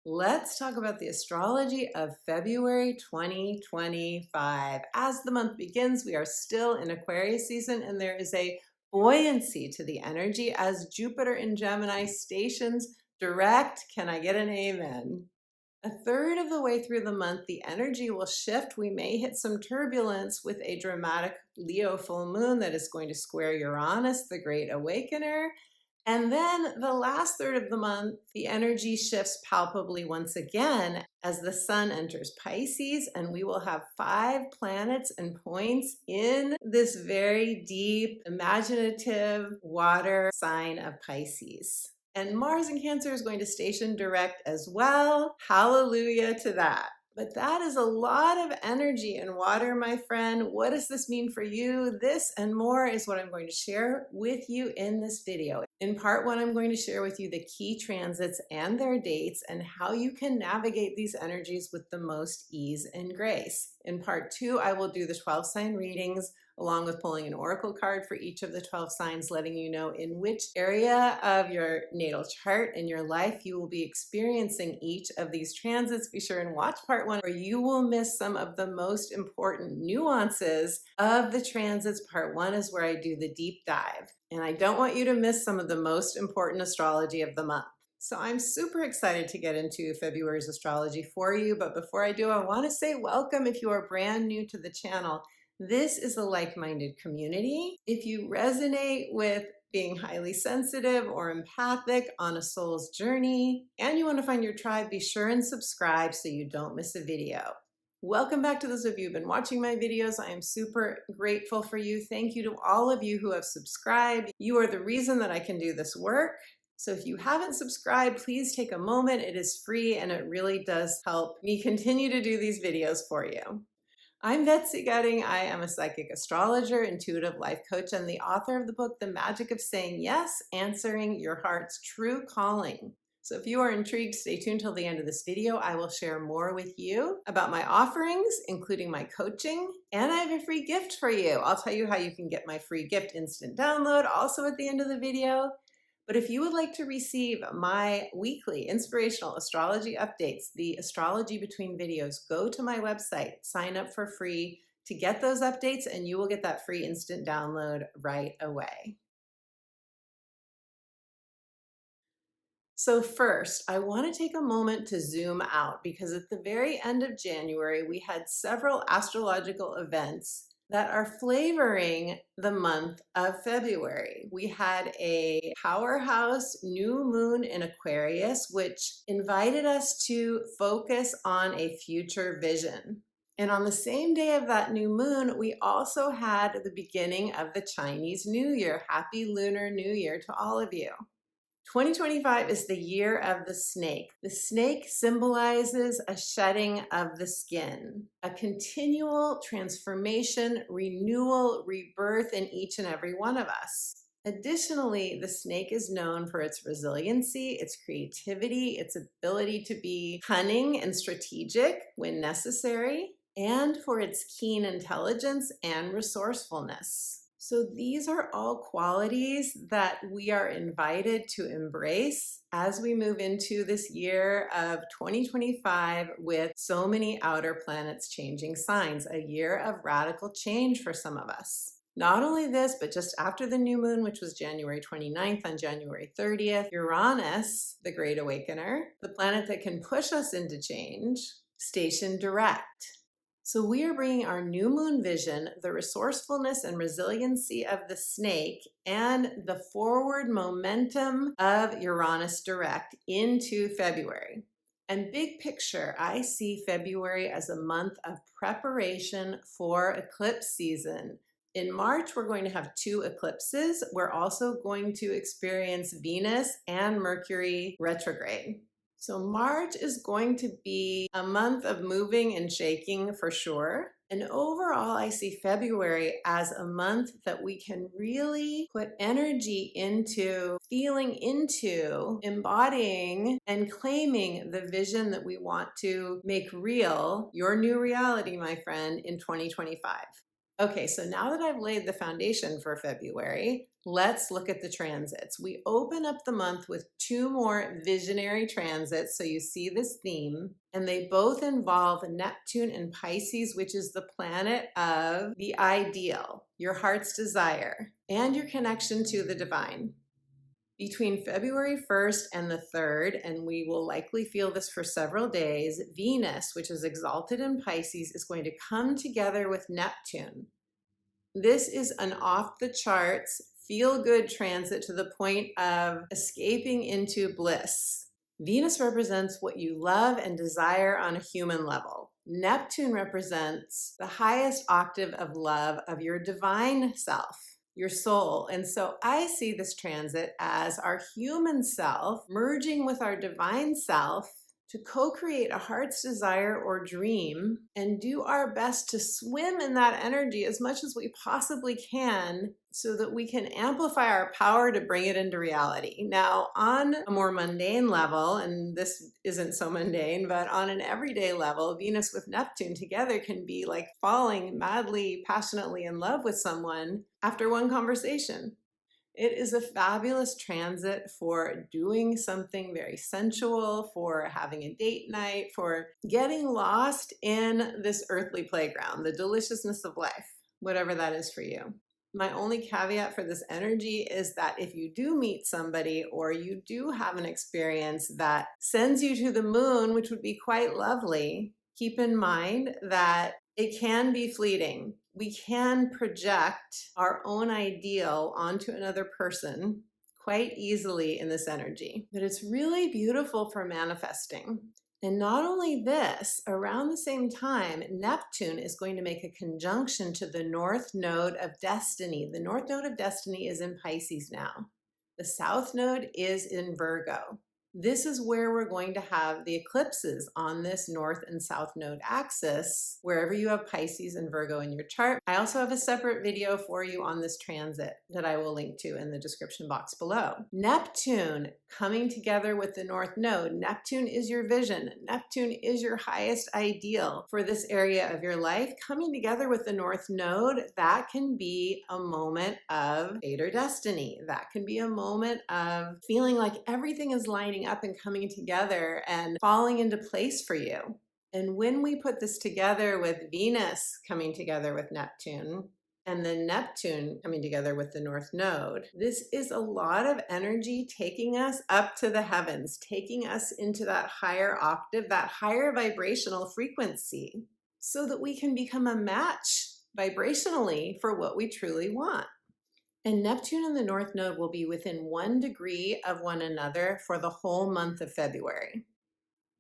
Let's talk about the astrology of February 2025. As the month begins, we are still in Aquarius season, and there is a buoyancy to the energy as Jupiter in Gemini stations direct. Can I get an amen? A third of the way through the month, the energy will shift. We may hit some turbulence with a dramatic Leo full moon that is going to square Uranus, the great awakener. And then the last third of the month, the energy shifts palpably once again as the sun enters Pisces, and we will have 5 planets and points in this very deep, imaginative water sign of Pisces. And Mars in Cancer is going to station direct as well. Hallelujah to that. But that is a lot of energy in water, my friend. What does this mean for you? This and more is what I'm going to share with you in this video. In part 1, I'm going to share with you the key transits and their dates and how you can navigate these energies with the most ease and grace. In part 2, I will do the 12 sign readings along with pulling an oracle card for each of the 12 signs, letting you know in which area of your natal chart in your life you will be experiencing each of these transits. Be sure and watch part 1, or you will miss some of the most important nuances of the transits. Part 1 is where I do the deep dive, and I don't want you to miss some of the most important astrology of the month. So I'm super excited to get into February's astrology for you, but before I do, I want to say welcome if you are brand new to the channel. This is a like-minded community. If you resonate with being highly sensitive or empathic on a soul's journey, and you want to find your tribe, be sure and subscribe so you don't miss a video. Welcome back to those of you who've been watching my videos. I am super grateful for you. Thank you to all of you who have subscribed. You are the reason that I can do this work. So if you haven't subscribed, please take a moment. It is free and it really does help me continue to do these videos for you. I'm Betsy. I am a psychic astrologer, intuitive life coach, and the author of the book, The Magic of Saying Yes, Answering Your Heart's True Calling. So if you are intrigued, stay tuned till the end of this video. I will share more with you about my offerings, including my coaching, and I have a free gift for you. I'll tell you how you can get my free gift instant download also at the end of the video. But if you would like to receive my weekly inspirational astrology updates, the astrology between videos, go to my website, sign up for free to get those updates, and you will get that free instant download right away. So first, I want to take a moment to zoom out because at the very end of January, we had several astrological events that are flavoring the month of February. We had a powerhouse new moon in Aquarius, which invited us to focus on a future vision. And on the same day of that new moon, we also had the beginning of the Chinese New Year. Happy Lunar New Year to all of you. 2025 is the year of the snake. The snake symbolizes a shedding of the skin, a continual transformation, renewal, rebirth in each and every one of us. Additionally, the snake is known for its resiliency, its creativity, its ability to be cunning and strategic when necessary, and for its keen intelligence and resourcefulness. So these are all qualities that we are invited to embrace as we move into this year of 2025 with so many outer planets changing signs, a year of radical change for some of us. Not only this, but just after the new moon, which was January 29th, on January 30th, Uranus, the great awakener, the planet that can push us into change, stationed direct. So we are bringing our new moon vision, the resourcefulness and resiliency of the snake, and the forward momentum of Uranus direct into February. And big picture, I see February as a month of preparation for eclipse season. In March, we're going to have 2 eclipses. We're also going to experience Venus and Mercury retrograde. So March is going to be a month of moving and shaking for sure. And overall, I see February as a month that we can really put energy into, feeling into, embodying, and claiming the vision that we want to make real, your new reality, my friend, in 2025. Okay, so now that I've laid the foundation for February, Let's look at the transits. We open up the month with two more visionary transits, so you see this theme, and they both involve Neptune and Pisces, which is the planet of the ideal, your heart's desire, and your connection to the divine. Between February 1st and the 3rd, and we will likely feel this for several days, Venus, which is exalted in Pisces, is going to come together with Neptune. This is an off-the-charts, feel-good transit to the point of escaping into bliss. Venus represents what you love and desire on a human level. Neptune represents the highest octave of love of your divine self, your soul. And so I see this transit as our human self merging with our divine self to co-create a heart's desire or dream and do our best to swim in that energy as much as we possibly can so that we can amplify our power to bring it into reality. Now, on a more mundane level, and this isn't so mundane, but on an everyday level, Venus with Neptune together can be like falling madly, passionately in love with someone after one conversation. It is a fabulous transit for doing something very sensual, for having a date night, for getting lost in this earthly playground, the deliciousness of life, whatever that is for you. My only caveat for this energy is that if you do meet somebody or you do have an experience that sends you to the moon, which would be quite lovely, keep in mind that it can be fleeting. We can project our own ideal onto another person quite easily in this energy, but it's really beautiful for manifesting. And not only this, around the same time, Neptune is going to make a conjunction to the North Node of Destiny. The North Node of Destiny is in Pisces now. The South Node is in Virgo. This is where we're going to have the eclipses on this North and South Node axis, wherever you have Pisces and Virgo in your chart. I also have a separate video for you on this transit that I will link to in the description box below. Neptune coming together with the North Node. Neptune is your vision. Neptune is your highest ideal for this area of your life. Coming together with the North Node, that can be a moment of fate or destiny. That can be a moment of feeling like everything is lining up and coming together and falling into place for you. And when we put this together with Venus coming together with Neptune, and then Neptune coming together with the North Node, this is a lot of energy taking us up to the heavens, taking us into that higher octave, that higher vibrational frequency, so that we can become a match vibrationally for what we truly want. And Neptune and the North Node will be within 1 degree of one another for the whole month of February.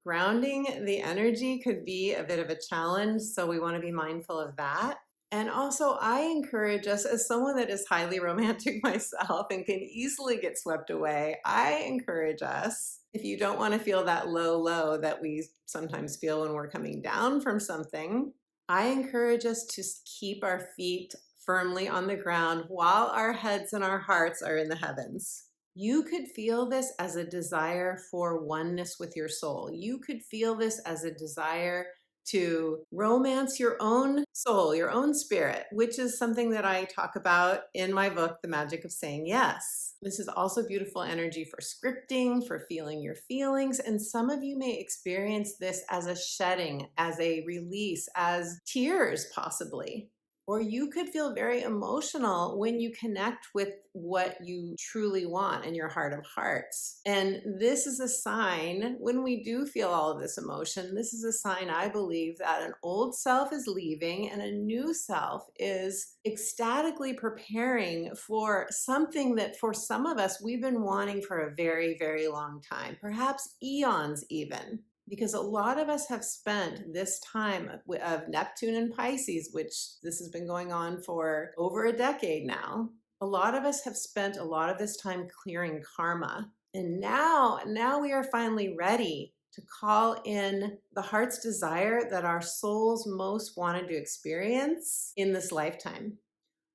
Grounding the energy could be a bit of a challenge, so we want to be mindful of that. And also, I encourage us, as someone that is highly romantic myself and can easily get swept away, I encourage us, if you don't want to feel that low that we sometimes feel when we're coming down from something, I encourage us to keep our feet firmly on the ground while our heads and our hearts are in the heavens. You could feel this as a desire for oneness with your soul. You could feel this as a desire to romance your own soul, your own spirit, which is something that I talk about in my book, The Magic of Saying Yes. This is also beautiful energy for scripting, for feeling your feelings, and some of you may experience this as a shedding, as a release, as tears possibly. Or you could feel very emotional when you connect with what you truly want in your heart of hearts. And this is a sign, when we do feel all of this emotion, this is a sign, I believe, that an old self is leaving and a new self is ecstatically preparing for something that for some of us, we've been wanting for a very, very long time, perhaps eons even. Because a lot of us have spent this time of Neptune and Pisces, which this has been going on for over a decade now. A lot of us have spent a lot of this time clearing karma. And now we are finally ready to call in the heart's desire that our souls most wanted to experience in this lifetime.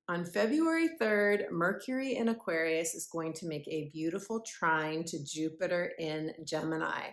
On February 3rd, Mercury in Aquarius is going to make a beautiful trine to Jupiter in Gemini.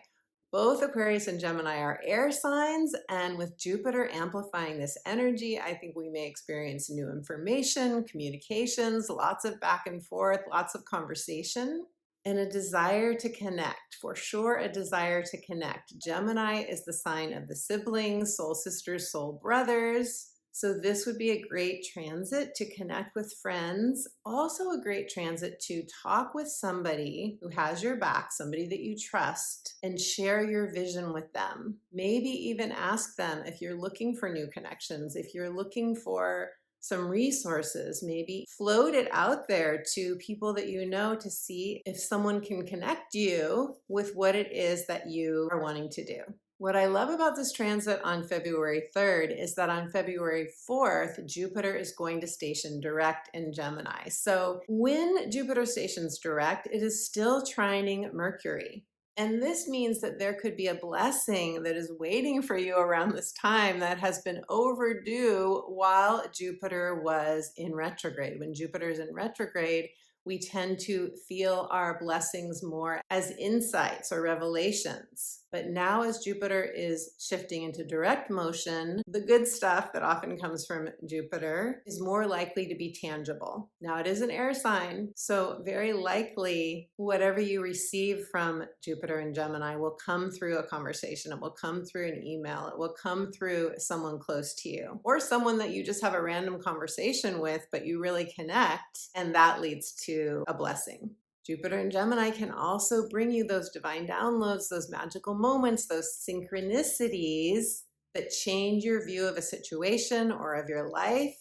Both Aquarius and Gemini are air signs, and with Jupiter amplifying this energy, I think we may experience new information, communications, lots of back and forth, lots of conversation, and a desire to connect. For sure, a desire to connect. Gemini is the sign of the siblings, soul sisters, soul brothers. So this would be a great transit to connect with friends. Also a great transit to talk with somebody who has your back, somebody that you trust, and share your vision with them. Maybe even ask them if you're looking for new connections, if you're looking for some resources, maybe float it out there to people that you know to see if someone can connect you with what it is that you are wanting to do. What I love about this transit on February 3rd is that on February 4th, Jupiter is going to station direct in Gemini. So when Jupiter stations direct, it is still trining Mercury. And this means that there could be a blessing that is waiting for you around this time that has been overdue while Jupiter was in retrograde. When Jupiter is in retrograde, we tend to feel our blessings more as insights or revelations. But now as Jupiter is shifting into direct motion, the good stuff that often comes from Jupiter is more likely to be tangible. Now it is an air sign, so very likely whatever you receive from Jupiter and Gemini will come through a conversation. It will come through an email. It will come through someone close to you or someone that you just have a random conversation with, but you really connect, and that leads to a blessing. Jupiter and Gemini can also bring you those divine downloads, those magical moments, those synchronicities that change your view of a situation or of your life,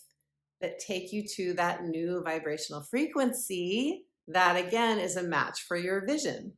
that take you to that new vibrational frequency that, again, is a match for your vision.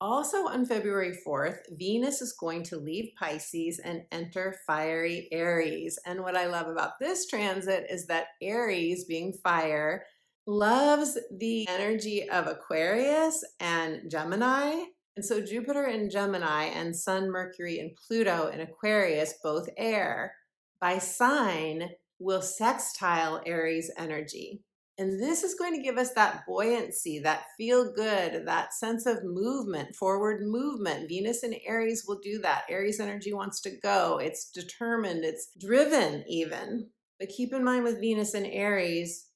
Also on February 4th, Venus is going to leave Pisces and enter fiery Aries. And what I love about this transit is that Aries, being fire, loves the energy of Aquarius and Gemini. And so Jupiter in Gemini and Sun, Mercury, and Pluto in Aquarius, both air, by sign will sextile Aries energy. And this is going to give us that buoyancy, that feel good, that sense of movement, forward movement. Venus in Aries will do that. Aries energy wants to go. It's determined. It's driven even. But keep in mind with Venus in Aries,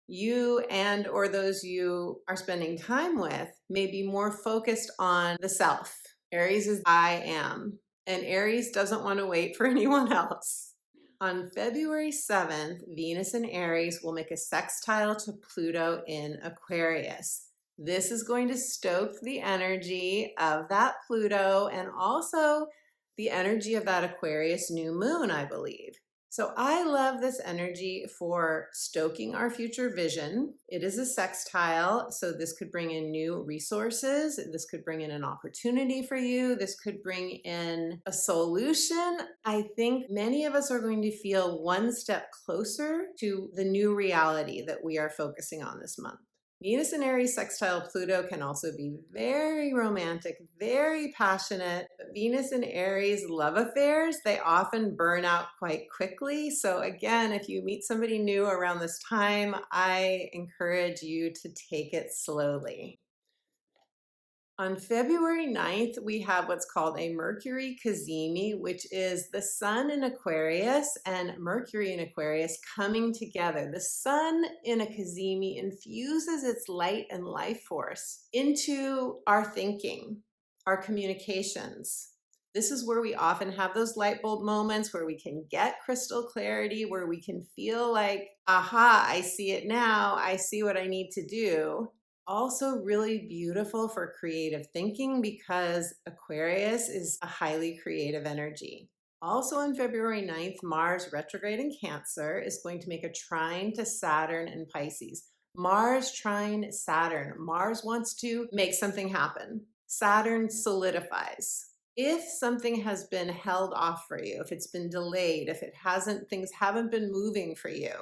you and or those you are spending time with may be more focused on the self. Aries is I am, and Aries doesn't want to wait for anyone else. On February 7th, Venus in Aries will make a sextile to Pluto in Aquarius. This is going to stoke the energy of that Pluto and also the energy of that Aquarius new moon, I believe. So I love this energy for stoking our future vision. It is a sextile, so this could bring in new resources. This could bring in an opportunity for you. This could bring in a solution. I think many of us are going to feel one step closer to the new reality that we are focusing on this month. Venus in Aries sextile Pluto can also be very romantic, very passionate. But Venus in Aries love affairs, they often burn out quite quickly. So again, if you meet somebody new around this time, I encourage you to take it slowly. On February 9th, we have what's called a Mercury cazimi, which is the Sun in Aquarius and Mercury in Aquarius coming together. The Sun in a cazimi infuses its light and life force into our thinking, our communications. This is where we often have those light bulb moments where we can get crystal clarity, where we can feel like, aha, I see it now. I see what I need to do. Also really beautiful for creative thinking because Aquarius is a highly creative energy. Also on February 9th, Mars retrograde in Cancer is going to make a trine to Saturn in Pisces. Mars trine Saturn. Mars wants to make something happen. Saturn solidifies. If something has been held off for you, if it's been delayed, if things haven't been moving for you,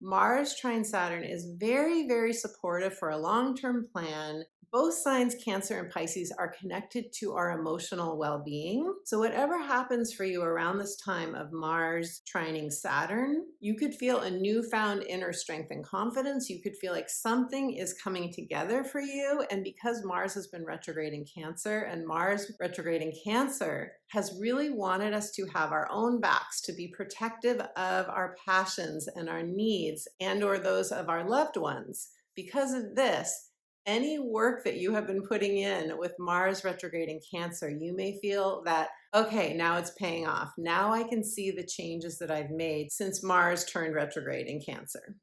Mars trine Saturn is very, very supportive for a long-term plan. Both signs, Cancer and Pisces, are connected to our emotional well-being. So whatever happens for you around this time of Mars trining Saturn, you could feel a newfound inner strength and confidence. You could feel like something is coming together for you. And because Mars has been retrograde in Cancer, and Mars retrograde in Cancer has really wanted us to have our own backs, to be protective of our passions and our needs and or those of our loved ones. Because of this, any work that you have been putting in with Mars retrograde in Cancer, you may feel that, okay, now it's paying off. Now I can see the changes that I've made since Mars turned retrograde in Cancer.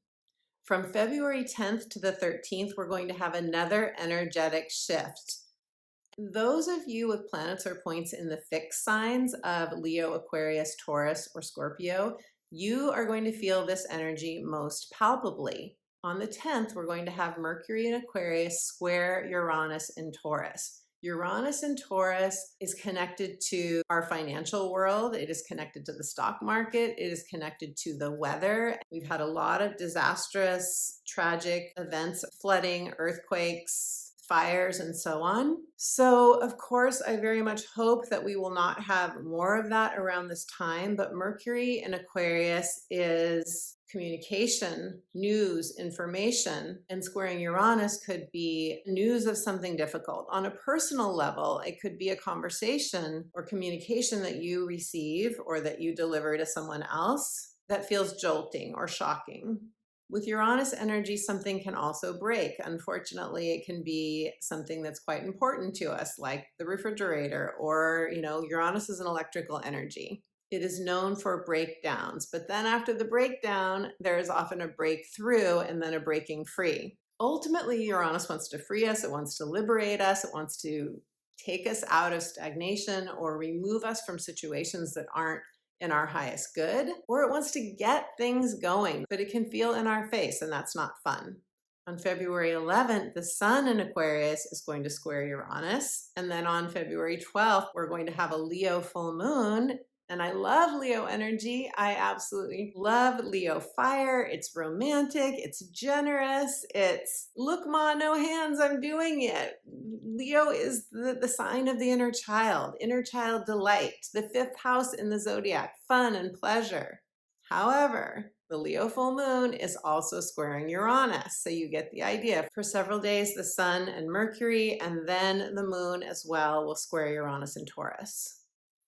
From February 10th to the 13th, we're going to have another energetic shift. Those of you with planets or points in the fixed signs of Leo, Aquarius, Taurus, or Scorpio, you are going to feel this energy most palpably. On the 10th, we're going to have Mercury in Aquarius square Uranus in Taurus. Uranus in Taurus is connected to our financial world. It is connected to the stock market. It is connected to the weather. We've had a lot of disastrous, tragic events, flooding, earthquakes, fires, and so on. So, of course, I very much hope that we will not have more of that around this time, but Mercury in Aquarius is communication, news, information, and squaring Uranus could be news of something difficult. On a personal level, it could be a conversation or communication that you receive or that you deliver to someone else that feels jolting or shocking. With Uranus energy, something can also break. Unfortunately, it can be something that's quite important to us, like the refrigerator, or, Uranus is an electrical energy. It is known for breakdowns, but then after the breakdown, there is often a breakthrough and then a breaking free. Ultimately, Uranus wants to free us. It wants to liberate us. It wants to take us out of stagnation or remove us from situations that aren't in our highest good, or it wants to get things going, but it can feel in our face, and that's not fun. On February 11th, the Sun in Aquarius is going to square Uranus, and then on February 12th, we're going to have a Leo full moon. And I love Leo energy. I absolutely love Leo fire. It's romantic. It's generous. It's, look, ma, no hands, I'm doing it. Leo is the sign of the inner child delight, the fifth house in the zodiac, fun and pleasure. However, the Leo full moon is also squaring Uranus. So you get the idea. For several days, the Sun and Mercury, and then the moon as well, will square Uranus in Taurus.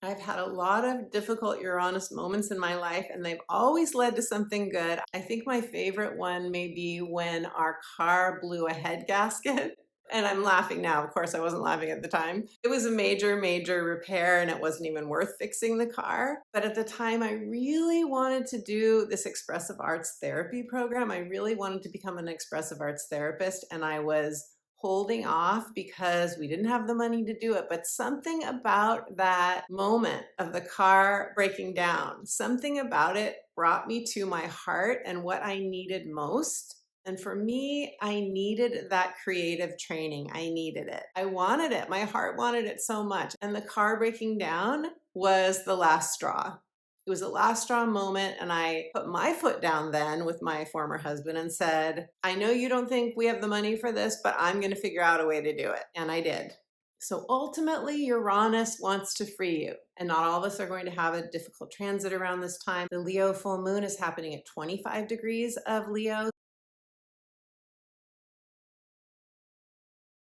I've had a lot of difficult Uranus moments in my life, and they've always led to something good. I think my favorite one may be when our car blew a head gasket. And I'm laughing now. Of course, I wasn't laughing at the time. It was a major, major repair, and it wasn't even worth fixing the car. But at the time, I really wanted to do this expressive arts therapy program. I really wanted to become an expressive arts therapist, and I was holding off because we didn't have the money to do it. But something about that moment of the car breaking down, something about it brought me to my heart and what I needed most. And for me, I needed that creative training. I needed it. I wanted it. My heart wanted it so much. And the car breaking down was the last straw. It was a last straw moment, and I put my foot down then with my former husband and said, I know you don't think we have the money for this, but I'm going to figure out a way to do it. And I did. So ultimately, Uranus wants to free you. And not all of us are going to have a difficult transit around this time. The Leo full moon is happening at 25 degrees of Leo.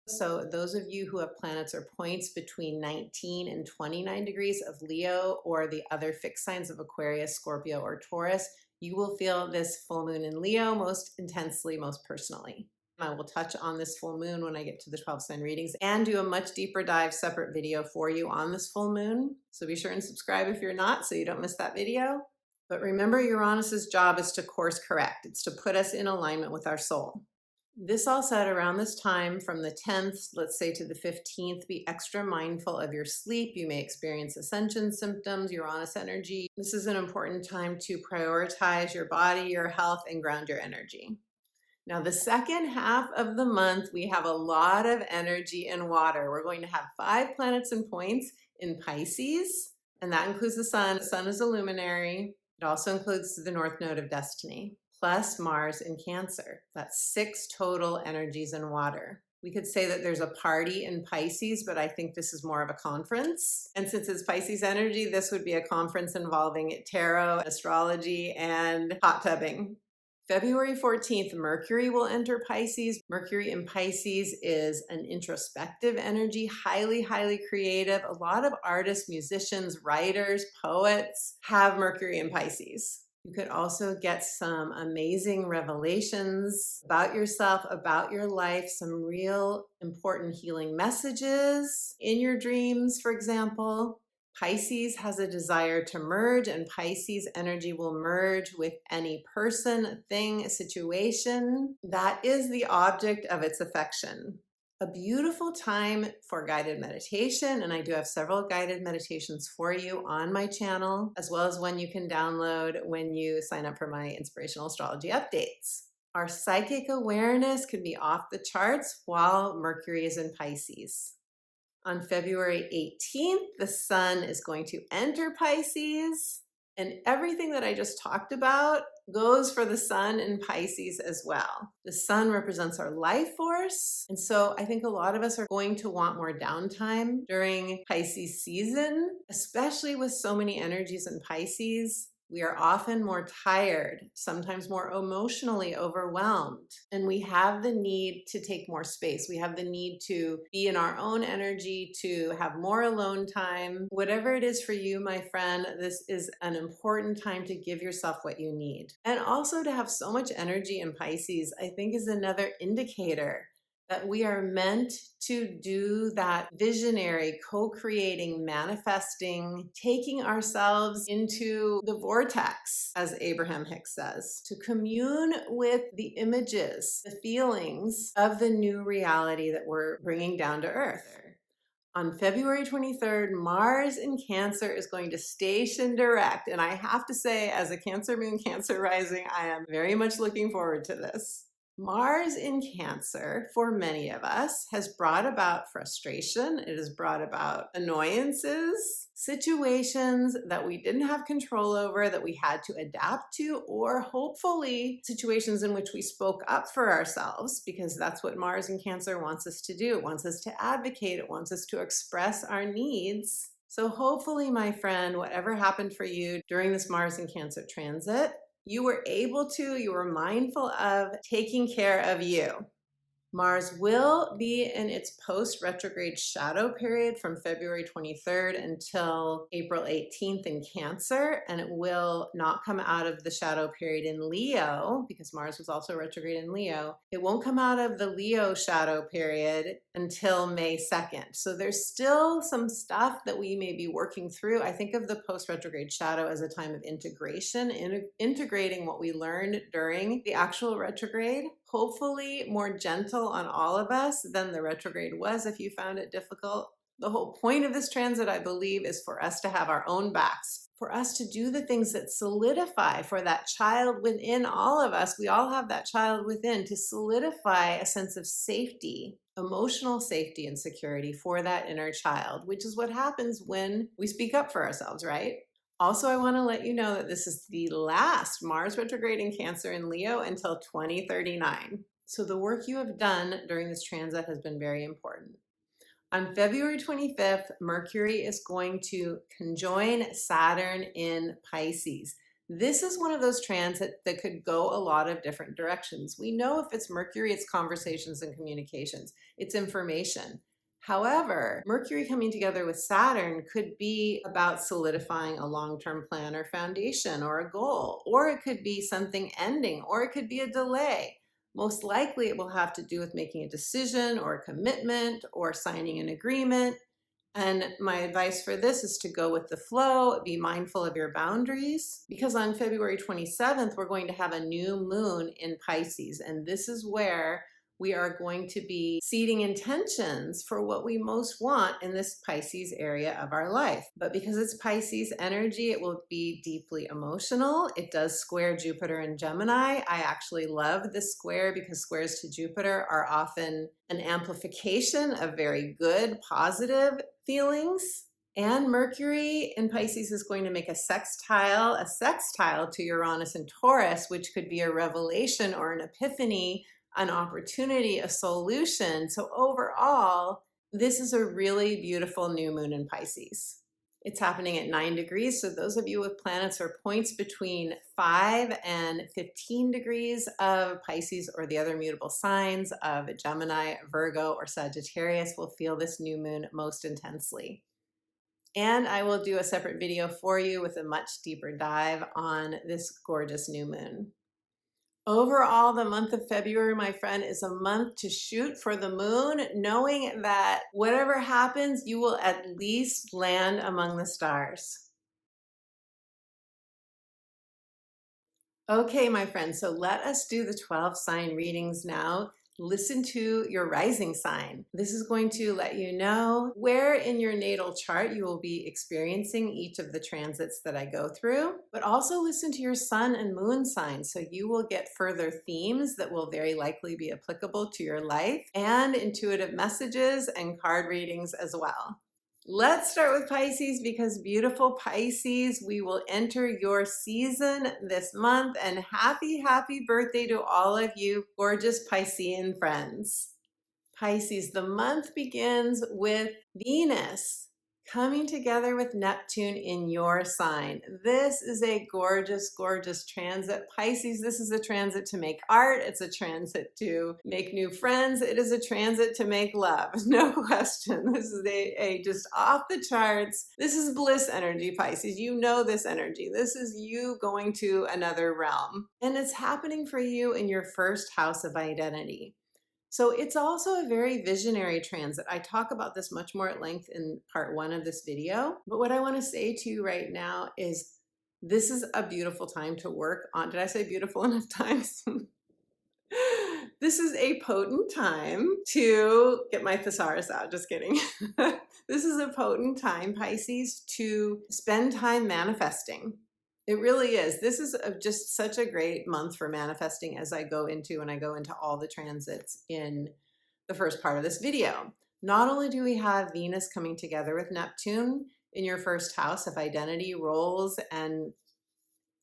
So those of you who have planets or points between 19 and 29 degrees of Leo, or the other fixed signs of Aquarius, Scorpio, or Taurus, you will feel this full moon in Leo most intensely, most personally. I will touch on this full moon when I get to the 12 sign readings and do a much deeper dive separate video for you on this full moon. So be sure and subscribe if you're not, so you don't miss that video. But remember, Uranus's job is to course correct. It's to put us in alignment with our soul. This all said, around this time from the 10th, let's say, to the 15th, be extra mindful of your sleep. You may experience ascension symptoms, Uranus energy. This is an important time to prioritize your body, your health, and ground your energy. Now, the second half of the month, we have a lot of energy in water. We're going to have 5 planets and points in Pisces, and that includes the sun. The sun is a luminary. It also includes the North Node of Destiny. plus Mars in Cancer. That's 6 total energies in water. We could say that there's a party in Pisces, but I think this is more of a conference. And since it's Pisces energy, this would be a conference involving tarot, astrology, and hot tubbing. February 14th, Mercury will enter Pisces. Mercury in Pisces is an introspective energy, highly, highly creative. A lot of artists, musicians, writers, poets have Mercury in Pisces. You could also get some amazing revelations about yourself, about your life, some real important healing messages in your dreams, for example. Pisces has a desire to merge, and Pisces energy will merge with any person, thing, situation that is the object of its affection. A beautiful time for guided meditation, and I do have several guided meditations for you on my channel, as well as one you can download when you sign up for my inspirational astrology updates. Our psychic awareness can be off the charts while Mercury is in Pisces. On February 18th, the sun is going to enter Pisces, and everything that I just talked about goes for the sun in Pisces as well. The sun represents our life force, and so I think a lot of us are going to want more downtime during Pisces season, especially with so many energies in Pisces. We are often more tired, sometimes more emotionally overwhelmed, and we have the need to take more space. We have the need to be in our own energy, to have more alone time. Whatever it is for you, my friend, this is an important time to give yourself what you need. And also to have so much energy in Pisces, I think is another indicator that we are meant to do that visionary, co-creating, manifesting, taking ourselves into the vortex, as Abraham Hicks says, to commune with the images, the feelings of the new reality that we're bringing down to earth. On February 23rd, Mars in Cancer is going to station direct. And I have to say, as a Cancer moon, Cancer rising, I am very much looking forward to this. Mars in Cancer, for many of us, has brought about frustration. It has brought about annoyances, situations that we didn't have control over, that we had to adapt to, or hopefully situations in which we spoke up for ourselves, because that's what Mars in Cancer wants us to do. It wants us to advocate. It wants us to express our needs. So hopefully, my friend, whatever happened for you during this Mars in Cancer transit, you were mindful of taking care of you. Mars will be in its post-retrograde shadow period from February 23rd until April 18th in Cancer, and it will not come out of the shadow period in Leo, because Mars was also retrograde in Leo. It won't come out of the Leo shadow period until May 2nd. So there's still some stuff that we may be working through. I think of the post-retrograde shadow as a time of integration, integrating what we learned during the actual retrograde. Hopefully more gentle on all of us than the retrograde was if you found it difficult. The whole point of this transit, I believe, is for us to have our own backs, for us to do the things that solidify for that child within all of us. We all have that child within, to solidify a sense of safety, emotional safety and security for that inner child, which is what happens when we speak up for ourselves, right? Also, I want to let you know that this is the last Mars retrograde in Cancer in Leo until 2039. So the work you have done during this transit has been very important. On February 25th, Mercury is going to conjoin Saturn in Pisces. This is one of those transits that could go a lot of different directions. We know if it's Mercury, it's conversations and communications, it's information. However, Mercury coming together with Saturn could be about solidifying a long-term plan or foundation or a goal, or it could be something ending, or it could be a delay. Most likely it will have to do with making a decision or a commitment or signing an agreement. And my advice for this is to go with the flow, be mindful of your boundaries, because on February 27th, we're going to have a new moon in Pisces. And this is where we are going to be seeding intentions for what we most want in this Pisces area of our life. But because it's Pisces energy, it will be deeply emotional. It does square Jupiter and Gemini. I actually love this square because squares to Jupiter are often an amplification of very good, positive feelings. And Mercury in Pisces is going to make a sextile to Uranus and Taurus, which could be a revelation or an epiphany, an opportunity, a solution. So overall, this is a really beautiful new moon in Pisces. It's happening at 9 degrees. So those of you with planets or points between 5 and 15 degrees of Pisces or the other mutable signs of Gemini, Virgo, or Sagittarius will feel this new moon most intensely. And I will do a separate video for you with a much deeper dive on this gorgeous new moon. Overall, the month of February, my friend, is a month to shoot for the moon, knowing that whatever happens, you will at least land among the stars. Okay, my friends, so let us do the 12 sign readings now. Listen to your rising sign. This is going to let you know where in your natal chart you will be experiencing each of the transits that I go through, but also listen to your sun and moon sign so you will get further themes that will very likely be applicable to your life and intuitive messages and card readings as well. Let's start with Pisces because beautiful Pisces, we will enter your season this month, and happy birthday to all of you gorgeous Piscean friends. Pisces, the month begins with Venus coming together with Neptune in your sign. This is a gorgeous, gorgeous transit. Pisces, this is a transit to make art. It's a transit to make new friends. It is a transit to make love. No question. This is a just off the charts. This is bliss energy, Pisces. You know this energy. This is you going to another realm. And it's happening for you in your first house of identity. So it's also a very visionary transit. I talk about this much more at length in part 1 of this video. But what I want to say to you right now is this is a beautiful time to work on. Did I say beautiful enough times? This is a potent time to get my thesaurus out. Just kidding. This is a potent time, Pisces, to spend time manifesting. It really is. This is just such a great month for manifesting as I go into, when I go into all the transits in the first part of this video. Not only do we have Venus coming together with Neptune in your first house of identity, roles, and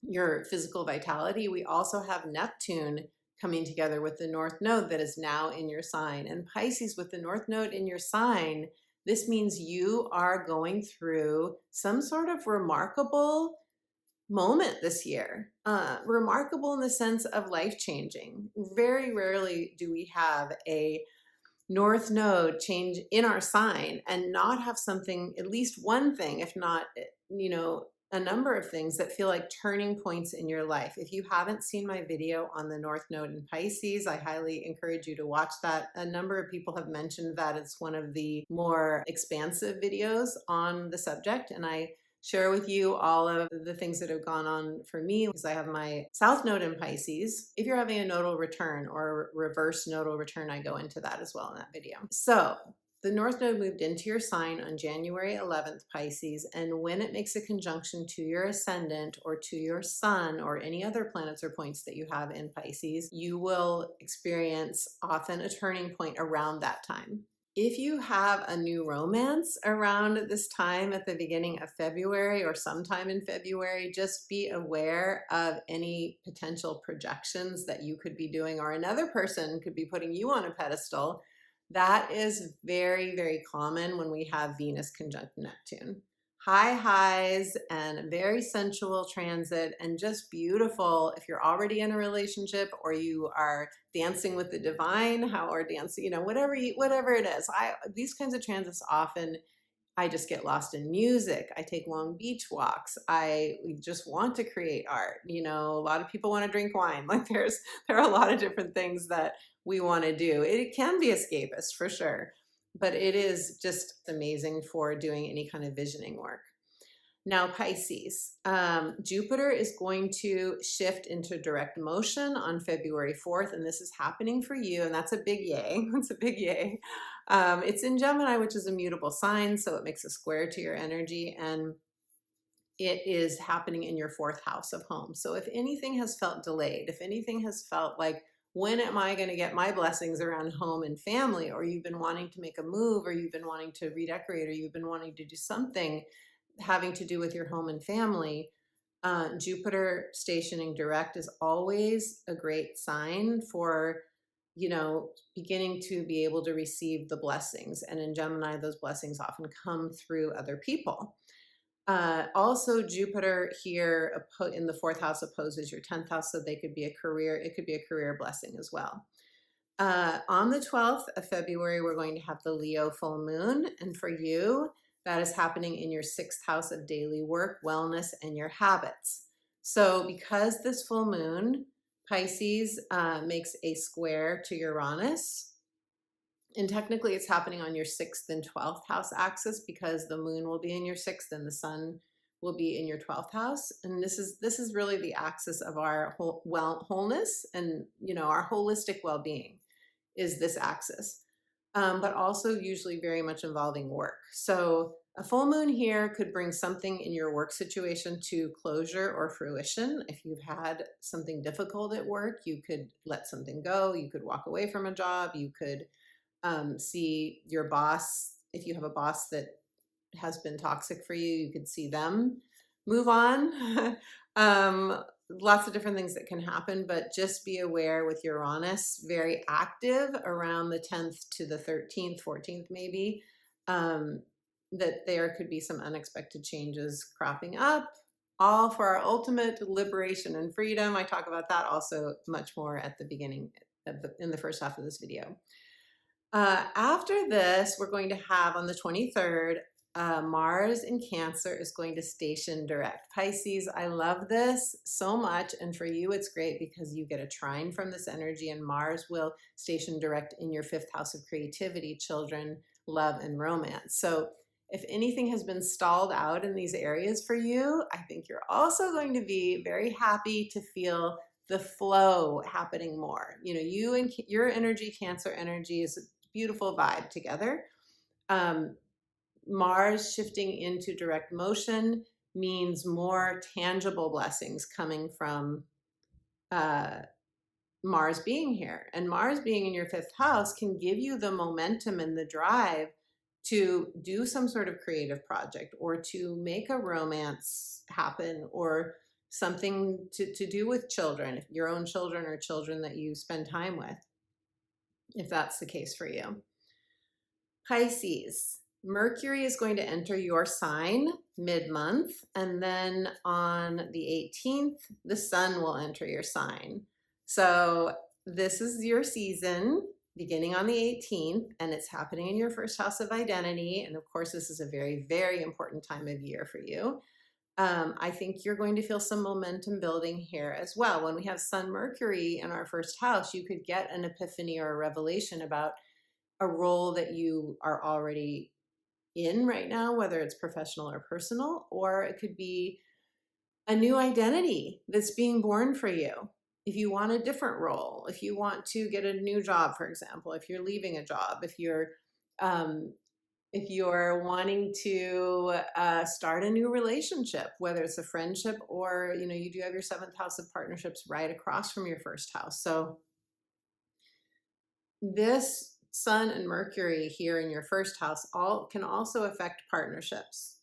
your physical vitality, we also have Neptune coming together with the North Node that is now in your sign. And Pisces, with the North Node in your sign, this means you are going through some sort of remarkable moment this year. Remarkable in the sense of life-changing. Very rarely do we have a North Node change in our sign and not have something, at least one thing, if not, a number of things that feel like turning points in your life. If you haven't seen my video on the North Node in Pisces, I highly encourage you to watch that. A number of people have mentioned that it's one of the more expansive videos on the subject, and I share with you all of the things that have gone on for me because I have my South Node in Pisces. If you're having a nodal return or reverse nodal return, I go into that as well in that video. So the North Node moved into your sign on January 11th, Pisces, and when it makes a conjunction to your ascendant or to your sun or any other planets or points that you have in Pisces, you will experience often a turning point around that time. If you have a new romance around this time at the beginning of February or sometime in February, just be aware of any potential projections that you could be doing or another person could be putting you on a pedestal. That is very, very common when we have Venus conjunct Neptune. High highs and very sensual transit and just beautiful if you're already in a relationship or you are dancing with the divine, or dancing, whatever it is. These kinds of transits often, I just get lost in music. I take long beach walks. I just want to create art. A lot of people want to drink wine. Like there are a lot of different things that we want to do. It can be escapist for sure, but it is just amazing for doing any kind of visioning work. Now, Pisces, Jupiter is going to shift into direct motion on February 4th, and this is happening for you, and that's a big yay. That's a big yay. It's in Gemini, which is a mutable sign, so it makes a square to your energy, and it is happening in your 4th house of home. So if anything has felt delayed, if anything has felt like, when am I going to get my blessings around home and family? Or you've been wanting to make a move, or you've been wanting to redecorate, or you've been wanting to do something having to do with your home and family. Jupiter stationing direct is always a great sign for, you know, beginning to be able to receive the blessings. And in Gemini, those blessings often come through other people. Also, Jupiter here in the 4th house opposes your 10th house, so they could be a career. It could be a career blessing as well. On the 12th of February, we're going to have the Leo full moon, and for you, that is happening in your 6th house of daily work, wellness, and your habits. So, because this full moon, Pisces makes a square to Uranus. And technically it's happening on your 6th and 12th house axis, because the moon will be in your 6th and the sun will be in your 12th house. And this is really the axis of our wholeness and, you know, our holistic well-being is this axis, but also usually very much involving work. So a full moon here could bring something in your work situation to closure or fruition. If you've had something difficult at work, you could let something go. You could walk away from a job. You could see your boss. If you have a boss that has been toxic for you, you could see them move on. Lots of different things that can happen, but just be aware with Uranus very active around the 10th to the 13th, 14th maybe, that there could be some unexpected changes cropping up, all for our ultimate liberation and freedom. I talk about that also much more at the beginning in the first half of this video. After this, we're going to have on the 23rd, Mars in Cancer is going to station direct. Pisces, I love this so much. And for you, it's great because you get a trine from this energy, and Mars will station direct in your 5th house of creativity, children, love, and romance. So if anything has been stalled out in these areas for you, I think you're also going to be very happy to feel the flow happening more. You know, you and your energy, Cancer energy, is a beautiful vibe together. Mars shifting into direct motion means more tangible blessings coming from Mars being here. And Mars being in your 5th house can give you the momentum and the drive to do some sort of creative project, or to make a romance happen, or something to do with children, your own children or children that you spend time with, if that's the case for you. Pisces, Mercury is going to enter your sign mid-month, and then on the 18th, the sun will enter your sign. So this is your season beginning on the 18th, and it's happening in your 1st house of identity. And of course, this is a very, very important time of year for you. I think you're going to feel some momentum building here as well. When we have Sun Mercury in our 1st house, you could get an epiphany or a revelation about a role that you are already in right now, whether it's professional or personal, or it could be a new identity that's being born for you. If you want a different role, if you want to get a new job, for example, if you're leaving a job, if you're wanting to start a new relationship, whether it's a friendship or, you know, you do have your 7th house of partnerships right across from your 1st house. So this Sun and Mercury here in your 1st house can also affect partnerships.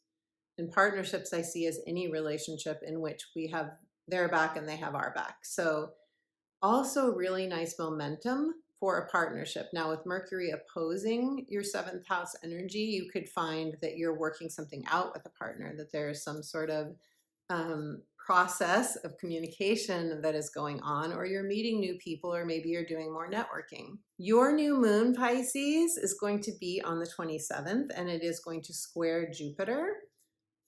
And partnerships I see as any relationship in which we have their back and they have our back. So also really nice momentum for a partnership. Now with Mercury opposing your 7th house energy, you could find that you're working something out with a partner, that there is some sort of process of communication that is going on, or you're meeting new people, or maybe you're doing more networking. Your new moon, Pisces, is going to be on the 27th, and it is going to square Jupiter.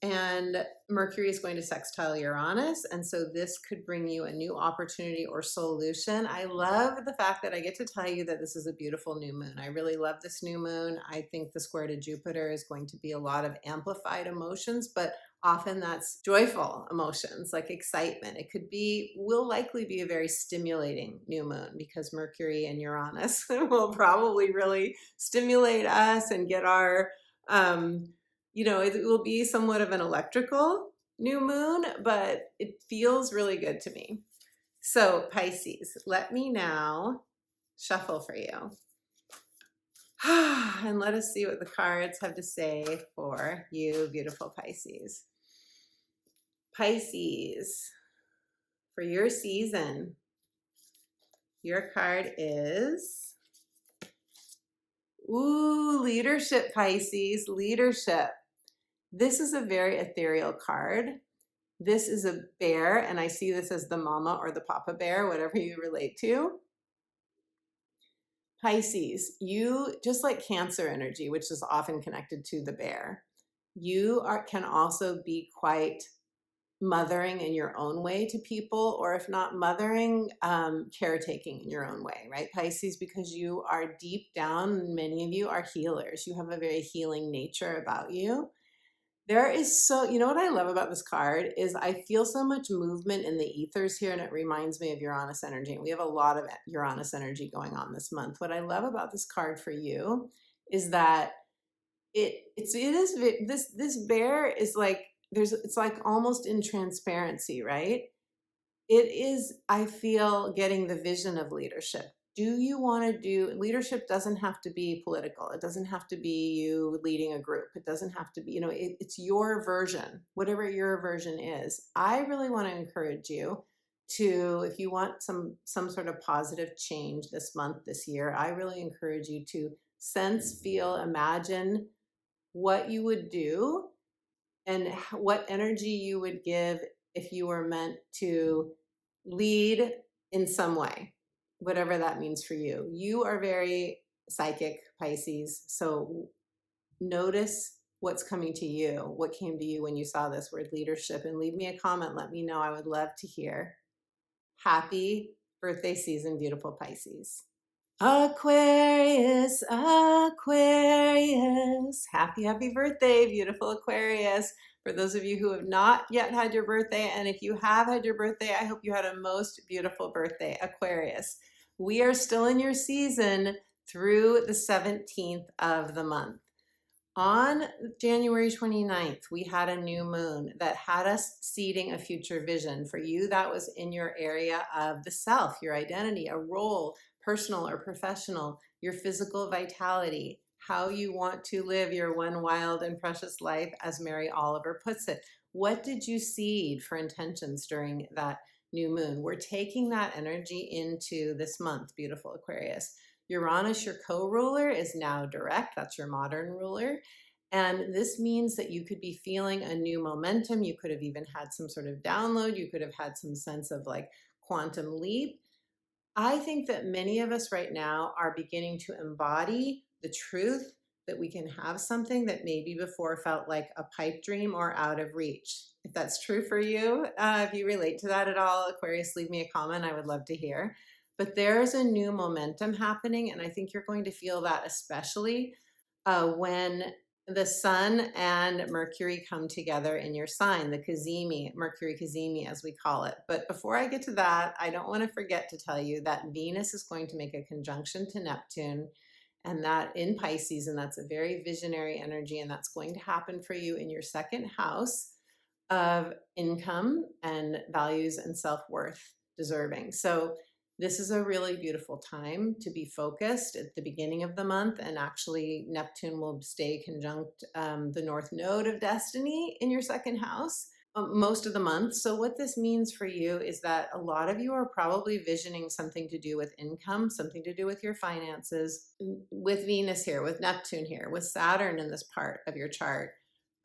And Mercury is going to sextile Uranus, and so this could bring you a new opportunity or solution. I love the fact that I get to tell you that this is a beautiful new moon. I really love this new moon. I think the square to Jupiter is going to be a lot of amplified emotions, but often that's joyful emotions like excitement. It will likely be a very stimulating new moon, because Mercury and Uranus will probably really stimulate us and get our you know, it will be somewhat of an electrical new moon, but it feels really good to me. So Pisces, let me now shuffle for you. And let us see what the cards have to say for you, beautiful Pisces. Pisces, for your season, your card is, ooh, leadership, Pisces, leadership. This is a very ethereal card. This is a bear, and I see this as the mama or the papa bear, whatever you relate to. Pisces, you, just like Cancer energy, which is often connected to the bear, you can also be quite mothering in your own way to people, or if not mothering, caretaking in your own way, right, Pisces? Because you are deep down, many of you are healers. You have a very healing nature about you. There is you know what I love about this card is I feel so much movement in the ethers here, and it reminds me of Uranus energy. And we have a lot of Uranus energy going on this month. What I love about this card for you is that this bear is like, it's like almost in transparency, right? It is, I feel, getting the vision of leadership. Do you want to do leadership? Doesn't have to be political. It doesn't have to be you leading a group. It doesn't have to be, it's your version, whatever your version is. I really want to encourage you to, if you want some sort of positive change this month, this year, I really encourage you to sense, feel, imagine what you would do and what energy you would give if you were meant to lead in some way, whatever that means for you. You are very psychic, Pisces, so notice what's coming to you, what came to you when you saw this word leadership, and leave me a comment. Let me know. I would love to hear. Happy birthday season, beautiful Pisces. Aquarius, Aquarius. Happy birthday, beautiful Aquarius. For those of you who have not yet had your birthday, and if you have had your birthday, I hope you had a most beautiful birthday, Aquarius. We are still in your season through the 17th of the month. On January 29th, we had a new moon that had us seeding a future vision. For you, that was in your area of the self, your identity, a role, personal or professional, your physical vitality, how you want to live your one wild and precious life, as Mary Oliver puts it. What did you seed for intentions during that new moon? We're taking that energy into this month, beautiful Aquarius. Uranus, your co-ruler, is now direct. That's your modern ruler. And this means that you could be feeling a new momentum. You could have even had some sort of download. You could have had some sense of like quantum leap. I think that many of us right now are beginning to embody the truth that we can have something that maybe before felt like a pipe dream or out of reach. If that's true for you, if you relate to that at all, Aquarius, leave me a comment. I would love to hear. But there's a new momentum happening, and I think you're going to feel that especially when the Sun and Mercury come together in your sign, the Cazimi, Mercury Cazimi as we call it. But before I get to that, I don't want to forget to tell you that Venus is going to make a conjunction to Neptune, and that in Pisces, and that's a very visionary energy, and that's going to happen for you in your second house of income and values and self-worth deserving. So this is a really beautiful time to be focused at the beginning of the month, and actually Neptune will stay conjunct the North Node of Destiny in your second house most of the month. So what this means for you is that a lot of you are probably visioning something to do with income, something to do with your finances, with Venus here, with Neptune here, with Saturn in this part of your chart.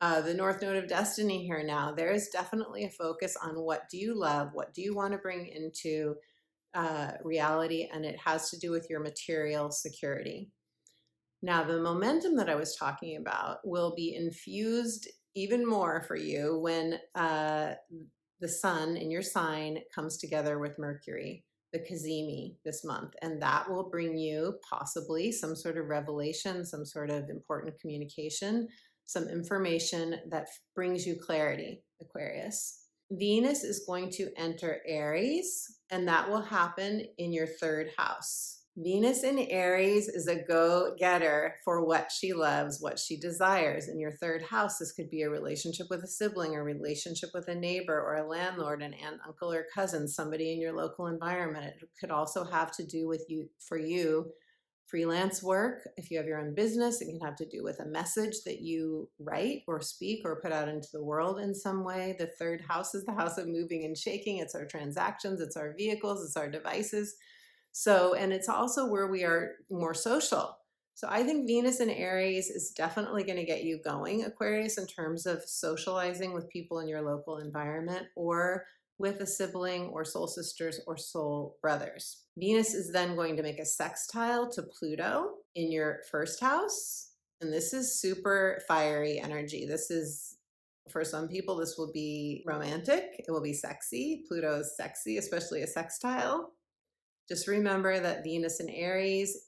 The North Node of Destiny here now, there is definitely a focus on what do you love, what do you want to bring into reality, and it has to do with your material security. Now, the momentum that I was talking about will be infused even more for you when the Sun in your sign comes together with Mercury, the Cazimi, this month, and that will bring you possibly some sort of revelation, some sort of important communication, some information that brings you clarity, Aquarius. Venus is going to enter Aries, and that will happen in your third house. Venus in Aries is a go-getter for what she loves, what she desires. In your third house, this could be a relationship with a sibling, a relationship with a neighbor or a landlord, an aunt, uncle, or cousin, somebody in your local environment. It could also have to do with you, for you, freelance work. If you have your own business, it can have to do with a message that you write or speak or put out into the world in some way. The third house is the house of moving and shaking. It's our transactions, it's our vehicles, it's our devices. So, and it's also where we are more social. So I think Venus in Aries is definitely going to get you going, Aquarius, in terms of socializing with people in your local environment or with a sibling or soul sisters or soul brothers. Venus is then going to make a sextile to Pluto in your first house. And this is super fiery energy. This is, for some people, this will be romantic. It will be sexy. Pluto is sexy, especially a sextile. Just remember that Venus in Aries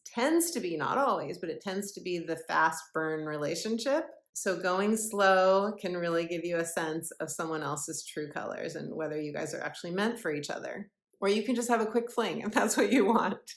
tends to be, not always, but it tends to be the fast burn relationship. So going slow can really give you a sense of someone else's true colors and whether you guys are actually meant for each other. Or you can just have a quick fling if that's what you want.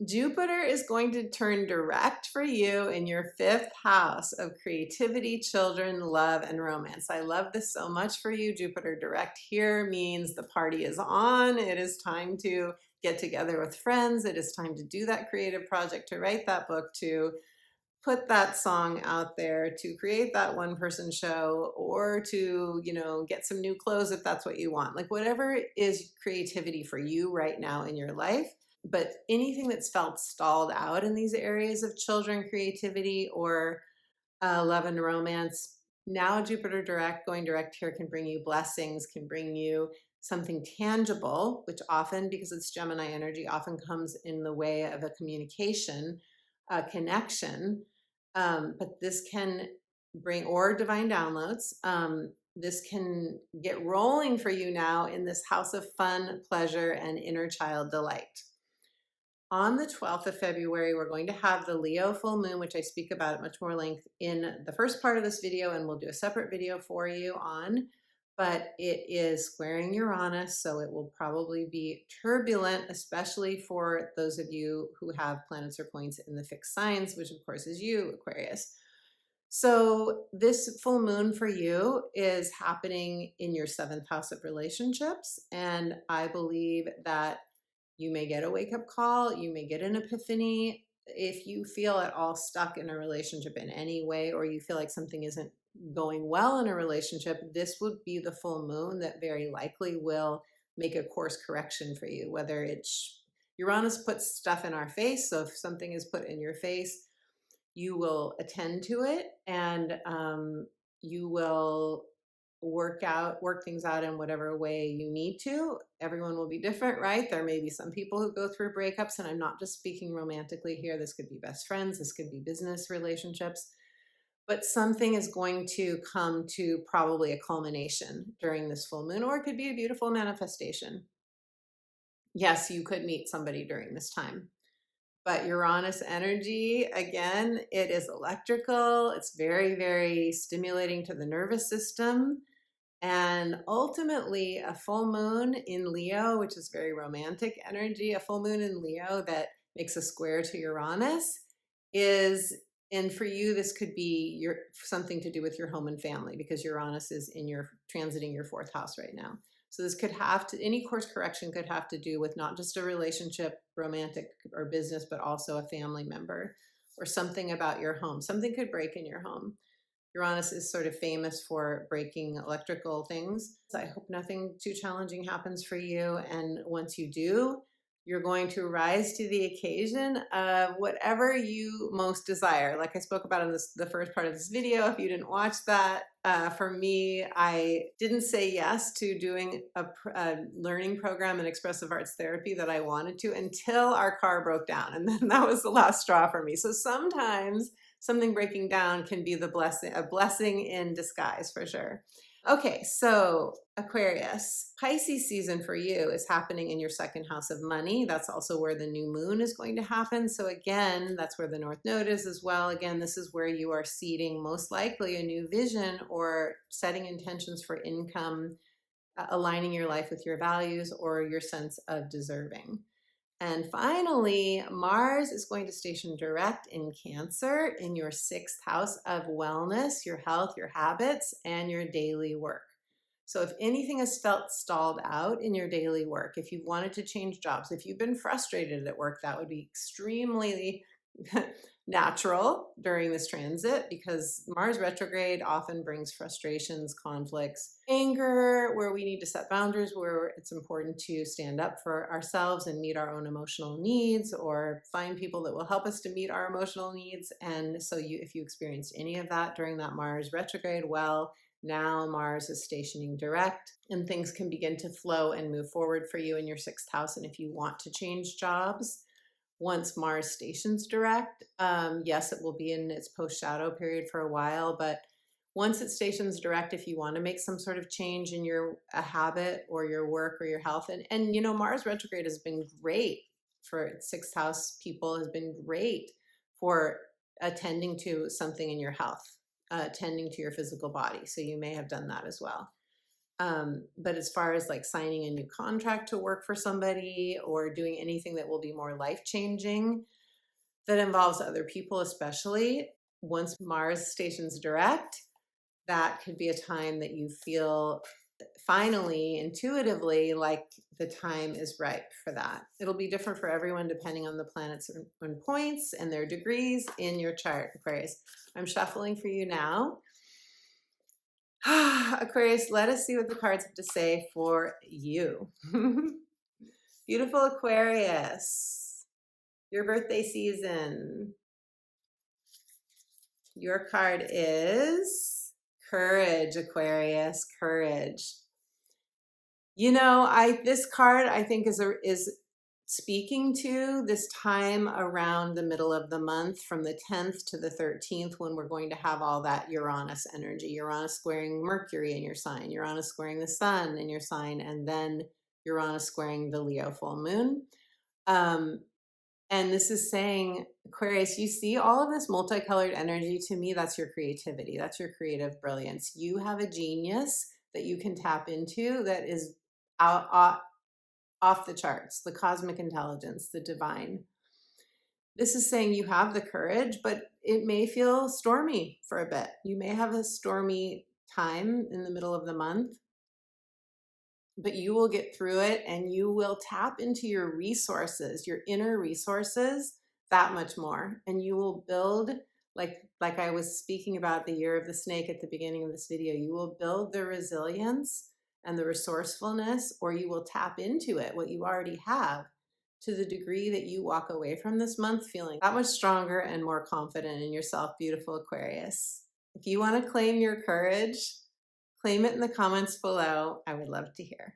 Jupiter is going to turn direct for you in your fifth house of creativity, children, love, and romance. I love this so much for you. Jupiter direct here means the party is on. It is time to get together with friends. It is time to do that creative project, to write that book, to put that song out there, to create that one-person show, or to, get some new clothes if that's what you want. Like whatever is creativity for you right now in your life. But anything that's felt stalled out in these areas of children, creativity, or love and romance, now Jupiter direct, going direct here, can bring you blessings, can bring you something tangible, which often, because it's Gemini energy, often comes in the way of a communication, a connection. But this can bring, or divine downloads. This can get rolling for you now in this house of fun, pleasure, and inner child delight. On the 12th of February, we're going to have the Leo full moon, which I speak about at much more length in the first part of this video, and we'll do a separate video for you on, but it is squaring Uranus, so it will probably be turbulent, especially for those of you who have planets or points in the fixed signs, which of course is you, Aquarius. So this full moon for you is happening in your seventh house of relationships, and I believe that you may get a wake-up call, you may get an epiphany. If you feel at all stuck in a relationship in any way, or you feel like something isn't going well in a relationship, this would be the full moon that very likely will make a course correction for you. Whether it's Uranus puts stuff in our face, so if something is put in your face, you will attend to it, and you will work things out in whatever way you need to. Everyone will be different, right? There may be some people who go through breakups, and I'm not just speaking romantically here. This could be best friends, this could be business relationships, but something is going to come to probably a culmination during this full moon, or it could be a beautiful manifestation. Yes, you could meet somebody during this time. But Uranus energy, again, it is electrical. It's very, very stimulating to the nervous system. And ultimately, a full moon in Leo, which is very romantic energy, a full moon in Leo that makes a square to Uranus is, and for you, this could be something to do with your home and family, because Uranus is transiting your fourth house right now. So this could have to, any course correction could have to do with not just a relationship, romantic or business, but also a family member or something about your home. Something could break in your home. Uranus is sort of famous for breaking electrical things. So I hope nothing too challenging happens for you. And once you do, you're going to rise to the occasion of whatever you most desire. Like I spoke about in the first part of this video, if you didn't watch that, for me, I didn't say yes to doing a learning program in expressive arts therapy that I wanted to until our car broke down. And then that was the last straw for me. So sometimes something breaking down can be a blessing in disguise for sure. Okay, so Aquarius, Pisces season for you is happening in your second house of money. That's also where the new moon is going to happen. So again, that's where the North Node is as well. Again, this is where you are seeding most likely a new vision or setting intentions for income, aligning your life with your values or your sense of deserving. And finally, Mars is going to station direct in Cancer in your 6th house of wellness, your health, your habits, and your daily work. So if anything has felt stalled out in your daily work, if you've wanted to change jobs, if you've been frustrated at work, that would be extremely natural during this transit, because Mars retrograde often brings frustrations, conflicts, anger, where we need to set boundaries, where it's important to stand up for ourselves and meet our own emotional needs, or find people that will help us to meet our emotional needs. And so if you experienced any of that during that Mars retrograde, well, now Mars is stationing direct and things can begin to flow and move forward for you in your 6th house. And if you want to change jobs, once Mars stations direct, yes, it will be in its post-shadow period for a while, but once it stations direct, if you want to make some sort of change in a habit or your work or your health, and you know, Mars retrograde has been great for 6th house people, has been great for attending to something in your health, attending to your physical body. So you may have done that as well. But as far as like signing a new contract to work for somebody or doing anything that will be more life-changing that involves other people, especially once Mars stations direct, that could be a time that you feel finally intuitively like the time is ripe for that. It'll be different for everyone depending on the planets and points and their degrees in your chart, Aquarius. I'm shuffling for you now. Aquarius, let us see what the cards have to say for you. Beautiful Aquarius, your birthday season. Your card is Courage, Aquarius, Courage. You know, this card I think is speaking to this time around the middle of the month, from the 10th to the 13th, when we're going to have all that Uranus energy. Uranus squaring Mercury in your sign, Uranus squaring the sun in your sign, and then Uranus squaring the Leo full moon. And this is saying, Aquarius, you see all of this multicolored energy. To me, that's your creativity. That's your creative brilliance. You have a genius that you can tap into that is off the charts, the cosmic intelligence, the divine. This is saying you have the courage, but it may feel stormy for a bit. You may have a stormy time in the middle of the month, but you will get through it and you will tap into your resources, your inner resources, that much more. And you will build, like I was speaking about the year of the snake at the beginning of this video, you will build the resilience and the resourcefulness, or you will tap into it, what you already have, to the degree that you walk away from this month feeling that much stronger and more confident in yourself, beautiful Aquarius. If you want to claim your courage, claim it in the comments below. I would love to hear.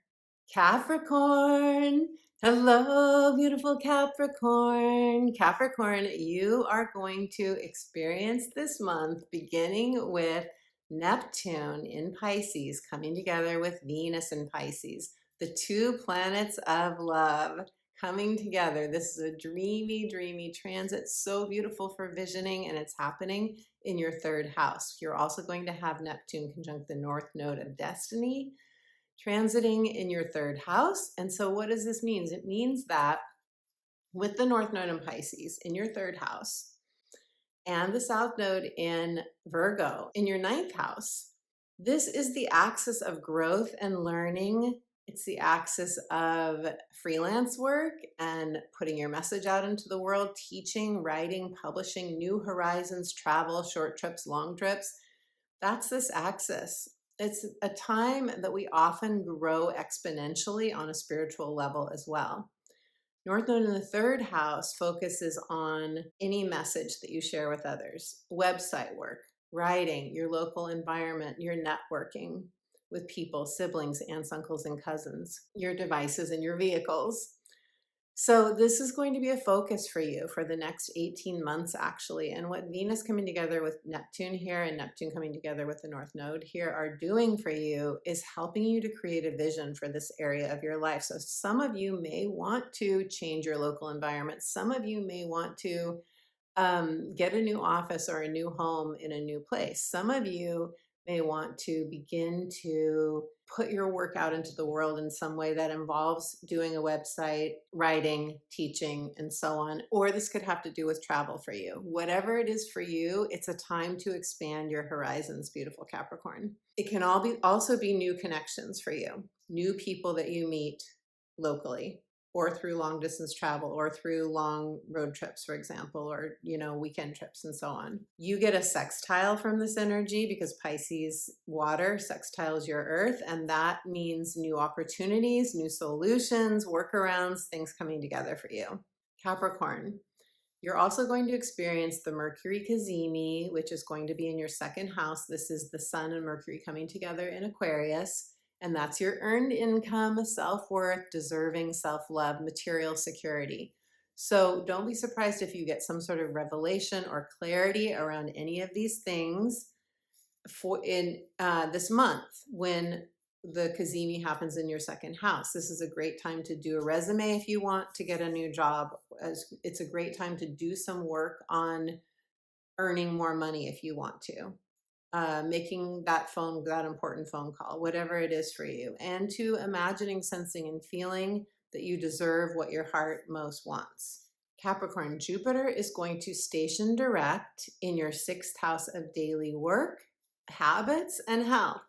Capricorn. Hello, beautiful Capricorn. Capricorn, you are going to experience this month beginning with Neptune in Pisces coming together with Venus in Pisces, the two planets of love coming together. This is a dreamy, dreamy transit, so beautiful for visioning, and it's happening in your 3rd house. You're also going to have Neptune conjunct the North Node of Destiny, transiting in your 3rd house. And so what does this mean? It means that with the North Node in Pisces in your 3rd house, and the South Node in Virgo in your 9th house, this is the axis of growth and learning. It's the axis of freelance work and putting your message out into the world, teaching, writing, publishing, new horizons, travel, short trips, long trips. That's this axis. It's a time that we often grow exponentially on a spiritual level as well. North Node in the 3rd house focuses on any message that you share with others, website work, writing, your local environment, your networking with people, siblings, aunts, uncles, and cousins, your devices and your vehicles. So this is going to be a focus for you for the next 18 months, actually. And what Venus coming together with Neptune here and Neptune coming together with the North Node here are doing for you is helping you to create a vision for this area of your life. So some of you may want to change your local environment. Some of you may want to get a new office or a new home in a new place. Some of you may want to begin to put your work out into the world in some way that involves doing a website, writing, teaching, and so on. Or this could have to do with travel for you. Whatever it is for you, it's a time to expand your horizons, beautiful Capricorn. It can also be new connections for you, new people that you meet locally, or through long distance travel, or through long road trips, for example, or, weekend trips and so on. You get a sextile from this energy because Pisces water sextiles your earth, and that means new opportunities, new solutions, workarounds, things coming together for you. Capricorn, you're also going to experience the Mercury cazimi, which is going to be in your second house. This is the Sun and Mercury coming together in Aquarius. And that's your earned income, self-worth, deserving, self-love, material security. So don't be surprised if you get some sort of revelation or clarity around any of these things in this month when the cazimi happens in your second house. This is a great time to do a resume if you want to get a new job. It's a great time to do some work on earning more money if you want to. Making that important phone call, whatever it is for you, and to imagining, sensing, and feeling that you deserve what your heart most wants. Capricorn, Jupiter is going to station direct in your 6th house of daily work, habits, and health.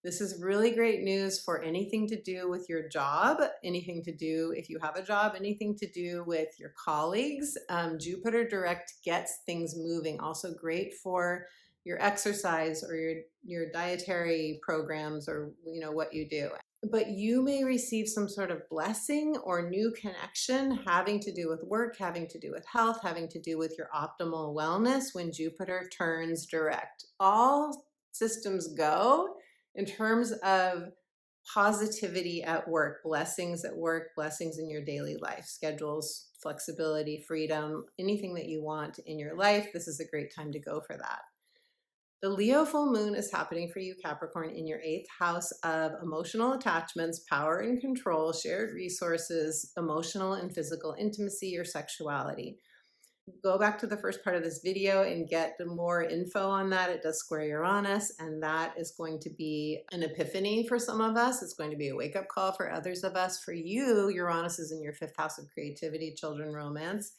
This is really great news for anything to do with your job, anything to do, if you have a job, anything to do with your colleagues. Jupiter direct gets things moving. Also great for your exercise or your dietary programs, or what you do. But you may receive some sort of blessing or new connection having to do with work, having to do with health, having to do with your optimal wellness when Jupiter turns direct. All systems go in terms of positivity at work, blessings at work, blessings in your daily life, schedules, flexibility, freedom, anything that you want in your life. This is a great time to go for that. The Leo full moon is happening for you, Capricorn, in your 8th house of emotional attachments, power and control, shared resources, emotional and physical intimacy, or sexuality. Go back to the first part of this video and get more info on that. It does square Uranus, and that is going to be an epiphany for some of us. It's going to be a wake-up call for others of us. For you, Uranus is in your 5th house of creativity, children, romance,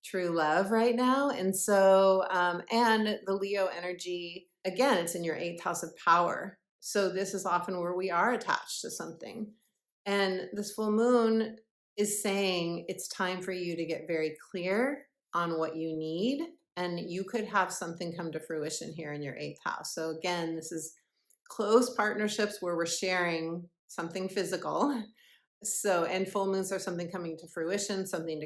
true love right now. And so, and the Leo energy, again, it's in your 8th house of power. So this is often where we are attached to something. And this full moon is saying it's time for you to get very clear on what you need. And you could have something come to fruition here in your 8th house. So again, this is close partnerships where we're sharing something physical. So, and full moons are something coming to fruition, something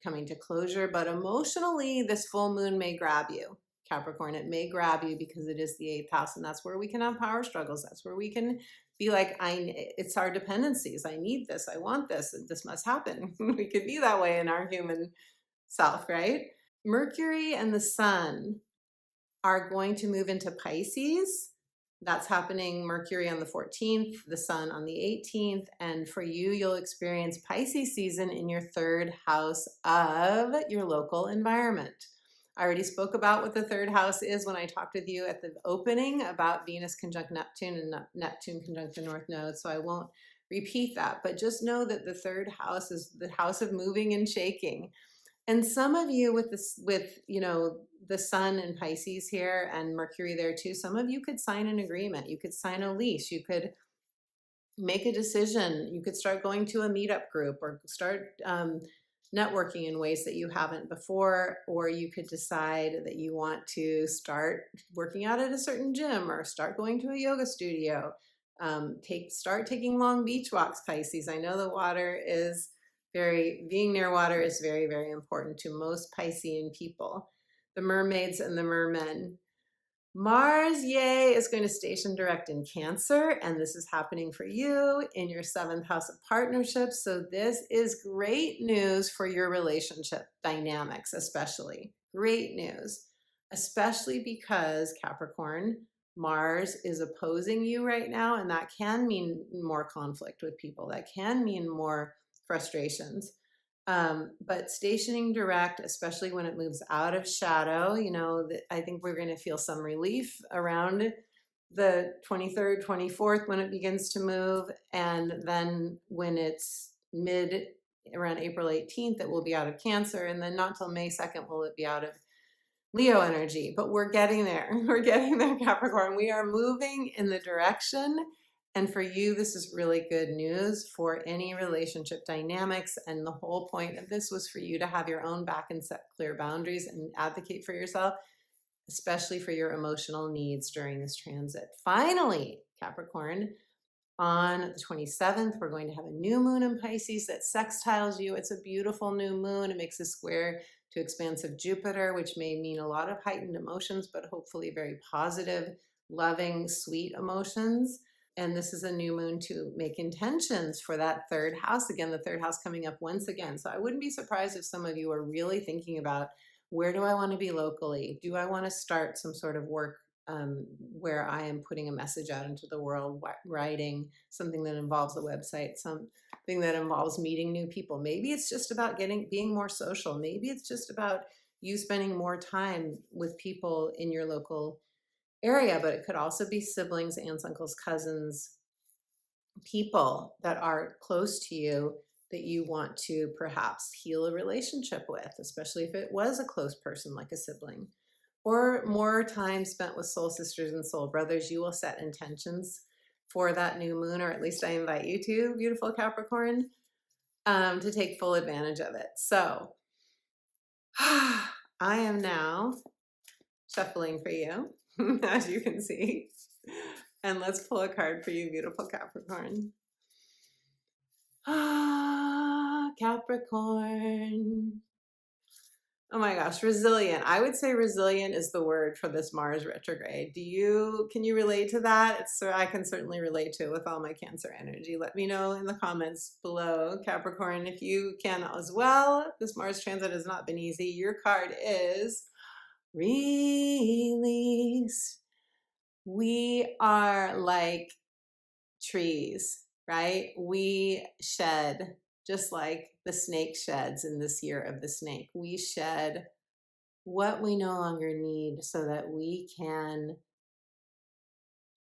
coming to closure, but emotionally, this full moon may grab you, Capricorn. It may grab you because it is the 8th house, and that's where we can have power struggles. That's where we can be like, it's our dependencies. I need this. I want this. This must happen. We could be that way in our human self, right? Mercury and the Sun are going to move into Pisces. That's happening, Mercury on the 14th, the Sun on the 18th. And for you, you'll experience Pisces season in your 3rd house of your local environment. I already spoke about what the 3rd house is when I talked with you at the opening about Venus conjunct Neptune and Neptune conjunct the North Node. So I won't repeat that, but just know that the 3rd house is the house of moving and shaking. And some of you with this, the Sun in Pisces here and Mercury there too, some of you could sign an agreement. You could sign a lease. You could make a decision. You could start going to a meetup group or start networking in ways that you haven't before, or you could decide that you want to start working out at a certain gym or start going to a yoga studio. Start taking long beach walks, Pisces. I know the water is being near water is very, very important to most Piscean people. The mermaids and the mermen. Mars, yay, is going to station direct in Cancer, and this is happening for you in your 7th house of partnerships. So this is great news for your relationship dynamics, especially. Great news, especially because Capricorn, Mars is opposing you right now, and that can mean more conflict with people. That can mean more frustrations. But stationing direct, especially when it moves out of shadow, I think we're going to feel some relief around the 23rd, 24th when it begins to move. And then when it's around April 18th, it will be out of Cancer. And then not till May 2nd will it be out of Leo energy. But we're getting there. We're getting there, Capricorn. We are moving in the direction. And for you, this is really good news for any relationship dynamics. And the whole point of this was for you to have your own back and set clear boundaries and advocate for yourself, especially for your emotional needs during this transit. Finally, Capricorn, on the 27th, we're going to have a new moon in Pisces that sextiles you. It's a beautiful new moon. It makes a square to expansive Jupiter, which may mean a lot of heightened emotions, but hopefully very positive, loving, sweet emotions. And this is a new moon to make intentions for that third house. Again, the third house coming up once again. So I wouldn't be surprised if some of you are really thinking about, where do I want to be locally? Do I want to start some sort of work where I am putting a message out into the world, writing something that involves a website, something that involves meeting new people? Maybe it's just about being more social. Maybe it's just about you spending more time with people in your local area, but it could also be siblings, aunts, uncles, cousins, people that are close to you that you want to perhaps heal a relationship with, especially if it was a close person like a sibling. Or more time spent with soul sisters and soul brothers. You will set intentions for that new moon, or at least I invite you to, beautiful Capricorn, to take full advantage of it. So I am now shuffling for you, as you can see. And let's pull a card for you, beautiful Capricorn. Capricorn. Oh my gosh, resilient. I would say resilient is the word for this Mars retrograde. Can you relate to that? I can certainly relate to it with all my Cancer energy. Let me know in the comments below, Capricorn, if you can as well. This Mars transit has not been easy. Your card is release. We are like trees, right? We shed just like the snake sheds in this year of the snake. We shed what we no longer need so that we can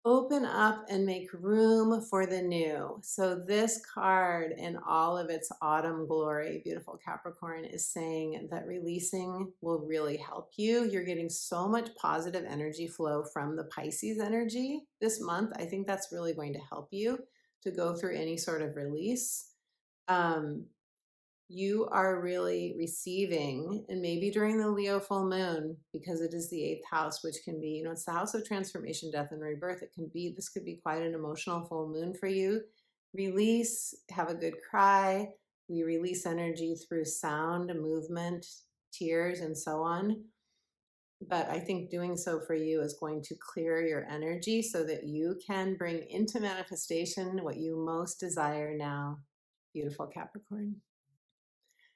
open up and make room for the new. So this card in all of its autumn glory, beautiful Capricorn, is saying that releasing will really help you. You're getting so much positive energy flow from the Pisces energy this month. I think that's really going to help you to go through any sort of release. You are really receiving, and maybe during the Leo full moon, because it is the 8th house, which can be, it's the house of transformation, death, and rebirth. This could be quite an emotional full moon for you. Release, have a good cry. We release energy through sound, movement, tears, and so on. But I think doing so for you is going to clear your energy so that you can bring into manifestation what you most desire now, beautiful Capricorn.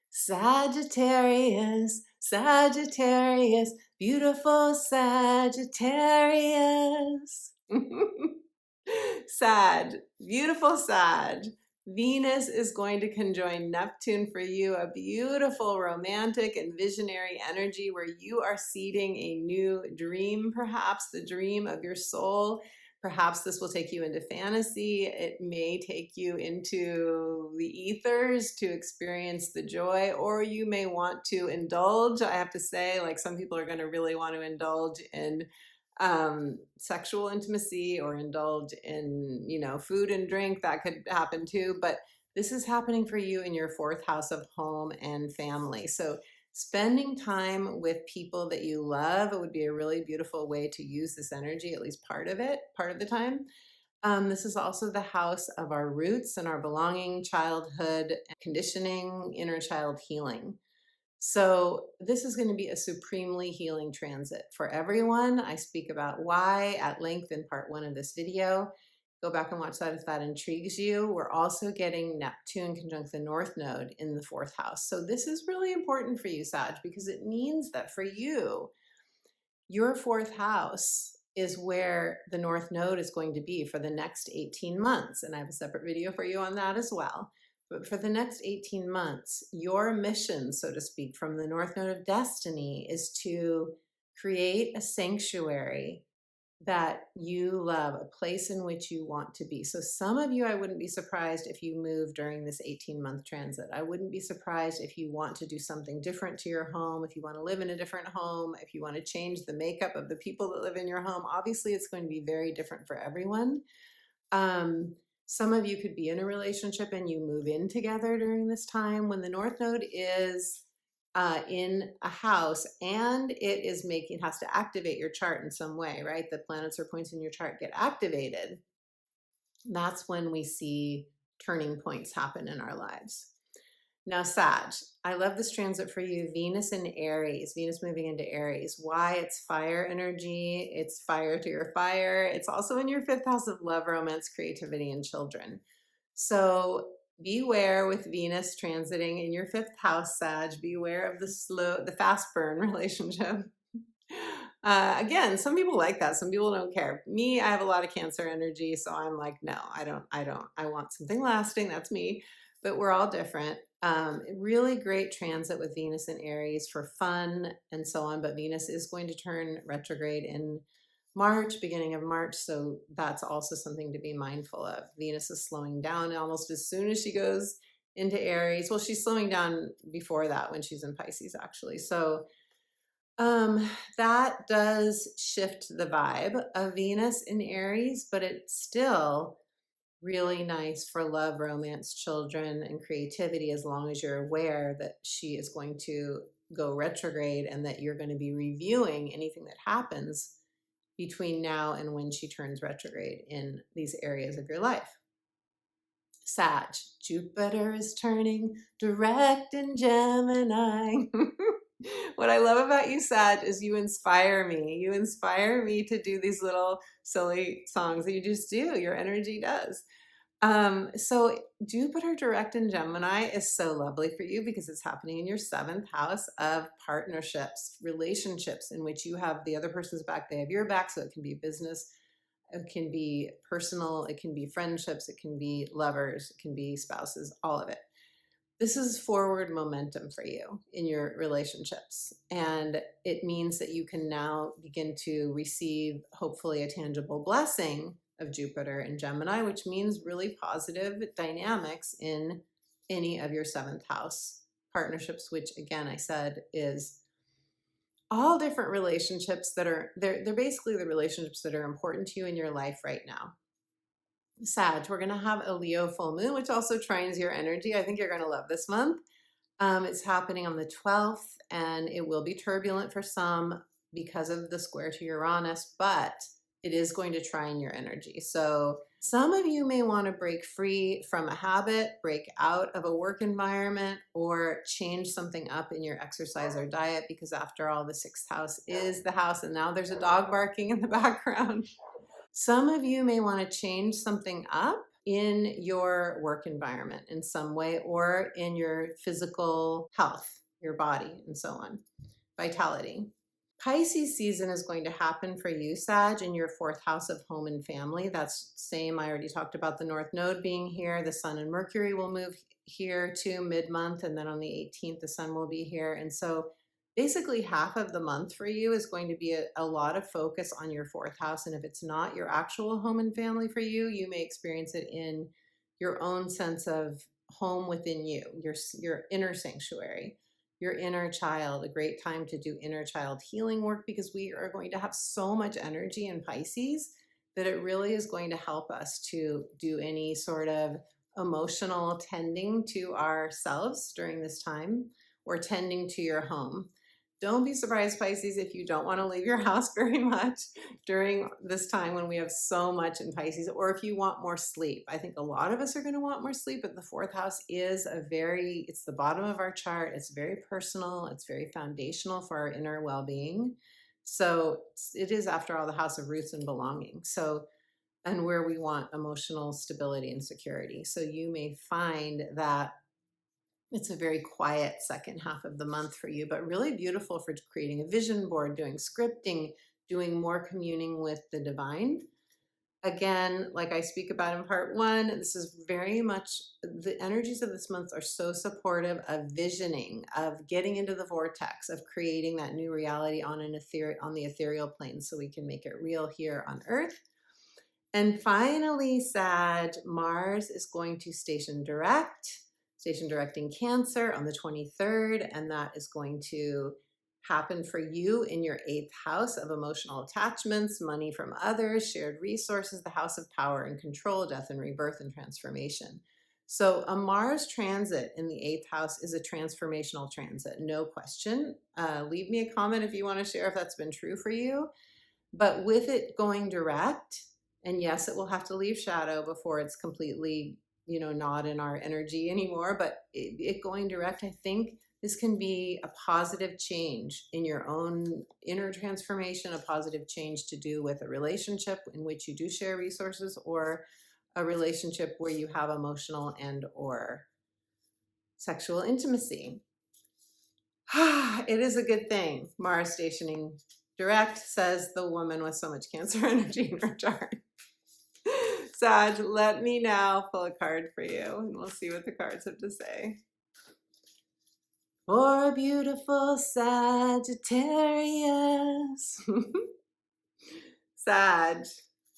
Sagittarius, Sagittarius, beautiful Sagittarius. Sag, beautiful Sag. Venus is going to conjoin Neptune for you, a beautiful romantic and visionary energy where you are seeding a new dream, perhaps the dream of your soul. Perhaps this will take you into fantasy. It may take you into the ethers to experience the joy, or you may want to indulge. I have to say, like, some people are going to really want to indulge in sexual intimacy or indulge in, food and drink. That could happen too. But this is happening for you in your 4th house of home and family. So spending time with people that you love, it would be a really beautiful way to use this energy, at least part of the time. This is also the house of our roots and our belonging, childhood, conditioning, inner child healing. So this is going to be a supremely healing transit for everyone. I speak about why at length in part 1 of this video. Go back and watch that if that intrigues you. We're also getting Neptune conjunct the North Node in the 4th house. So this is really important for you, Sag, because it means that for you, your 4th house is where the North Node is going to be for the next 18 months. And I have a separate video for you on that as well. But for the next 18 months, your mission, so to speak, from the North Node of Destiny is to create a sanctuary that you love, a place in which you want to be. So some of you, I wouldn't be surprised if you move during this 18-month transit. I wouldn't be surprised if you want to do something different to your home, if you want to live in a different home, if you want to change the makeup of the people that live in your home. Obviously, it's going to be very different for everyone. Some of you could be in a relationship and you move in together during this time when the North Node is in a house, and it is has to activate your chart in some way, right? The planets or points in your chart get activated. That's when we see turning points happen in our lives. Now, Sag, I love this transit for you. Venus in Aries, Venus moving into Aries. Why? It's fire energy. It's fire to your fire. It's also in your 5th house of love, romance, creativity, and children. So beware with Venus transiting in your 5th house, Sag. Beware of the fast burn relationship. Again, some people like that. Some people don't care. Me, I have a lot of Cancer energy, so I'm like, no, I don't. I want something lasting. That's me. But we're all different. Really great transit with Venus in Aries for fun and so on. But Venus is going to turn retrograde in March, beginning of March. So that's also something to be mindful of. Venus is slowing down almost as soon as she goes into Aries. Well, she's slowing down before that when she's in Pisces, actually. So that does shift the vibe of Venus in Aries, but it's still really nice for love, romance, children, and creativity, as long as you're aware that she is going to go retrograde and that you're going to be reviewing anything that happens between now and when she turns retrograde in these areas of your life. Sag, Jupiter is turning direct in Gemini. What I love about you, Sag, is you inspire me. You inspire me to do these little silly songs that you just do. Your energy does. So Jupiter direct in Gemini is so lovely for you because it's happening in your 7th house of partnerships, relationships in which you have the other person's back, they have your back. So it can be business, it can be personal, it can be friendships, it can be lovers, it can be spouses, all of it. This is forward momentum for you in your relationships. And it means that you can now begin to receive, hopefully, a tangible blessing of Jupiter in Gemini, which means really positive dynamics in any of your 7th house partnerships, which, again, I said is all different relationships that are, they're basically the relationships that are important to you in your life right now. Sag, we're going to have a Leo full moon, which also trines your energy. I think you're going to love this month. It's happening on the 12th, and it will be turbulent for some because of the square to Uranus, but it is going to trine your energy. So some of you may want to break free from a habit, break out of a work environment, or change something up in your exercise or diet, because after all, the 6th house is the house, and now there's a dog barking in the background. Some of you may want to change something up in your work environment in some way, or in your physical health, your body, and so on. Vitality. Pisces season is going to happen for you, Sag, in your 4th house of home and family. That's same. I already talked about the North Node being here. The Sun and Mercury will move here too mid-month, and then on the 18th, the Sun will be here. And so basically half of the month for you is going to be a lot of focus on your 4th house. And if it's not your actual home and family for you, you may experience it in your own sense of home within you, your inner sanctuary, your inner child. A great time to do inner child healing work, because we are going to have so much energy in Pisces that it really is going to help us to do any sort of emotional tending to ourselves during this time, or tending to your home. Don't be surprised, Pisces, if you don't want to leave your house very much during this time when we have so much in Pisces, or if you want more sleep. I think a lot of us are going to want more sleep, but the 4th house is it's the bottom of our chart. It's very personal. It's very foundational for our inner well-being. So it is, after all, the house of roots and belonging. So, and where we want emotional stability and security. So you may find that it's a very quiet second half of the month for you, but really beautiful for creating a vision board, doing scripting, doing more communing with the divine. Again, like I speak about in part one, this is very much, the energies of this month are so supportive of visioning, of getting into the vortex, of creating that new reality on on the ethereal plane so we can make it real here on Earth. And finally, Sag, Mars is going to station direct in Cancer on the 23rd, and that is going to happen for you in your 8th house of emotional attachments, money from others, shared resources, the house of power and control, death and rebirth and transformation. So a Mars transit in the 8th house is a transformational transit, no question. Leave me a comment if you want to share if that's been true for you. But with it going direct, and yes, it will have to leave shadow before it's completely, not in our energy anymore, but it going direct, I think this can be a positive change in your own inner transformation, a positive change to do with a relationship in which you do share resources, or a relationship where you have emotional and or sexual intimacy. It is a good thing. Mars stationing direct, says the woman with so much Cancer energy in her chart. Sag, let me now pull a card for you, and we'll see what the cards have to say. For beautiful Sagittarius. Sag,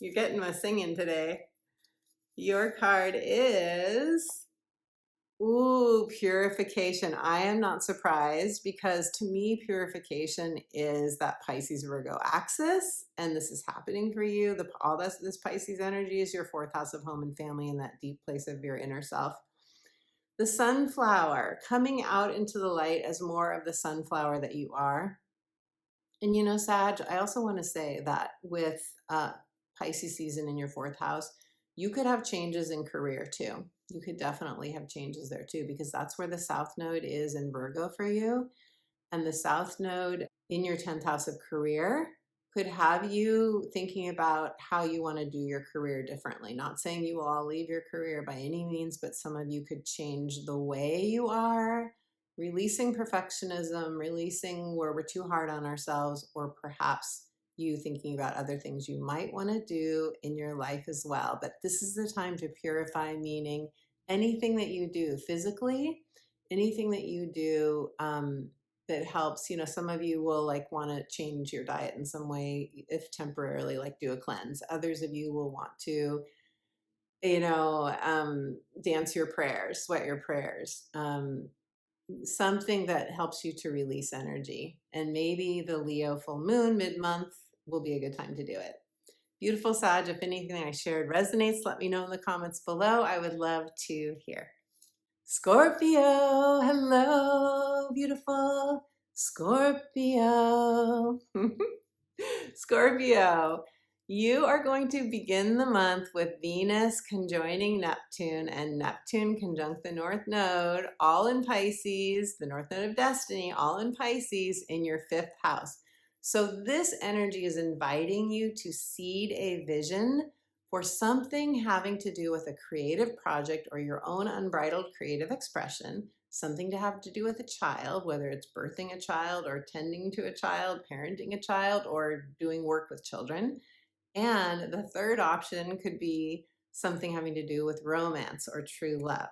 you're getting my singing today. Your card is, ooh, purification. I am not surprised, because to me, purification is that Pisces Virgo axis, and this is happening for you. All this Pisces energy is your 4th house of home and family, and that deep place of your inner self. The sunflower coming out into the light as more of the sunflower that you are. And Sag, I also want to say that with Pisces season in your 4th house, you could have changes in career too. You could definitely have changes there too, because that's where the South Node is in Virgo for you. And the South Node in your 10th house of career could have you thinking about how you want to do your career differently. Not saying you will all leave your career by any means, but some of you could change the way you are, releasing perfectionism, releasing where we're too hard on ourselves, or perhaps you thinking about other things you might want to do in your life as well. But this is the time to purify, meaning anything that you do physically, anything that you do that helps. Some of you will want to change your diet in some way, if temporarily, do a cleanse. Others of you will want to, dance your prayers, sweat your prayers, something that helps you to release energy. And maybe the Leo full moon mid-month will be a good time to do it. Beautiful Sag, if anything I shared resonates, let me know in the comments below. I would love to hear. Scorpio, hello, beautiful Scorpio. Scorpio, you are going to begin the month with Venus conjoining Neptune and Neptune conjunct the North Node, all in Pisces, the North Node of Destiny, all in Pisces in your 5th house. So this energy is inviting you to seed a vision for something having to do with a creative project or your own unbridled creative expression, something to have to do with a child, whether it's birthing a child or tending to a child, parenting a child, or doing work with children. And the third option could be something having to do with romance or true love.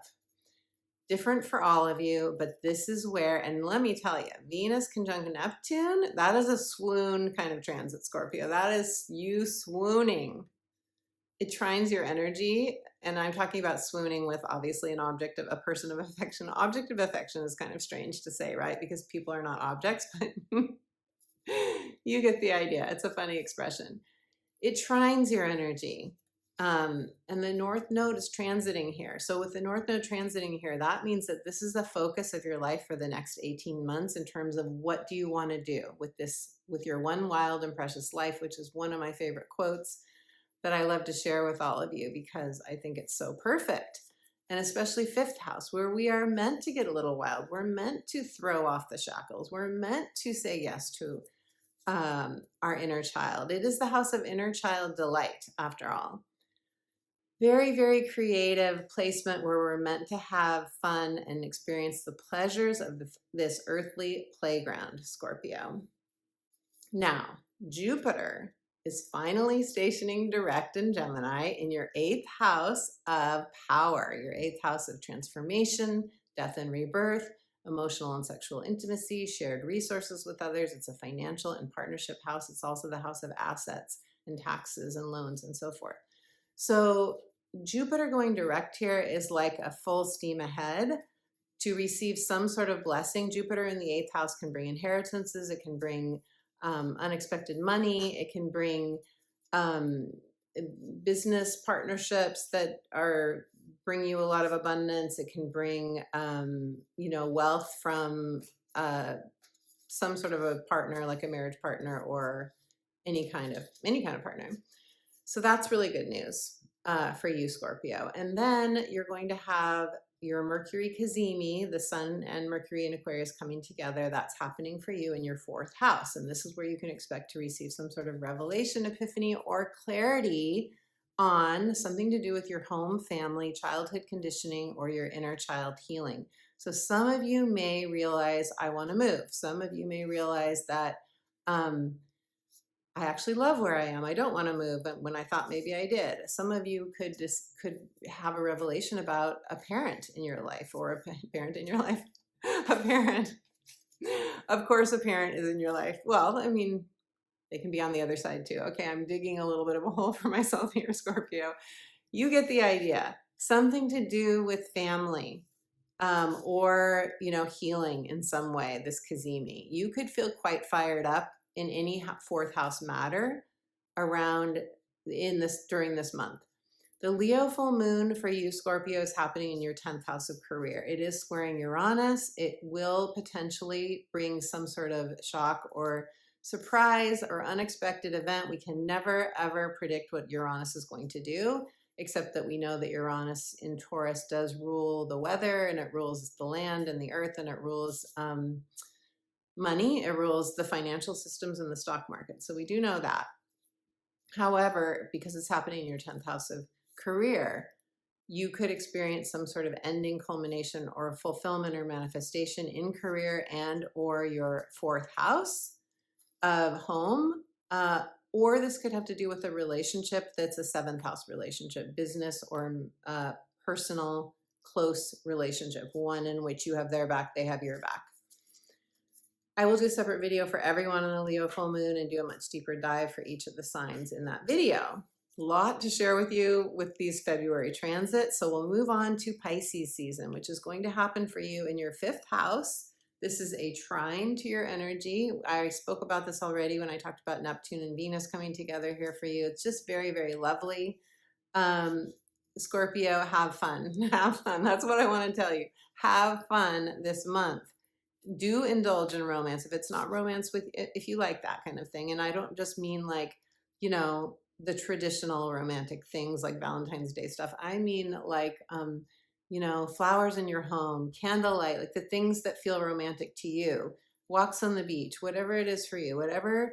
Different for all of you, but this is where, and let me tell you, Venus conjunct Neptune, that is a swoon kind of transit, Scorpio. That is you swooning. It trines your energy, and I'm talking about swooning with obviously a person of affection. Object of affection is kind of strange to say, right? Because people are not objects, but you get the idea. It's a funny expression. It trines your energy. And the North Node is transiting here. So with the North Node transiting here, that means that this is the focus of your life for the next 18 months in terms of what do you want to do with your one wild and precious life, which is one of my favorite quotes that I love to share with all of you because I think it's so perfect. And especially 5th house, where we are meant to get a little wild. We're meant to throw off the shackles. We're meant to say yes to our inner child. It is the house of inner child delight, after all. Very, very creative placement where we're meant to have fun and experience the pleasures of this earthly playground, Scorpio. Now, Jupiter is finally stationing direct in Gemini in your 8th house of power, your 8th house of transformation, death and rebirth, emotional and sexual intimacy, shared resources with others. It's a financial and partnership house. It's also the house of assets and taxes and loans and so forth. So Jupiter going direct here is like a full steam ahead to receive some sort of blessing. Jupiter in the 8th house can bring inheritances. It can bring unexpected money. It can bring business partnerships that bring you a lot of abundance. It can bring, wealth from some sort of a partner, like a marriage partner or any kind of partner. So that's really good news for you, Scorpio. And then you're going to have your Mercury Cazimi, the Sun and Mercury in Aquarius coming together. That's happening for you in your 4th house. And this is where you can expect to receive some sort of revelation, epiphany, or clarity on something to do with your home, family, childhood conditioning, or your inner child healing. So some of you may realize, I want to move. Some of you may realize that I actually love where I am. I don't want to move, but when I thought maybe I did. Some of you could have a revelation about a parent in your life, or a parent in your life. A parent. Of course, a parent is in your life. Well, I mean, they can be on the other side too. Okay, I'm digging a little bit of a hole for myself here, Scorpio. You get the idea. Something to do with family. Or, healing in some way, this Cazimi. You could feel quite fired up in any 4th house matter during this month. The Leo full moon for you, Scorpio, is happening in your 10th house of career. It is squaring Uranus. It will potentially bring some sort of shock or surprise or unexpected event. We can never, ever predict what Uranus is going to do, except that we know that Uranus in Taurus does rule the weather, and it rules the land and the earth, and it rules money. It rules the financial systems and the stock market. So we do know that. However, because it's happening in your 10th house of career, you could experience some sort of ending, culmination, or fulfillment or manifestation in career and or your 4th house of home. Or this could have to do with a relationship that's a 7th house relationship, business or personal, close relationship, one in which you have their back, they have your back. I will do a separate video for everyone on the Leo full moon and do a much deeper dive for each of the signs in that video. A lot to share with you with these February transits. So we'll move on to Pisces season, which is going to happen for you in your 5th house. This is a trine to your energy. I spoke about this already when I talked about Neptune and Venus coming together here for you. It's just very, very lovely. Scorpio, have fun. Have fun. That's what I want to tell you. Have fun this month. Do indulge in romance. If it's not romance, if you like that kind of thing. And I don't just mean like, the traditional romantic things like Valentine's Day stuff. I mean like, flowers in your home, candlelight, like the things that feel romantic to you, walks on the beach, whatever it is for you, whatever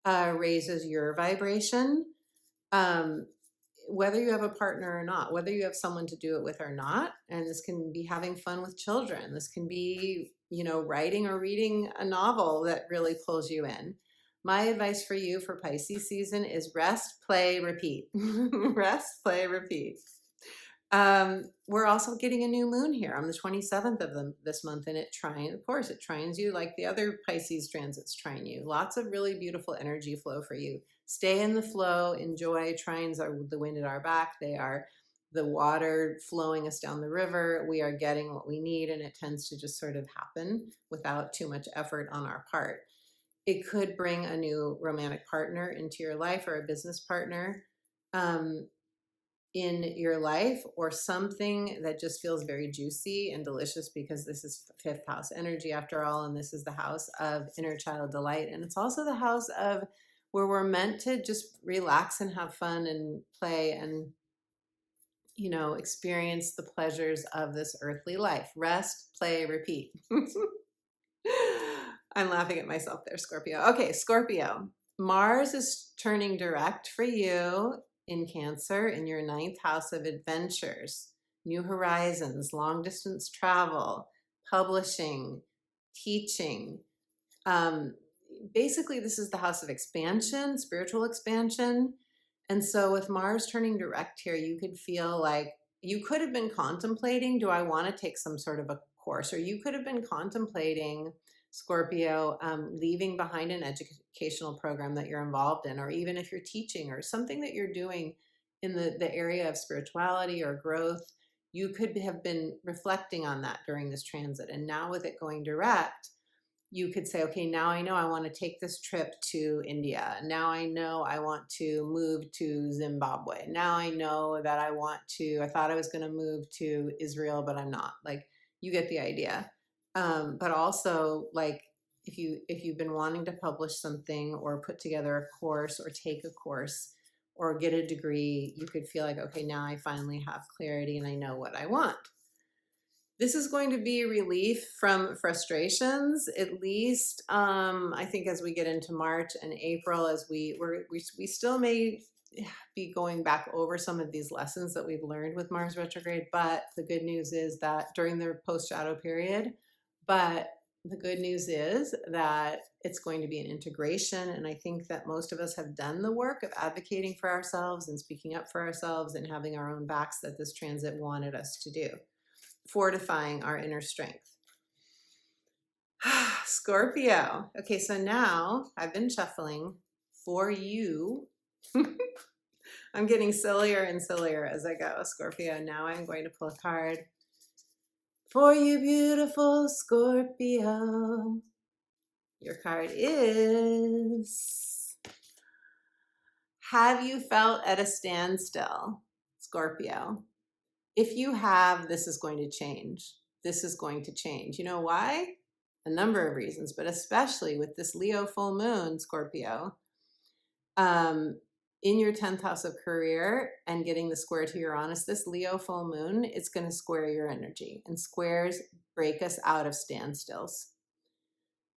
raises your vibration, whether you have a partner or not, whether you have someone to do it with or not. And this can be having fun with children. This can be, writing or reading a novel that really pulls you in. My advice for you for Pisces season is rest, play, repeat. Rest, play, repeat. We're also getting a new moon here on the 27th of this month, and it trines you like the other Pisces transits trine you. Lots of really beautiful energy flow for you. Stay in the flow, enjoy. Trines are the wind at our back. They are the water flowing us down the river. We are getting what we need, and it tends to just sort of happen without too much effort on our part. It could bring a new romantic partner into your life, or a business partner in your life, or something that just feels very juicy and delicious, because this is 5th house energy after all, and this is the house of inner child delight. And it's also the house of where we're meant to just relax and have fun and play and, experience the pleasures of this earthly life. Rest, play, repeat. I'm laughing at myself there, Scorpio. Okay, Scorpio. Mars is turning direct for you in Cancer in your 9th house of adventures, new horizons, long distance travel, publishing, teaching. basically this is the house of expansion, spiritual expansion. And so with Mars turning direct here, you could feel like you could have been contemplating, do I want to take some sort of a course? Or you could have been contemplating, Scorpio, leaving behind an educational program that you're involved in, or even if you're teaching or something that you're doing in the area of spirituality or growth, you could have been reflecting on that during this transit. And now with it going direct, you could say, okay, now I know I want to take this trip to India. Now I know I want to move to Zimbabwe. Now I know that I thought I was going to move to Israel, but I'm not. Like, you get the idea. But also, like, if you've been wanting to publish something or put together a course or take a course or get a degree, you could feel like, okay, now I finally have clarity and I know what I want. This is going to be relief from frustrations, at least. I think as we get into March and April, as we still may be going back over some of these lessons that we've learned with Mars retrograde. But the good news is that during the post shadow period, but the good news is that it's going to be an integration. And I think that most of us have done the work of advocating for ourselves and speaking up for ourselves and having our own backs that this transit wanted us to do, fortifying our inner strength. Scorpio. Okay, so now I've been shuffling for you. I'm getting sillier and sillier as I go, Scorpio. Now I'm going to pull a card for you, beautiful Scorpio. Your card is, have you felt at a standstill, Scorpio? If you have, this is going to change. This is going to change. You know why? A number of reasons, but especially with this Leo full moon, Scorpio, in your 10th house of career and getting the square to Uranus, this Leo full moon, it's going to square your energy, and squares break us out of standstills.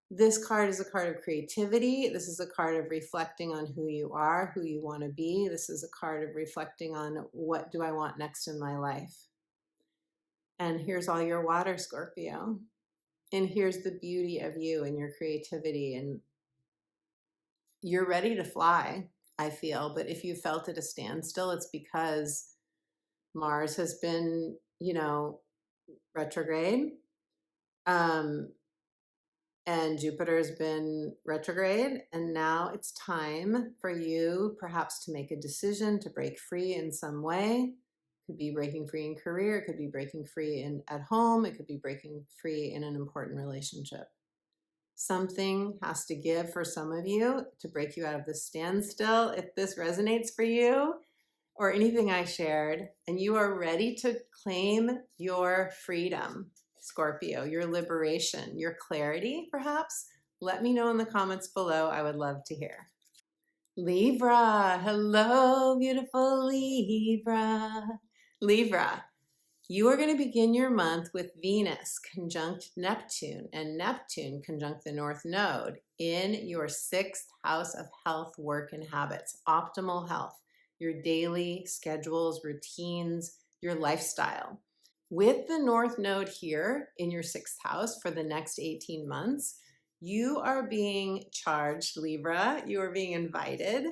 This card is a card of creativity. This is a card of reflecting on who you are, who you want to be. This is a card of reflecting on what do I want next in my life. And here's all your water, Scorpio. And here's the beauty of you and your creativity. And you're ready to fly, I feel. But if you felt at a standstill, it's because Mars has been, retrograde. And Jupiter's been retrograde, and now it's time for you perhaps to make a decision to break free in some way. It could be breaking free in career, it could be breaking free at home, it could be breaking free in an important relationship. Something has to give for some of you to break you out of this standstill. If this resonates for you or anything I shared, and you are ready to claim your freedom, Scorpio, your liberation, your clarity, perhaps, let me know in the comments below. I would love to hear. Libra, hello, beautiful Libra. Libra, you are going to begin your month with Venus conjunct Neptune and Neptune conjunct the North Node in your 6th house of health, work, and habits, optimal health, your daily schedules, routines, your lifestyle. With the North Node here in your 6th house for the next 18 months, you are being charged, Libra. You are being invited,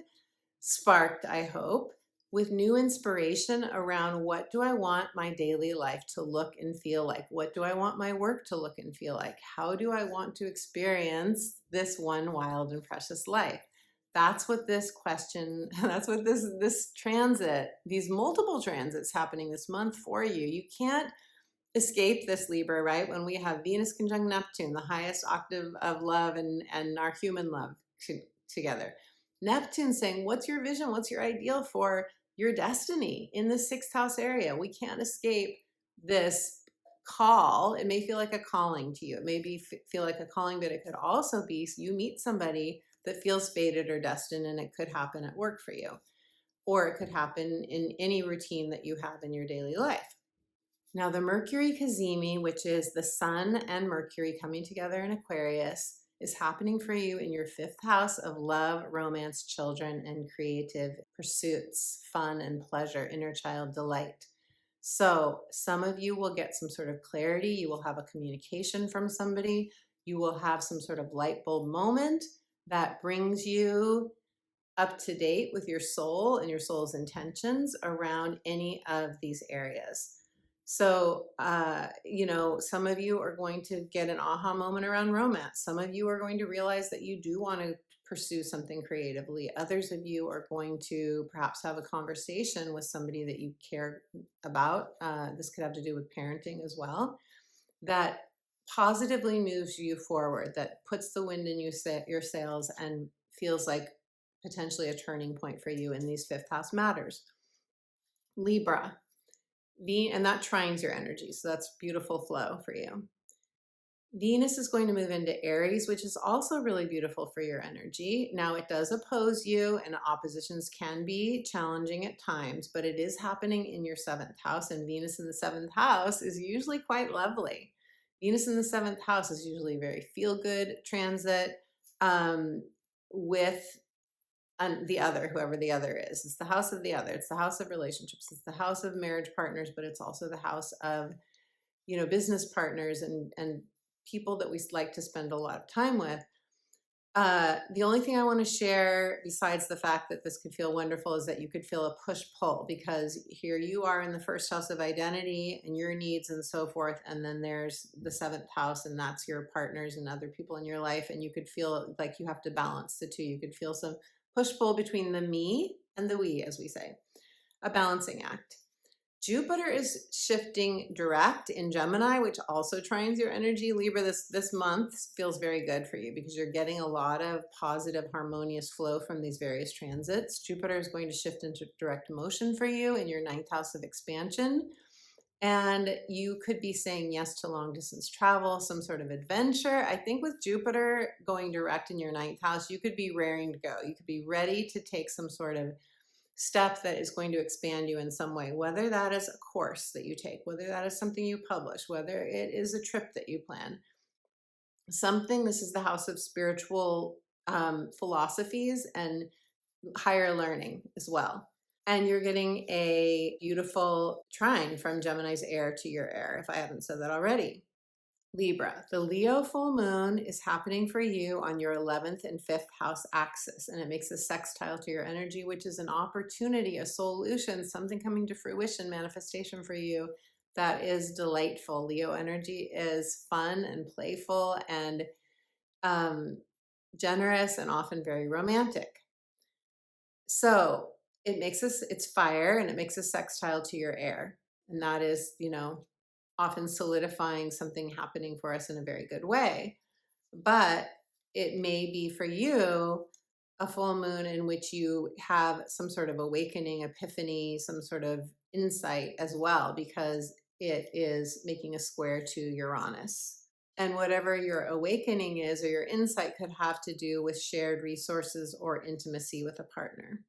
sparked, I hope, with new inspiration around what do I want my daily life to look and feel like? What do I want my work to look and feel like? How do I want to experience this one wild and precious life? That's what this question, that's what this transit, these multiple transits happening this month for you. You can't escape this, Libra, right? When we have Venus conjunct Neptune, the highest octave of love and our human love together. Neptune saying, what's your vision? What's your ideal for your destiny in the 6th house area? We can't escape this call. It may feel like a calling to you. It may feel like a calling, but it could also be you meet somebody that feels fated or destined, and it could happen at work for you, or it could happen in any routine that you have in your daily life. Now, the Mercury Cazimi, which is the Sun and Mercury coming together in Aquarius, is happening for you in your 5th house of love, romance, children, and creative pursuits, fun and pleasure, inner child delight. So some of you will get some sort of clarity. You will have a communication from somebody. You will have some sort of light bulb moment that brings you up to date with your soul and your soul's intentions around any of these areas. So, some of you are going to get an aha moment around romance. Some of you are going to realize that you do want to pursue something creatively. Others of you are going to perhaps have a conversation with somebody that you care about. This could have to do with parenting as well, that positively moves you forward, that puts the wind in your sails and feels like potentially a turning point for you in these fifth house matters. Libra, and that trines your energy. So that's beautiful flow for you. Venus is going to move into Aries, which is also really beautiful for your energy. Now, it does oppose you, and oppositions can be challenging at times, but it is happening in your seventh house, and Venus in the seventh house is usually quite lovely. Venus in the seventh house is usually a very feel-good transit with the other, whoever the other is. It's the house of the other. It's the house of relationships. It's the house of marriage partners, but it's also the house of, business partners and people that we like to spend a lot of time with. The only thing I want to share, besides the fact that this could feel wonderful, is that you could feel a push-pull, because here you are in the first house of identity and your needs and so forth, and then there's the seventh house, and that's your partners and other people in your life, and you could feel like you have to balance the two. You could feel some push-pull between the me and the we, as we say, a balancing act. Jupiter is shifting direct in Gemini, which also trines your energy. Libra, this month feels very good for you because you're getting a lot of positive, harmonious flow from these various transits. Jupiter is going to shift into direct motion for you in your ninth house of expansion. And you could be saying yes to long distance travel, some sort of adventure. I think with Jupiter going direct in your ninth house, you could be raring to go. You could be ready to take some sort of step that is going to expand you in some way, whether that is a course that you take, whether that is something you publish, whether it is a trip that you plan. This is the house of spiritual philosophies and higher learning as well. And you're getting a beautiful trine from Gemini's air to your air, if I haven't said that already. Libra, the Leo full moon is happening for you on your 11th and 5th house axis, and it makes a sextile to your energy, which is an opportunity, a solution, something coming to fruition, manifestation for you that is delightful. Leo energy is fun and playful and generous and often very romantic. So it's fire, and it makes a sextile to your air, and that is, often solidifying something happening for us in a very good way. But it may be for you a full moon in which you have some sort of awakening, epiphany, some sort of insight as well, because it is making a square to Uranus. And whatever your awakening is or your insight could have to do with shared resources or intimacy with a partner.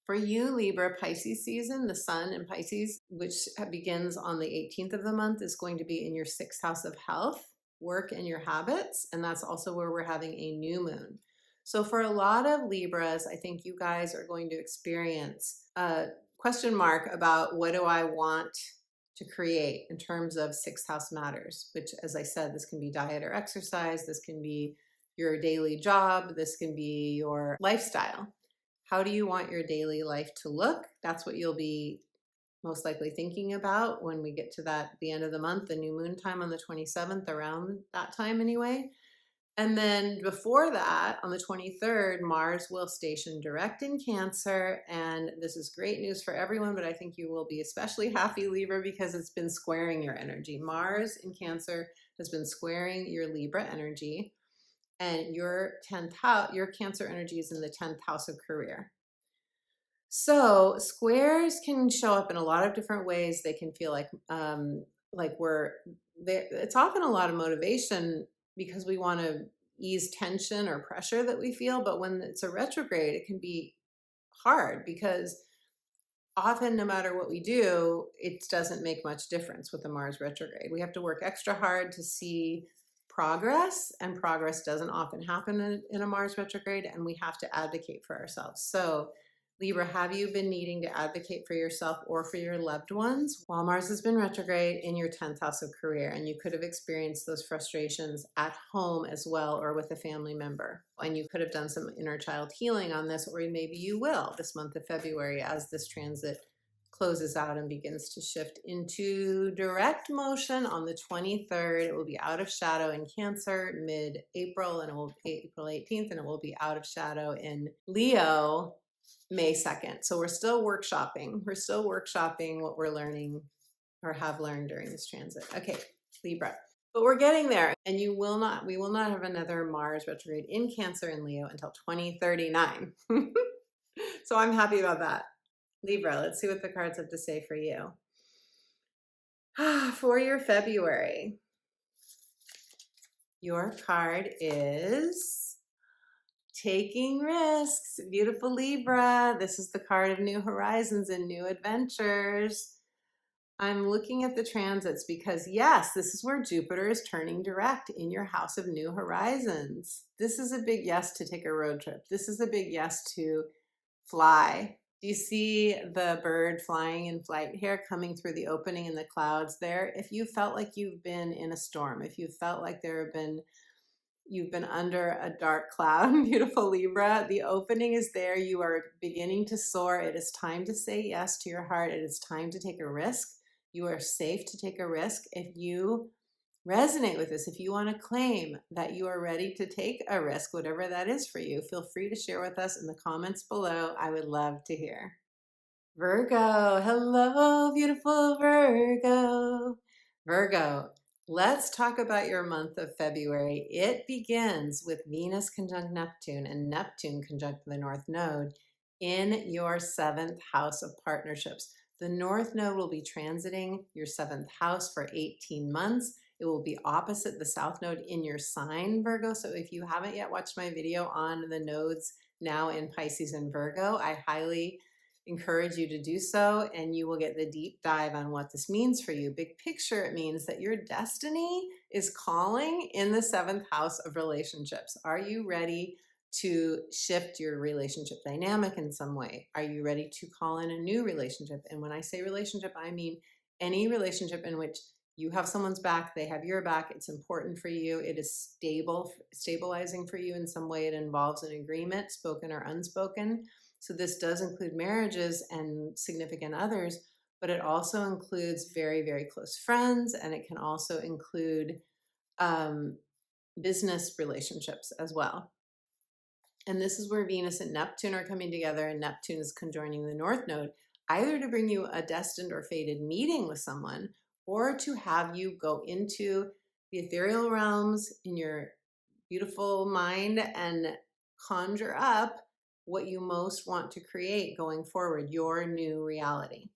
For you, Libra, Pisces season, the sun in Pisces, which begins on the 18th of the month, is going to be in your sixth house of health, work, and your habits. And that's also where we're having a new moon. So for a lot of Libras, I think you guys are going to experience a question mark about what do I want to create in terms of sixth house matters, which, as I said, this can be diet or exercise. This can be your daily job. This can be your lifestyle. How do you want your daily life to look? That's what you'll be most likely thinking about when we get to the end of the month, the new moon time on the 27th, around that time anyway. And then before that, on the 23rd, Mars will station direct in Cancer. And this is great news for everyone, but I think you will be especially happy, Libra, because it's been squaring your energy. Mars in Cancer has been squaring your Libra energy. And your 10th house, your Cancer energy is in the 10th house of career. So squares can show up in a lot of different ways. They can feel like we're there. It's often a lot of motivation because we want to ease tension or pressure that we feel. But when it's a retrograde, it can be hard because often, no matter what we do, it doesn't make much difference with the Mars retrograde. We have to work extra hard to see progress, and progress doesn't often happen in a Mars retrograde, and we have to advocate for ourselves. So Libra, have you been needing to advocate for yourself or for your loved ones? While Mars has been retrograde in your 10th house of career, and you could have experienced those frustrations at home as well or with a family member. And you could have done some inner child healing on this, or maybe you will this month of February as this transit closes out and begins to shift into direct motion on the 23rd. It will be out of shadow in Cancer mid-April, and it will be April 18th, and it will be out of shadow in Leo May 2nd. So we're still workshopping. We're still workshopping what we're learning or have learned during this transit. Okay, Libra. But we're getting there. And we will not have another Mars retrograde in Cancer and Leo until 2039. So I'm happy about that. Libra, let's see what the cards have to say for you. For your February, your card is taking risks. Beautiful Libra. This is the card of new horizons and new adventures. I'm looking at the transits because, yes, this is where Jupiter is turning direct in your house of new horizons. This is a big yes to take a road trip. This is a big yes to fly. Do you see the bird flying in flight here coming through the opening in the clouds there? If you felt like you've been in a storm, if you felt like you've been under a dark cloud, beautiful Libra, the opening is there. You are beginning to soar. It is time to say yes to your heart. It is time to take a risk. You are safe to take a risk. If you resonate with this, if you want to claim that you are ready to take a risk, whatever that is for you, feel free to share with us in the comments below. I would love to hear. Virgo, hello, beautiful Virgo. Virgo, let's talk about your month of February. It begins with Venus conjunct Neptune and Neptune conjunct the North Node in your 7th house of partnerships. The North Node will be transiting your 7th house for 18 months. It will be opposite the South Node in your sign, Virgo. So if you haven't yet watched my video on the nodes now in Pisces and Virgo, I highly encourage you to do so, and you will get the deep dive on what this means for you. Big picture, it means that your destiny is calling in the 7th house of relationships. Are you ready to shift your relationship dynamic in some way? Are you ready to call in a new relationship? And when I say relationship, I mean any relationship in which you have someone's back, they have your back, it's important for you, it is stabilizing for you in some way, it involves an agreement, spoken or unspoken. So this does include marriages and significant others, but it also includes very, very close friends, and it can also include business relationships as well. And this is where Venus and Neptune are coming together, and Neptune is conjoining the North Node, either to bring you a destined or fated meeting with someone, or to have you go into the ethereal realms in your beautiful mind and conjure up what you most want to create going forward, your new reality.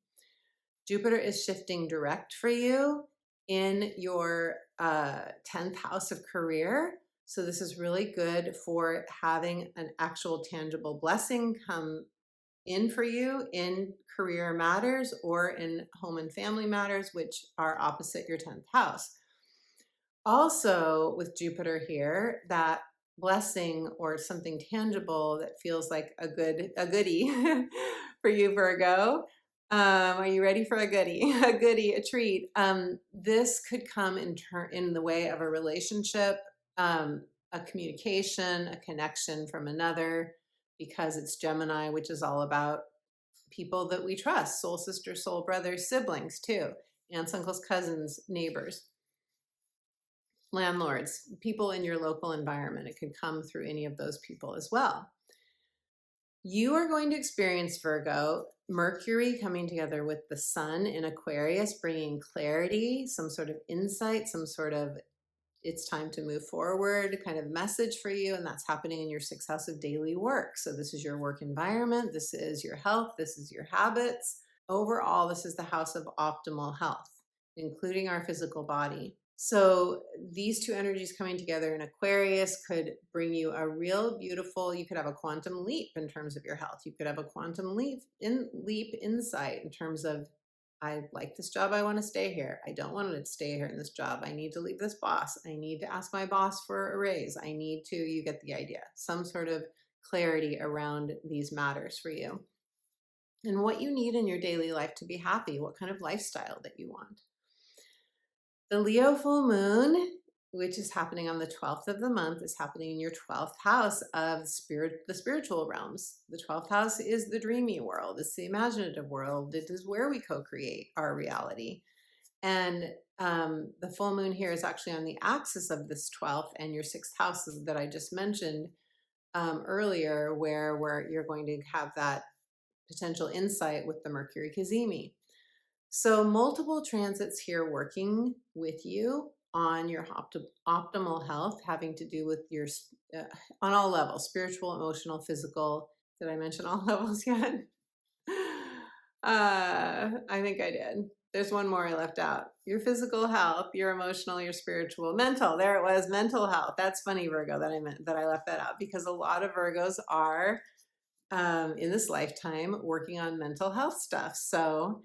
Jupiter is shifting direct for you in your 10th house of career. So this is really good for having an actual tangible blessing come in for you in career matters or in home and family matters, which are opposite your 10th house. Also with Jupiter here, that blessing or something tangible that feels like a goodie for you, Virgo. Are you ready for a goodie? A goodie, a treat. This could come in the way of a relationship, a communication, a connection from another, because it's Gemini, which is all about people that we trust, soul sisters, soul brothers, siblings too, aunts, uncles, cousins, neighbors, landlords, people in your local environment. It could come through any of those people as well. You are going to experience, Virgo, Mercury coming together with the Sun in Aquarius, bringing clarity, some sort of insight, some sort of it's time to move forward kind of message for you. And that's happening in your 6th house of daily work. So this is your work environment. This is your health. This is your habits. Overall, this is the house of optimal health, including our physical body. So these two energies coming together in Aquarius could bring you a real beautiful, you could have a quantum leap in terms of your health. You could have a quantum leap insight in terms of, I like this job, I want to stay here. I don't want to stay here in this job. I need to leave this boss. I need to ask my boss for a raise. I need to, you get the idea. Some sort of clarity around these matters for you. and what you need in your daily life to be happy, what kind of lifestyle that you want. The Leo full moon, which is happening on the 12th of the month, is happening in your 12th house of the spiritual realms. The 12th house is the dreamy world. It's the imaginative world. It is where we co-create our reality. And the full moon here is actually on the axis of this 12th and your 6th house that I just mentioned earlier, where you're going to have that potential insight with the Mercury Cazimi. So multiple transits here working with you on your optimal health, having to do with your, on all levels, spiritual, emotional, physical. Did I mention all levels yet? I think I did. There's one more I left out. Your physical health, your emotional, your spiritual, mental. There it was, mental health. That's funny, Virgo, that I left that out, because a lot of Virgos are in this lifetime working on mental health stuff. So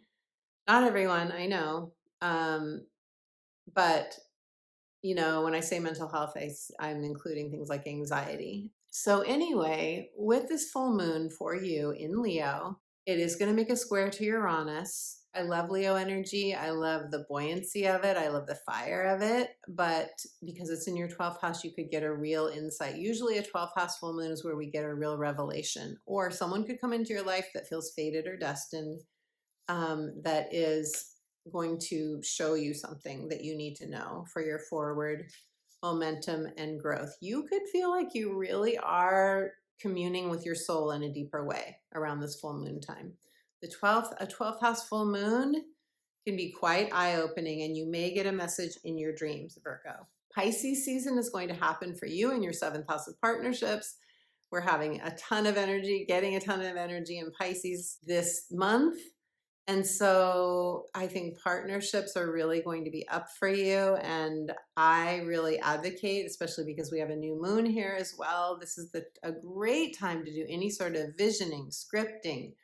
not everyone, I know. But you know, when I say mental health, I'm including things like anxiety. So anyway, with this full moon for you in Leo, it is going to make a square to Uranus. I love Leo energy. I love the buoyancy of it. I love the fire of it. But because it's in your 12th house, you could get a real insight. Usually a 12th house full moon is where we get a real revelation, or someone could come into your life that feels fated or destined, that is going to show you something that you need to know for your forward momentum and growth. You could feel like you really are communing with your soul in a deeper way around this full moon time. A 12th house full moon can be quite eye-opening, and you may get a message in your dreams, Virgo. Pisces season is going to happen for you in your 7th house of partnerships. We're having a ton of energy, getting a ton of energy in Pisces this month. And so I think partnerships are really going to be up for you. And I really advocate, especially because we have a new moon here as well. This is a great time to do any sort of visioning, scripting,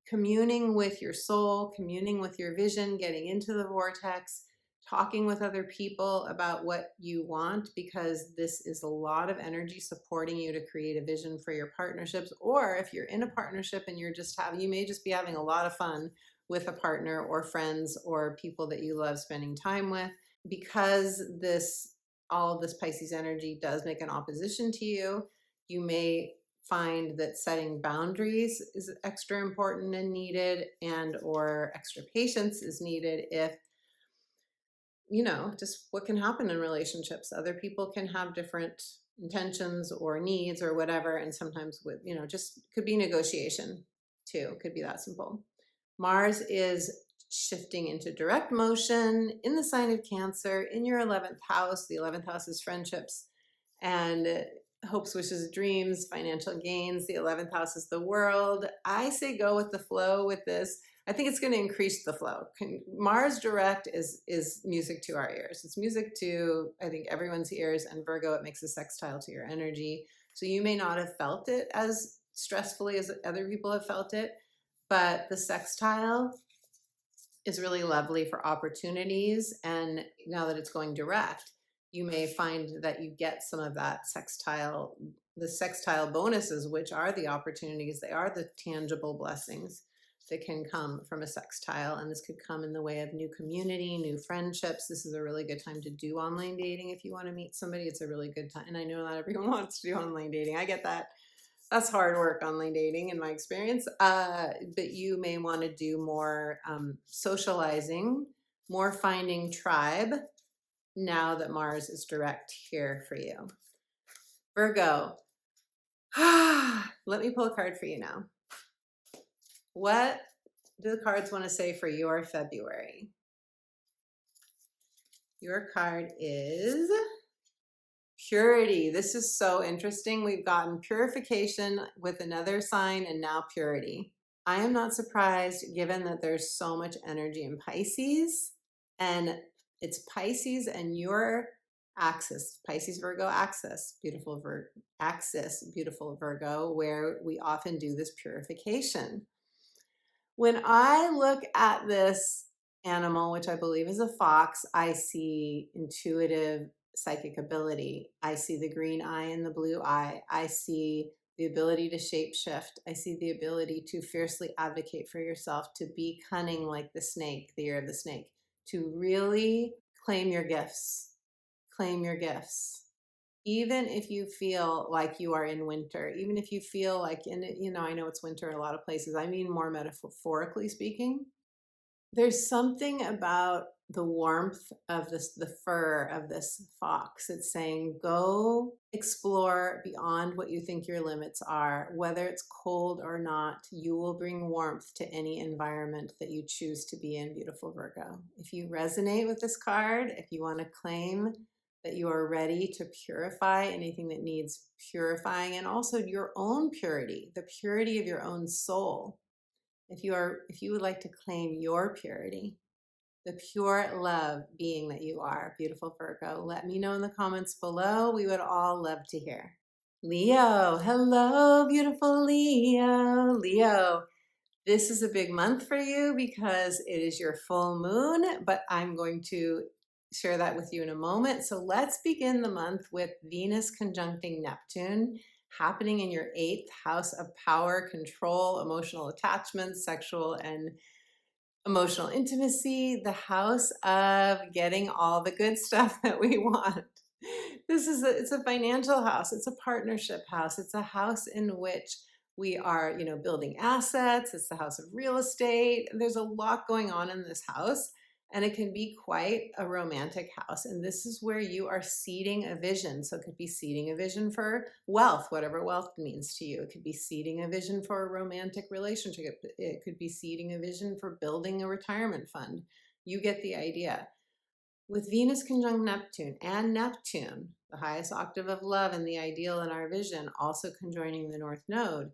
communing with your soul, communing with your vision, getting into the vortex, talking with other people about what you want, because this is a lot of energy supporting you to create a vision for your partnerships. Or if you're in a partnership and you may just be having a lot of fun with a partner or friends or people that you love spending time with, because all of this Pisces energy does make an opposition to you. You may find that setting boundaries is extra important and needed, and or extra patience is needed if, you know, just what can happen in relationships. Other people can have different intentions or needs or whatever, and sometimes with, you know, just could be negotiation too. Could be that simple. Mars is shifting into direct motion in the sign of Cancer in your 11th house. The 11th house is friendships and hopes, wishes, dreams, financial gains. The 11th house is the world. I say go with the flow with this. I think it's going to increase the flow. Mars direct is music to our ears. It's music to, I think, everyone's ears. And Virgo, it makes a sextile to your energy. So you may not have felt it as stressfully as other people have felt it, but the sextile is really lovely for opportunities. And now that it's going direct, you may find that you get some of that the sextile bonuses, which are the opportunities. They are the tangible blessings that can come from a sextile. And this could come in the way of new community, new friendships. This is a really good time to do online dating. If you want to meet somebody, it's a really good time. And I know not everyone wants to do online dating. I get that. That's hard work, online dating, in my experience. But you may want to do more socializing, more finding tribe now that Mars is direct here for you. Virgo, let me pull a card for you now. What do the cards want to say for your February? Your card is purity. This is so interesting. We've gotten purification with another sign and now purity. I am not surprised, given that there's so much energy in Pisces, and it's Pisces and your axis, Pisces Virgo axis, beautiful Virgo, where we often do this purification. When I look at this animal, which I believe is a fox, I see intuitive psychic ability. I see the green eye and the blue eye. I see the ability to shape shift. I see the ability to fiercely advocate for yourself, to be cunning like the snake, the year of the snake, to really claim your gifts. Claim your gifts. Even if you feel like you are in winter, even if you feel like, I know it's winter in a lot of places. I mean, more metaphorically speaking, there's something about the warmth of the fur of this fox. It's saying, go explore beyond what you think your limits are. Whether it's cold or not, you will bring warmth to any environment that you choose to be in, beautiful Virgo. If you resonate with this card, if you want to claim that you are ready to purify anything that needs purifying, and also your own purity, the purity of your own soul. If you would like to claim your purity, the pure love being that you are, beautiful Virgo, let me know in the comments below. We would all love to hear. Leo, hello, beautiful Leo. Leo, this is a big month for you because it is your full moon, but I'm going to share that with you in a moment. So let's begin the month with Venus conjuncting Neptune, happening in your 8th house of power, control, emotional attachments, sexual and emotional intimacy, the house of getting all the good stuff that we want. It's a financial house. It's a partnership house. It's a house in which we are, building assets. It's the house of real estate. There's a lot going on in this house, and it can be quite a romantic house. And this is where you are seeding a vision. So it could be seeding a vision for wealth, whatever wealth means to you. It could be seeding a vision for a romantic relationship. It could be seeding a vision for building a retirement fund. You get the idea. With Venus conjunct Neptune, and Neptune, the highest octave of love and the ideal in our vision, also conjoining the North Node,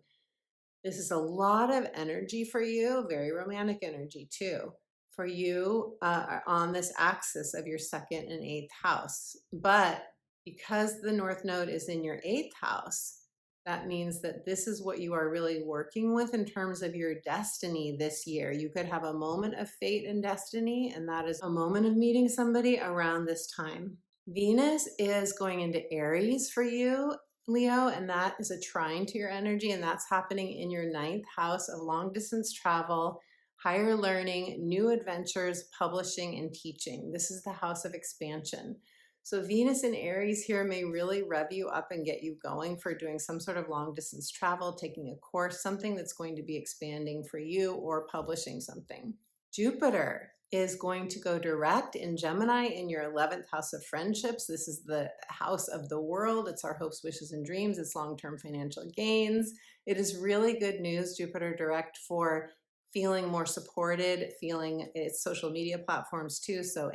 this is a lot of energy for you, very romantic energy too, for you on this axis of your 2nd and 8th house. But because the North Node is in your 8th house, that means that this is what you are really working with in terms of your destiny this year. You could have a moment of fate and destiny, and that is a moment of meeting somebody around this time. Venus is going into Aries for you, Leo, and that is a trine to your energy, and that's happening in your 9th house of long distance travel, higher learning, new adventures, publishing, and teaching. This is the house of expansion. So Venus in Aries here may really rev you up and get you going for doing some sort of long distance travel, taking a course, something that's going to be expanding for you, or publishing something. Jupiter is going to go direct in Gemini in your 11th house of friendships. This is the house of the world. It's our hopes, wishes, and dreams. It's long-term financial gains. It is really good news, Jupiter direct, for feeling more supported, feeling its social media platforms too. So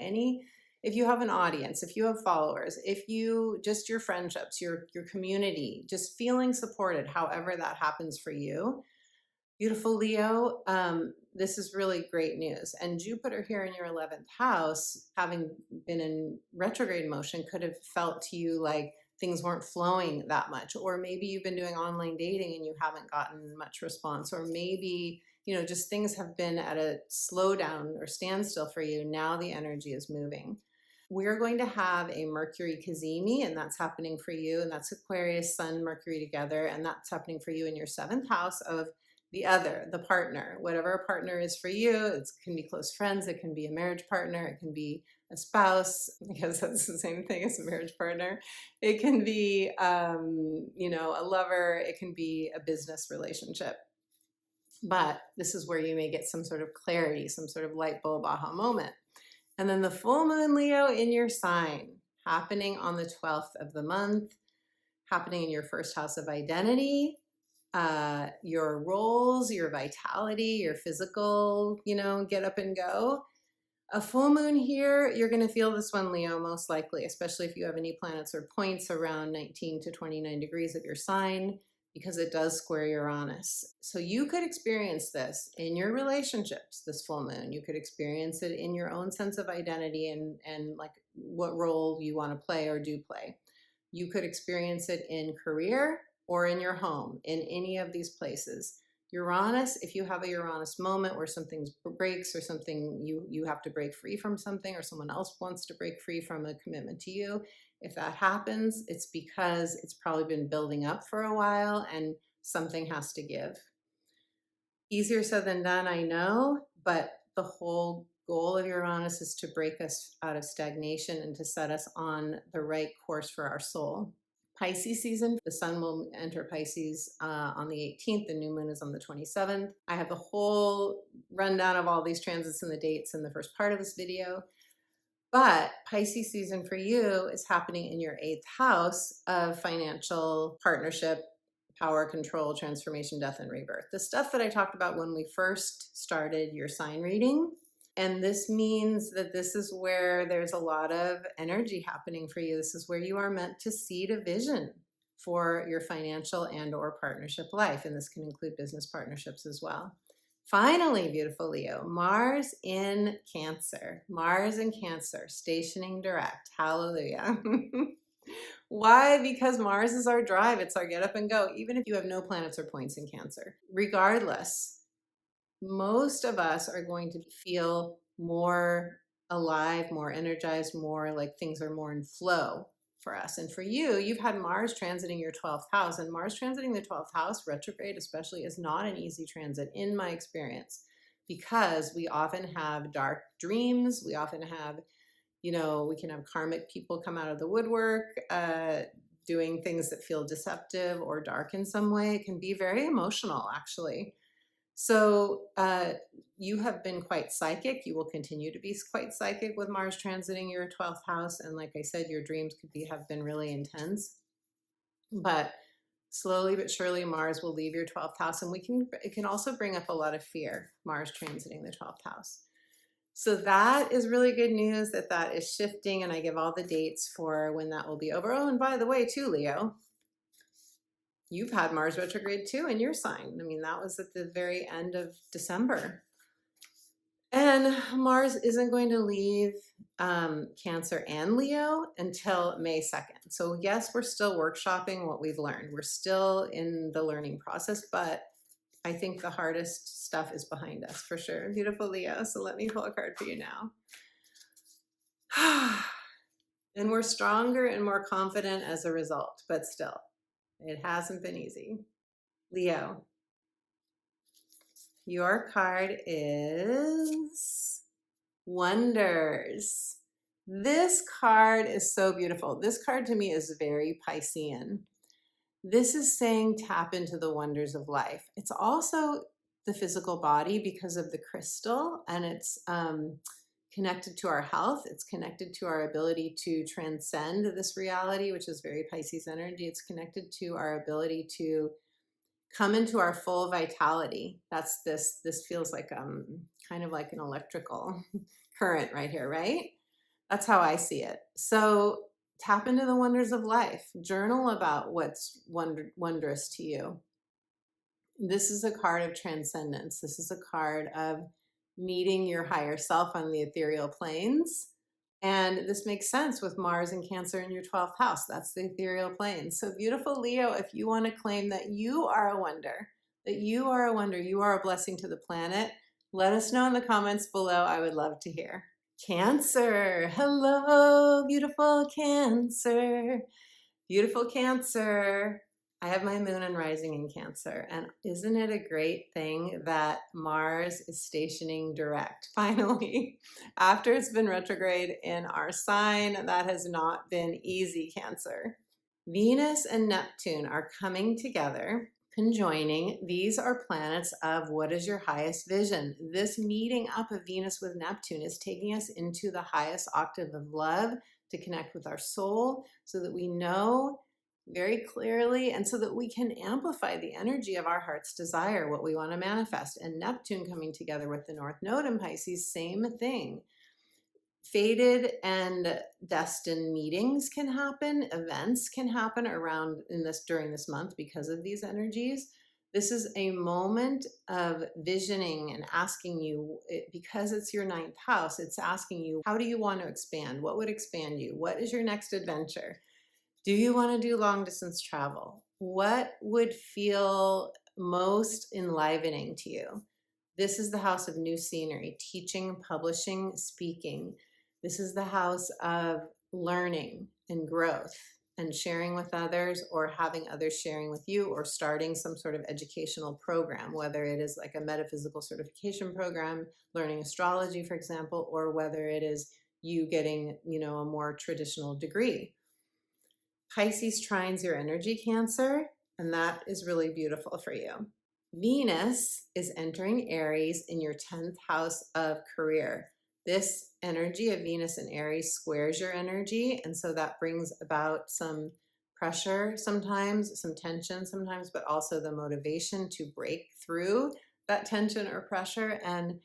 if you have an audience, if you have followers, if you just your friendships, your community, just feeling supported, however that happens for you, beautiful Leo, this is really great news. And Jupiter here in your 11th house, having been in retrograde motion, could have felt to you like things weren't flowing that much. Or maybe you've been doing online dating and you haven't gotten much response. Or maybe, just things have been at a slowdown or standstill for you. Now the energy is moving. We're going to have a Mercury Cazimi, and that's happening for you. And that's Aquarius, Sun, Mercury together. And that's happening for you in your 7th house of the partner, whatever a partner is for you. It can be close friends. It can be a marriage partner. It can be a spouse, because that's the same thing as a marriage partner. It can be, a lover. It can be a business relationship. But this is where you may get some sort of clarity, some sort of light bulb aha moment. And then the full moon, Leo, in your sign, happening on the 12th of the month, happening in your 1st house of identity, your roles, your vitality, your physical, get up and go. A full moon here, you're going to feel this one, Leo, most likely, especially if you have any planets or points around 19 to 29 degrees of your sign, because it does square Uranus. So you could experience this in your relationships, this full moon. You could experience it in your own sense of identity and like what role you want to play or do play. You could experience it in career or in your home, in any of these places. Uranus, if you have a Uranus moment where something breaks or something you have to break free from something, or someone else wants to break free from a commitment to you, if that happens, it's because it's probably been building up for a while and something has to give. Easier said than done, I know, but the whole goal of Uranus is to break us out of stagnation and to set us on the right course for our soul. Pisces season, the sun will enter Pisces on the 18th, the new moon is on the 27th. I have the whole rundown of all these transits and the dates in the first part of this video. But Pisces season for you is happening in your 8th house of financial partnership, power, control, transformation, death, and rebirth. The stuff that I talked about when we first started your sign reading. And this means that this is where there's a lot of energy happening for you. This is where you are meant to seed a vision for your financial and or partnership life. And this can include business partnerships as well. Finally, beautiful Leo, Mars in Cancer. Mars in Cancer, stationing direct. Hallelujah. Why? Because Mars is our drive. It's our get up and go, even if you have no planets or points in Cancer. Regardless, most of us are going to feel more alive, more energized, more like things are more in flow for us. And for you, you've had Mars transiting your 12th house, and Mars transiting the 12th house, retrograde especially, is not an easy transit in my experience, because we often have dark dreams. We often have, we can have karmic people come out of the woodwork, doing things that feel deceptive or dark in some way. It can be very emotional, actually. So you have been quite psychic. You will continue to be quite psychic with Mars transiting your 12th house. And like I said, your dreams have been really intense. But slowly but surely, Mars will leave your 12th house. And it can also bring up a lot of fear, Mars transiting the 12th house. So that is really good news that is shifting. And I give all the dates for when that will be over. Oh, and by the way, too, Leo, you've had Mars retrograde too in your sign. I mean, that was at the very end of December. And Mars isn't going to leave Cancer and Leo until May 2nd. So yes, we're still workshopping what we've learned. We're still in the learning process, but I think the hardest stuff is behind us for sure. Beautiful Leo. So let me pull a card for you now. And we're stronger and more confident as a result, but still. It hasn't been easy. Leo, your card is Wonders. This card is so beautiful. This card to me is very Piscean. This is saying tap into the wonders of life. It's also the physical body because of the crystal, and it's connected to our health. It's connected to our ability to transcend this reality, which is very Pisces energy. It's connected to our ability to come into our full vitality. That's this feels like kind of like an electrical current right here, right? That's how I see it. So tap into the wonders of life. Journal about what's wondrous to you. This is a card of transcendence. This is a card of meeting your higher self on the ethereal planes. And this makes sense with Mars and Cancer in your 12th house. That's the ethereal plane. So beautiful Leo, if you want to claim that you are a wonder, you are a blessing to the planet, let us know in the comments below. I would love to hear. Cancer. Hello, beautiful Cancer. Beautiful Cancer. I have my moon and rising in Cancer, and isn't it a great thing that Mars is stationing direct? Finally, after it's been retrograde in our sign, that has not been easy, Cancer. Venus and Neptune are coming together, conjoining. These are planets of what is your highest vision. This meeting up of Venus with Neptune is taking us into the highest octave of love to connect with our soul so that we know very clearly, and so that we can amplify the energy of our heart's desire, what we want to manifest. And Neptune coming together with the North Node in Pisces, same thing. Fated and destined meetings can happen, events can happen during this month because of these energies. This is a moment of visioning and asking you, because it's your 9th house, it's asking you, how do you want to expand? What would expand you? What is your next adventure? Do you want to do long distance travel? What would feel most enlivening to you. This is the house of new scenery, teaching, publishing, speaking. This is the house of learning and growth and sharing with others, or having others sharing with you, or starting some sort of educational program, whether it is like a metaphysical certification program, learning astrology, for example, or whether it is you getting, a more traditional degree. Pisces trines your energy, Cancer, and that is really beautiful for you. Venus is entering Aries in your 10th house of career. This energy of Venus and Aries squares your energy, and so that brings about some pressure sometimes, some tension sometimes, but also the motivation to break through that tension or pressure. And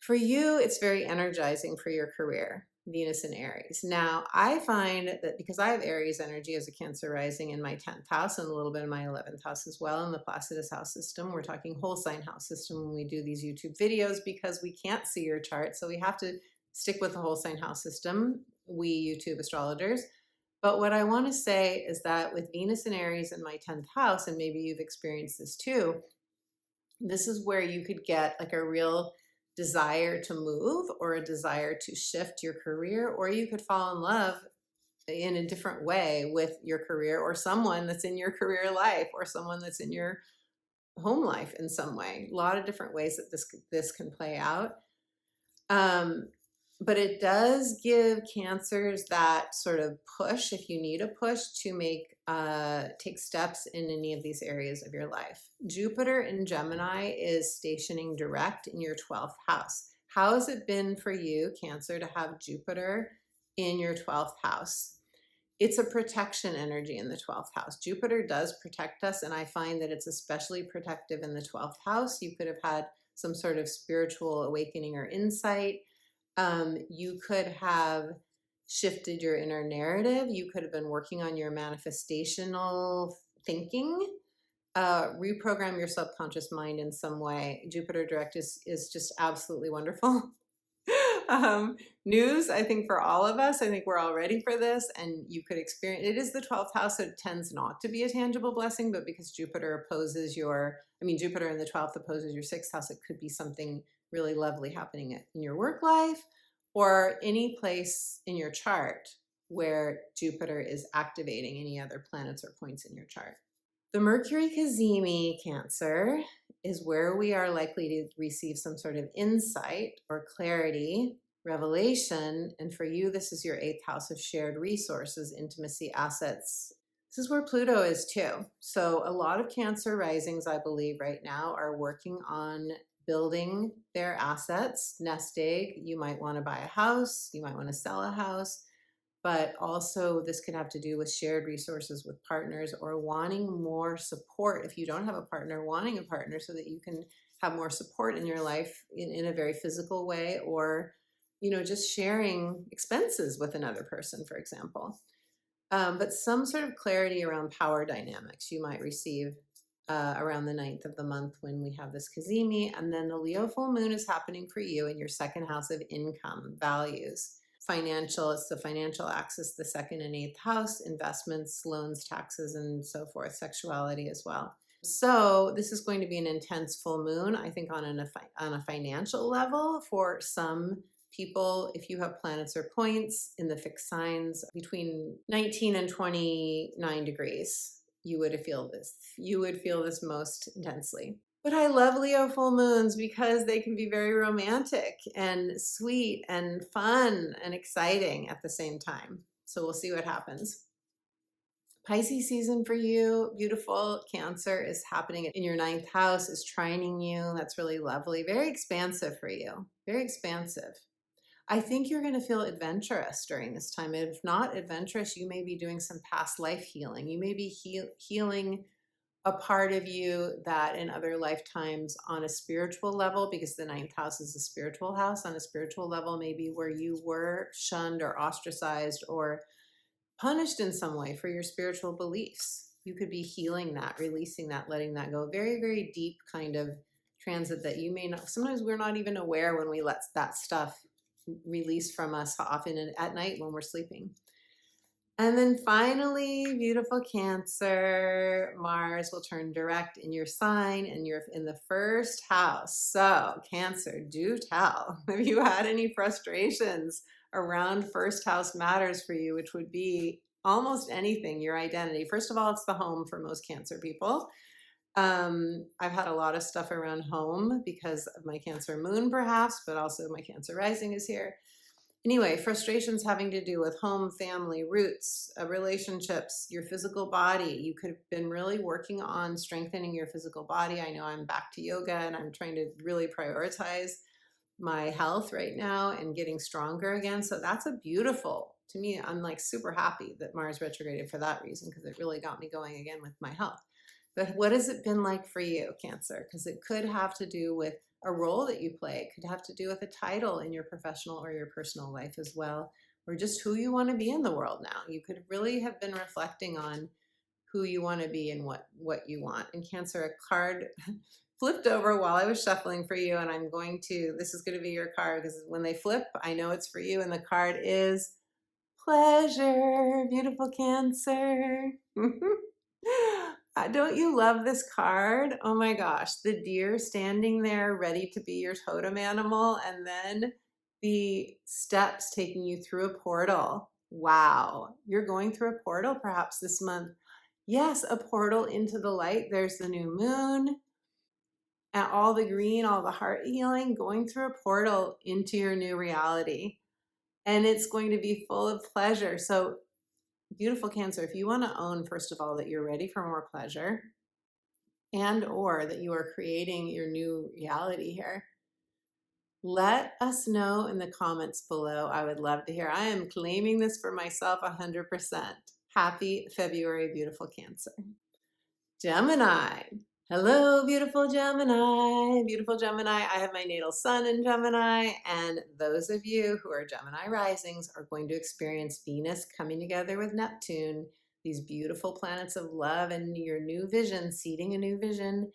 for you, it's very energizing for your career, Venus and Aries. Now, I find that because I have Aries energy as a Cancer rising in my 10th house and a little bit in my 11th house as well in the Placidus house system, we're talking whole sign house system when we do these YouTube videos, because we can't see your chart. So we have to stick with the whole sign house system, we YouTube astrologers. But what I want to say is that with Venus and Aries in my 10th house, and maybe you've experienced this too, this is where you could get like a real desire to move, or a desire to shift your career, or you could fall in love in a different way with your career, or someone that's in your career life, or someone that's in your home life in some way. A lot of different ways that this can play out. But it does give Cancers that sort of push, if you need a push, to take steps in any of these areas of your life. Jupiter in Gemini is stationing direct in your 12th house. How has it been for you, Cancer, to have Jupiter in your 12th house? It's a protection energy in the 12th house. Jupiter does protect us, and I find that it's especially protective in the 12th house. You could have had some sort of spiritual awakening or insight. You could have shifted your inner narrative. You could have been working on your manifestational thinking, reprogram your subconscious mind in some way. Jupiter direct is just absolutely wonderful. News, I think, for all of us, I think we're all ready for this, and you could experience, it is the 12th house, so it tends not to be a tangible blessing, but because Jupiter opposes Jupiter in the 12th opposes your 6th house, it could be something really lovely happening in your work life, or any place in your chart where Jupiter is activating any other planets or points in your chart. The Mercury Cazimi, Cancer, is where we are likely to receive some sort of insight or clarity, revelation. And for you, this is your 8th house of shared resources, intimacy, assets. This is where Pluto is too. So a lot of Cancer risings, I believe, right now are working on building their assets, nest egg. You might want to buy a house, you might want to sell a house, but also this could have to do with shared resources with partners, or wanting more support. If you don't have a partner, wanting a partner so that you can have more support in your life in a very physical way, or just sharing expenses with another person, for example. But some sort of clarity around power dynamics you might receive around the 9th of the month when we have this Cazimi. And then the Leo full moon is happening for you in your 2nd house of income, values, financial. It's the financial axis, the 2nd and 8th house, investments, loans, taxes, and so forth, sexuality as well. So this is going to be an intense full moon, I think, on a financial level for some people. If you have planets or points in the fixed signs between 19 and 29 degrees, you would feel this. You would feel this most intensely. But I love Leo full moons because they can be very romantic and sweet and fun and exciting at the same time. So we'll see what happens. Pisces season for you, beautiful. Cancer is happening in your 9th house, is trining you. That's really lovely. Very expansive for you. Very expansive. I think you're going to feel adventurous during this time. If not adventurous, you may be doing some past life healing. You may be healing a part of you that in other lifetimes on a spiritual level, because the 9th house is a spiritual house, on a spiritual level, maybe where you were shunned or ostracized or punished in some way for your spiritual beliefs. You could be healing that, releasing that, letting that go. Very, very deep kind of transit that you may not, sometimes we're not even aware when we let that stuff release from us often at night when we're sleeping. And then finally, beautiful Cancer, Mars will turn direct in your sign and you're in the first house. So Cancer, do tell. Have you had any frustrations around first house matters for you, which would be almost anything, your identity? First of all, it's the home for most Cancer people. I've had a lot of stuff around home because of my Cancer moon, perhaps, but also my Cancer rising is here. Anyway, frustrations having to do with home, family, roots, relationships, your physical body. You could have been really working on strengthening your physical body. I know I'm back to yoga and I'm trying to really prioritize my health right now and getting stronger again. So that's a beautiful, to me, I'm like super happy that Mars retrograded for that reason, because it really got me going again with my health. But what has it been like for you, Cancer? Because it could have to do with a role that you play. It could have to do with a title in your professional or your personal life as well, or just who you want to be in the world now. You could really have been reflecting on who you want to be and what you want. And Cancer, a card flipped over while I was shuffling for you, and this is going to be your card, because when they flip, I know it's for you, and the card is pleasure, beautiful Cancer. Don't you love this card? Oh my gosh, the deer standing there ready to be your totem animal, and then the steps taking you through a portal. Wow, you're going through a portal perhaps this month. Yes, a portal into the light. There's the new moon and all the green, all the heart healing, going through a portal into your new reality. And it's going to be full of pleasure. So beautiful Cancer, if you want to own, first of all, that you're ready for more pleasure, and or that you are creating your new reality here, let us know in the comments below. I would love to hear. I am claiming this for myself 100%. Happy February, beautiful Cancer. Gemini. Hello, beautiful Gemini. Beautiful Gemini. I have my natal sun in Gemini, and those of you who are Gemini risings are going to experience Venus coming together with Neptune, these beautiful planets of love and your new vision, seeding a new vision,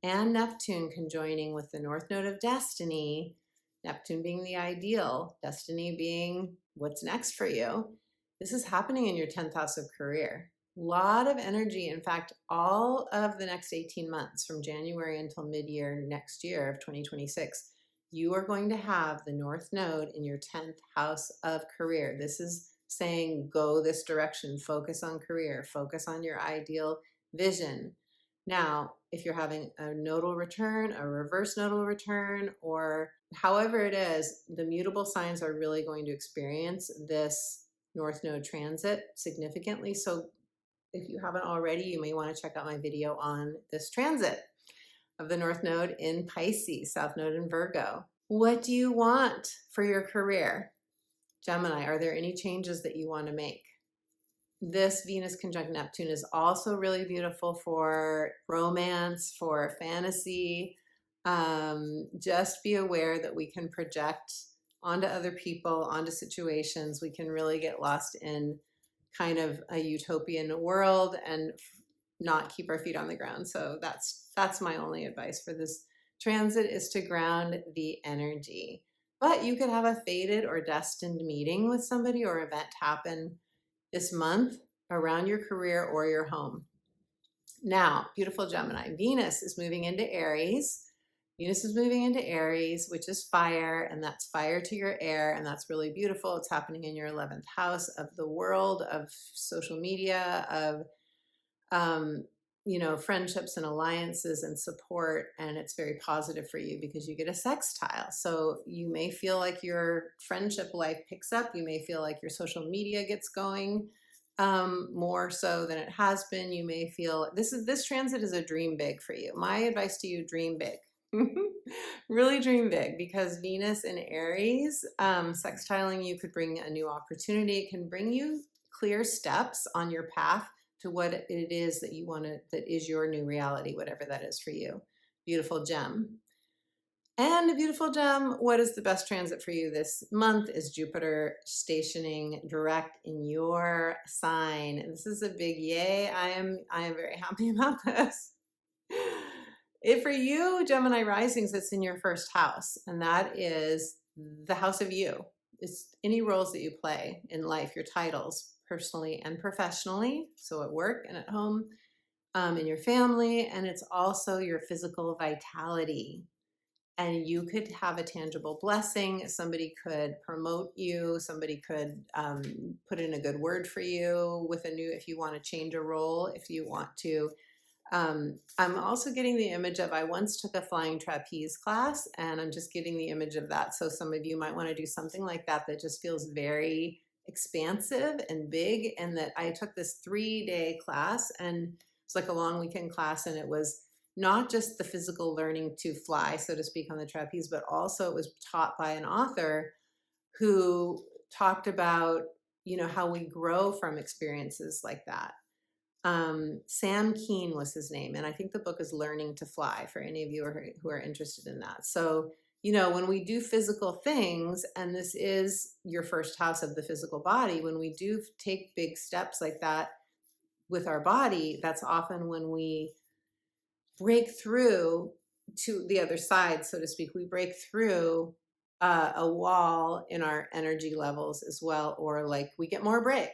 and Neptune conjoining with the North Node of Destiny, Neptune being the ideal, Destiny being what's next for you. This is happening in your 10th house of career. Lot of energy. In fact, all of the next 18 months from January until mid-year next year of 2026, you are going to have the North Node in your 10th house of career. This is saying go this direction, focus on career, focus on your ideal vision. Now, if you're having a nodal return, a reverse nodal return, or however it is, the mutable signs are really going to experience this North Node transit significantly. So if you haven't already, you may want to check out my video on this transit of the North Node in Pisces, South Node in Virgo. What do you want for your career? Gemini, are there any changes that you want to make? This Venus conjunct Neptune is also really beautiful for romance, for fantasy. Just be aware that we can project onto other people, onto situations. We can really get lost in kind of a utopian world and not keep our feet on the ground. So that's my only advice for this transit, is to ground the energy. But you could have a fated or destined meeting with somebody or event happen this month around your career or your home. Now, beautiful Gemini, Venus is moving into Aries. Venus is moving into Aries, which is fire, and that's fire to your air, and that's really beautiful. It's happening in your 11th house of the world, of social media, of friendships and alliances and support, and it's very positive for you because you get a sextile. So you may feel like your friendship life picks up. You may feel like your social media gets going more so than it has been. You may feel this transit is a dream big for you. My advice to you, dream big. Really dream big, because Venus in Aries, sextiling you could bring a new opportunity. It can bring you clear steps on your path to what it is that you want to, that is your new reality, whatever that is for you. Beautiful gem. And a beautiful gem, what is the best transit for you this month is Jupiter stationing direct in your sign. And this is a big yay. I am very happy about this. If for you, Gemini risings, it's in your first house, and that is the house of you. It's any roles that you play in life, your titles, personally and professionally, so at work and at home, in your family, and it's also your physical vitality. And you could have a tangible blessing. Somebody could promote you. Somebody could put in a good word for you with a new, if you want to change a role, if you want to. I'm also getting the image of, I once took a flying trapeze class, and I'm just getting the image of that. So some of you might want to do something like that that just feels very expansive and big. And that I took this 3-day class, and it's like a long weekend class, and it was not just the physical learning to fly, so to speak, on the trapeze, but also it was taught by an author who talked about, how we grow from experiences like that. Sam Keen was his name, and I think the book is Learning to Fly for any of you who are interested in that. So, when we do physical things, and this is your first house of the physical body, when we do take big steps like that with our body, that's often when we break through to the other side, so to speak. We break through a wall in our energy levels as well, or like we get more brave,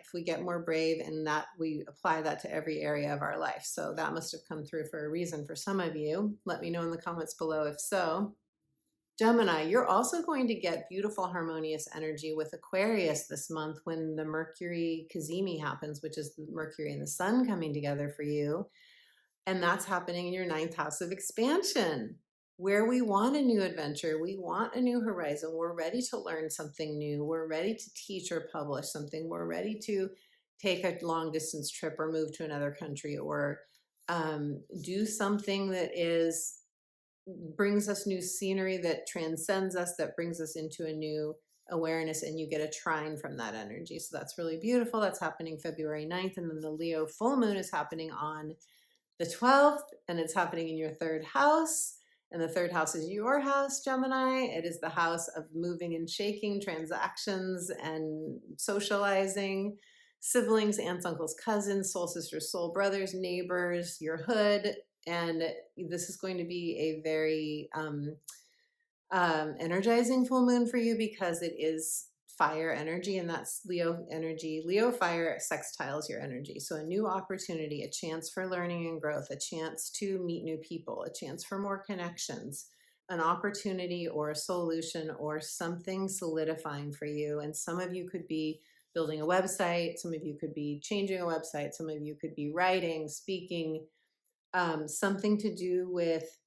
and that we apply that to every area of our life. So that must have come through for a reason for some of you. Let me know in the comments below if so. Gemini, you're also going to get beautiful harmonious energy with Aquarius this month when the Mercury cazimi happens, which is the Mercury and the Sun coming together for you. And that's happening in your 9th house of expansion, where we want a new adventure. We want a new horizon. We're ready to learn something new. We're ready to teach or publish something. We're ready to take a long distance trip or move to another country, or do something that brings us new scenery, that transcends us, that brings us into a new awareness, and you get a trine from that energy. So that's really beautiful. That's happening February 9th. And then the Leo full moon is happening on the 12th, and it's happening in your 3rd house. And the 3rd house is your house, Gemini. It is the house of moving and shaking, transactions and socializing, siblings, aunts, uncles, cousins, soul sisters, soul brothers, neighbors, your hood. And this is going to be a very energizing full moon for you, because it is fire energy, and that's Leo energy. Leo fire sextiles your energy. So a new opportunity, a chance for learning and growth, a chance to meet new people, a chance for more connections, an opportunity or a solution or something solidifying for you. And some of you could be building a website. Some of you could be changing a website. Some of you could be writing, speaking, something to do with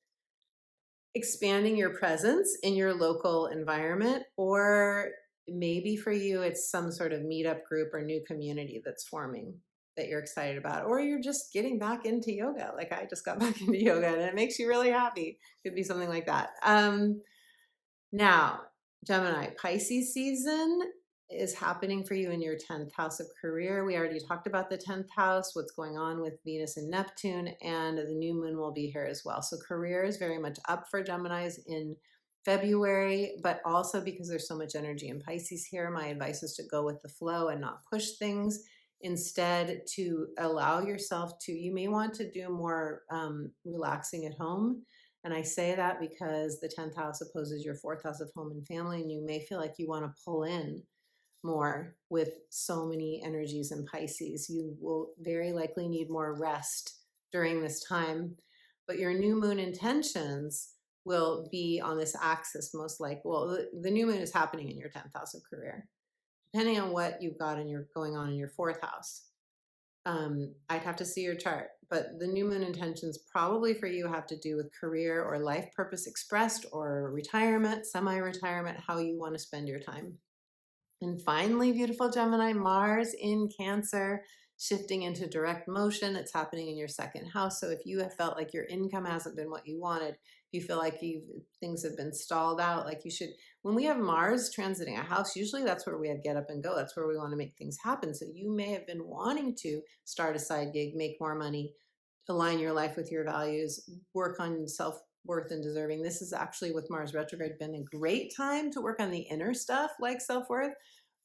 expanding your presence in your local environment. Or maybe for you, it's some sort of meetup group or new community that's forming that you're excited about. Or you're just getting back into yoga. Like I just got back into yoga and it makes you really happy. Could be something like that. Now, Gemini, Pisces season is happening for you in your 10th house of career. We already talked about the 10th house, what's going on with Venus and Neptune, and the new moon will be here as well. So career is very much up for Geminis in February, but also because there's so much energy in Pisces here, my advice is to go with the flow and not push things. Instead, to allow yourself to, you may want to do more relaxing at home. And I say that because the 10th house opposes your 4th house of home and family, and you may feel like you want to pull in more with so many energies in Pisces. You will very likely need more rest during this time, but your new moon intentions will be on this axis most likely. Well, the new moon is happening in your 10th house of career, depending on what you've got in your going on in your 4th house. I'd have to see your chart, but the new moon intentions probably for you have to do with career or life purpose expressed, or retirement, semi-retirement, how you want to spend your time. And finally, beautiful Gemini, Mars in Cancer, shifting into direct motion. It's happening in your 2nd house. So if you have felt like your income hasn't been what you wanted, you feel like things have been stalled out, like you should, when we have Mars transiting a house, usually that's where we have get up and go. That's where we want to make things happen. So you may have been wanting to start a side gig, make more money, align your life with your values, work on self-worth and deserving. This is actually, with Mars retrograde, been a great time to work on the inner stuff like self-worth.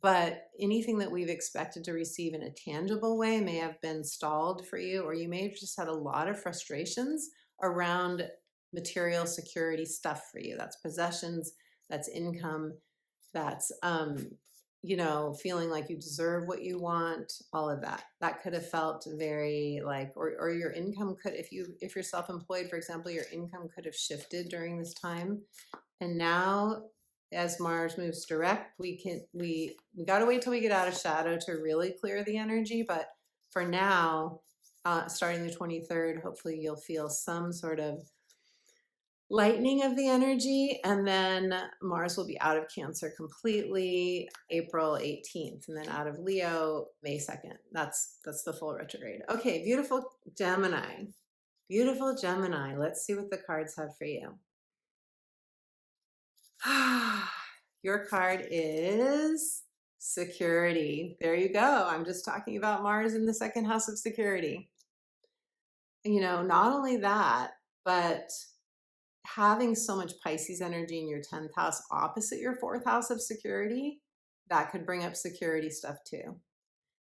But anything that we've expected to receive in a tangible way may have been stalled for you, or you may have just had a lot of frustrations around material security stuff for you. That's possessions, that's income, that's you know, feeling like you deserve what you want, all of that. That could have felt very like, or your income could, if you're self-employed, for example, your income could have shifted during this time. And now as Mars moves direct, we got to wait till we get out of shadow to really clear the energy. But for now, starting the 23rd, hopefully you'll feel some sort of lightening of the energy, and then Mars will be out of Cancer completely April 18th, and then out of Leo May 2nd. That's the full retrograde. Okay, beautiful Gemini. Beautiful Gemini. Let's see what the cards have for you. Your card is security. There you go. I'm just talking about Mars in the second house of security. You know, not only that, but having so much Pisces energy in your 10th house opposite your 4th house of security, that could bring up security stuff too.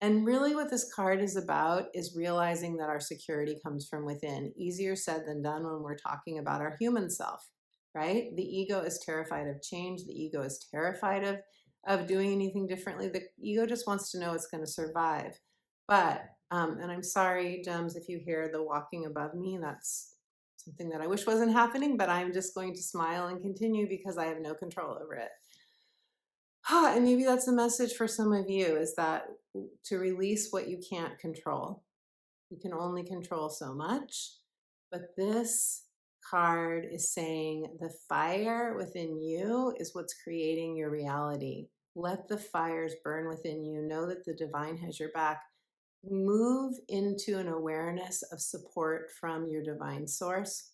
And really what this card is about is realizing that our security comes from within. Easier said than done when we're talking about our human self, right? The ego is terrified of change. The ego is terrified of doing anything differently. The ego just wants to know it's going to survive. But, and I'm sorry, Gems, if you hear the walking above me, that's something that I wish wasn't happening, but I'm just going to smile and continue because I have no control over it. And maybe that's a message for some of you, is that to release what you can't control. You can only control so much, but this card is saying the fire within you is what's creating your reality. Let the fires burn within you. Know that the divine has your back. Move into an awareness of support from your divine source.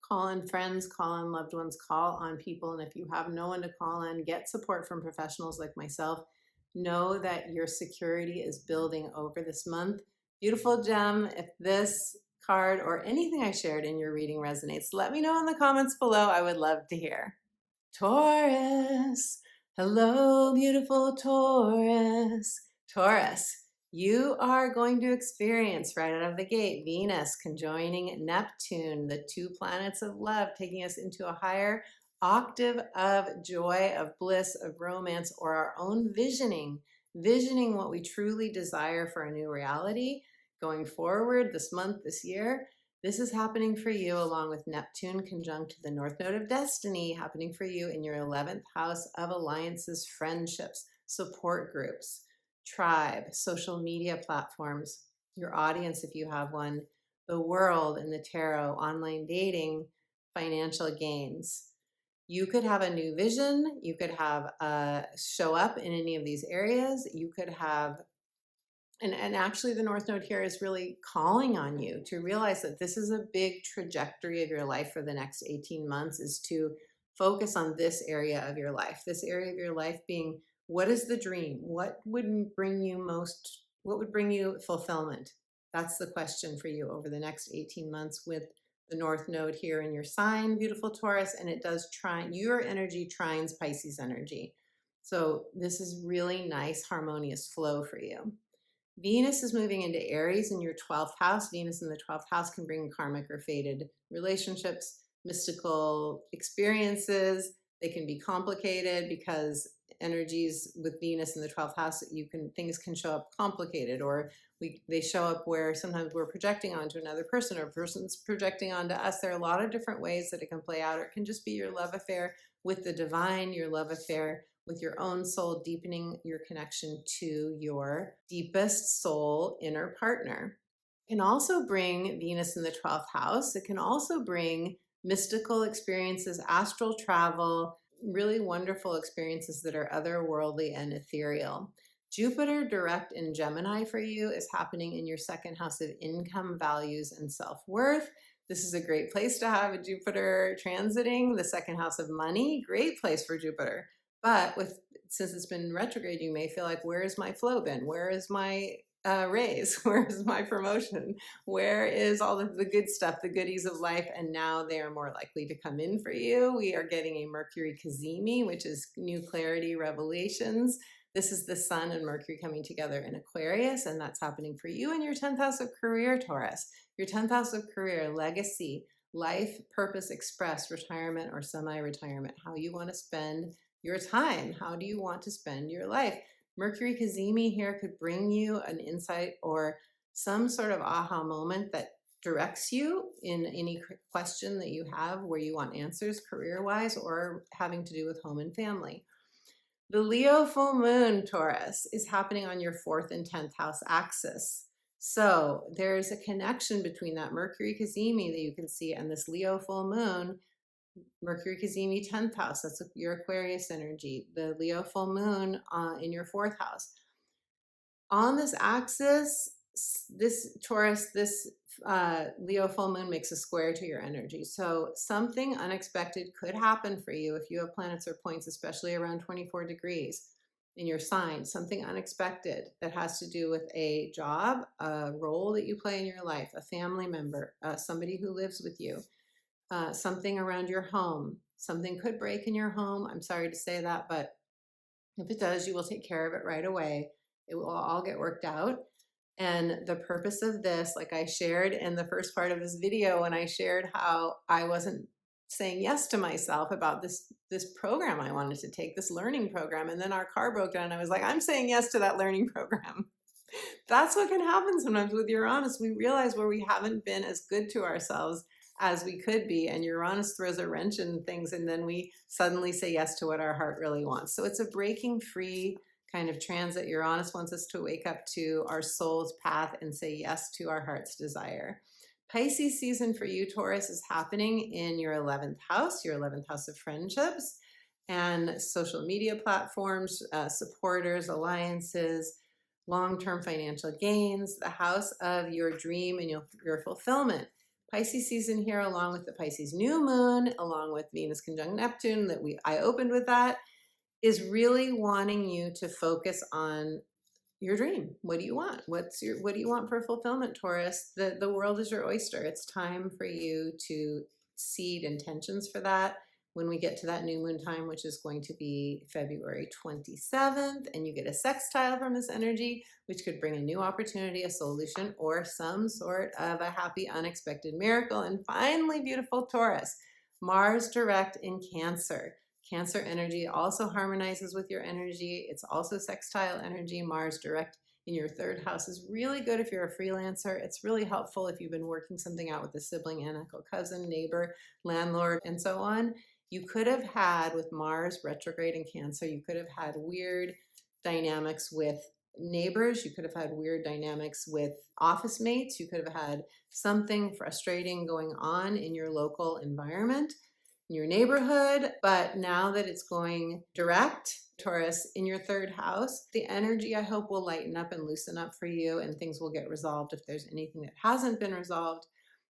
Call in friends, call on loved ones, call on people. And if you have no one to call in, get support from professionals like myself. Know that your security is building over this month. Beautiful Gem, if this card or anything I shared in your reading resonates, let me know in the comments below. I would love to hear. Taurus, hello, beautiful Taurus. Taurus, you are going to experience right out of the gate Venus conjoining Neptune, the two planets of love, taking us into a higher octave of joy, of bliss, of romance, or our own visioning what we truly desire for a new reality going forward this month, this year. This is happening for you along with Neptune conjunct the North Node of Destiny, happening for you in your 11th house of alliances, friendships, support groups, tribe, social media platforms, your audience if you have one, the world and the tarot, online dating, financial gains. You could have a new vision. You could have show up in any of these areas. You could have, and actually the North Node here is really calling on you to realize that this is a big trajectory of your life for the next 18 months, is to focus on this area of your life. This area of your life being, what is the dream? What would bring you fulfillment? That's the question for you over the next 18 months with the North Node here in your sign, beautiful Taurus, and it does trine, your energy trines Pisces energy. So this is really nice, harmonious flow for you. Venus is moving into Aries in your 12th house. Venus in the 12th house can bring karmic or fated relationships, mystical experiences. They can be complicated because energies with Venus in the 12th house, things can show up complicated, or they show up where sometimes we're projecting onto another person, or a person's projecting onto us. There are a lot of different ways that it can play out. Or it can just be your love affair with the divine, your love affair with your own soul, deepening your connection to your deepest soul inner partner. It can also bring Venus in the 12th house. It can also bring mystical experiences, astral travel, really wonderful experiences that are otherworldly and ethereal. Jupiter direct in Gemini for you is happening in your second house of income, values, and self-worth. This is a great place to have a Jupiter transiting the second house of money. Great place for Jupiter. But since it's been retrograde, you may feel like, where is my flow been? Where is my raise? Where is my promotion? Where is all of the good stuff, the goodies of life? And now they are more likely to come in for you. We are getting a Mercury cazimi, which is new clarity, revelations. This is the Sun and Mercury coming together in Aquarius, and that's happening for you in your 10th house of career, Taurus. Your 10th house of career, legacy, life, purpose, express, retirement or semi-retirement, how you want to spend your time? How do you want to spend your life? Mercury Kazemi here could bring you an insight or some sort of aha moment that directs you in any question that you have where you want answers career-wise or having to do with home and family. The Leo full moon, Taurus, is happening on your 4th and 10th house axis. So there's a connection between that Mercury Kazemi that you can see and this Leo full moon. Mercury Kazemi 10th house, that's your Aquarius energy. The Leo full moon in your 4th house. On this axis, this Taurus, this Leo full moon makes a square to your energy. So something unexpected could happen for you if you have planets or points, especially around 24 degrees in your sign. Something unexpected that has to do with a job, a role that you play in your life, a family member, somebody who lives with you, something around your home. Something could break in your home. I'm sorry to say that, but if it does, you will take care of it right away. It will all get worked out. And the purpose of this, like I shared in the first part of this video, when I shared how I wasn't saying yes to myself about this program I wanted to take, this learning program, and then our car broke down, and I was like, I'm saying yes to that learning program. That's what can happen sometimes with Uranus. We realize where we haven't been as good to ourselves as we could be, and Uranus throws a wrench in things, and then we suddenly say yes to what our heart really wants. So it's a breaking free kind of transit. Uranus wants us to wake up to our soul's path and say yes to our heart's desire. Pisces season for you, Taurus, is happening in your 11th house of friendships and social media platforms, supporters, alliances, long-term financial gains, the house of your dream and your fulfillment. Pisces season here, along with the Pisces new moon, along with Venus conjunct Neptune, I opened with that, is really wanting you to focus on your dream. What do you want? What do you want for fulfillment, Taurus? The world is your oyster. It's time for you to seed intentions for that when we get to that new moon time, which is going to be February 27th, and you get a sextile from this energy, which could bring a new opportunity, a solution, or some sort of a happy, unexpected miracle. And finally, beautiful Taurus, Mars direct in Cancer. Cancer energy also harmonizes with your energy. It's also sextile energy. Mars direct in your 3rd house is really good if you're a freelancer. It's really helpful if you've been working something out with a sibling, aunt, uncle, cousin, neighbor, landlord, and so on. You could have had, with Mars retrograde in Cancer, you could have had weird dynamics with neighbors. You could have had weird dynamics with office mates. You could have had something frustrating going on in your local environment, in your neighborhood. But now that it's going direct, Taurus, in your 3rd house, the energy, I hope, will lighten up and loosen up for you, and things will get resolved if there's anything that hasn't been resolved.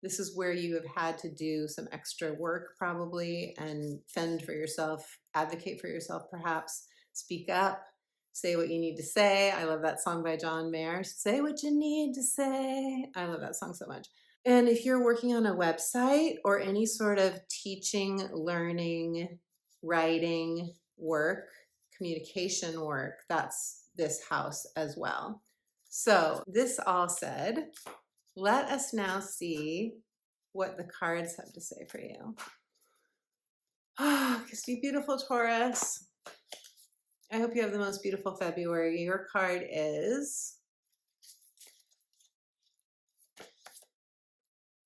This is where you have had to do some extra work probably and fend for yourself, advocate for yourself perhaps, speak up, say what you need to say. I love that song by John Mayer, Say What You Need to Say. I love that song so much. And if you're working on a website or any sort of teaching, learning, writing work, communication work, that's this house as well. So this all said, let us now see what the cards have to say for you. Ah, you beautiful Taurus. I hope you have the most beautiful February. Your card is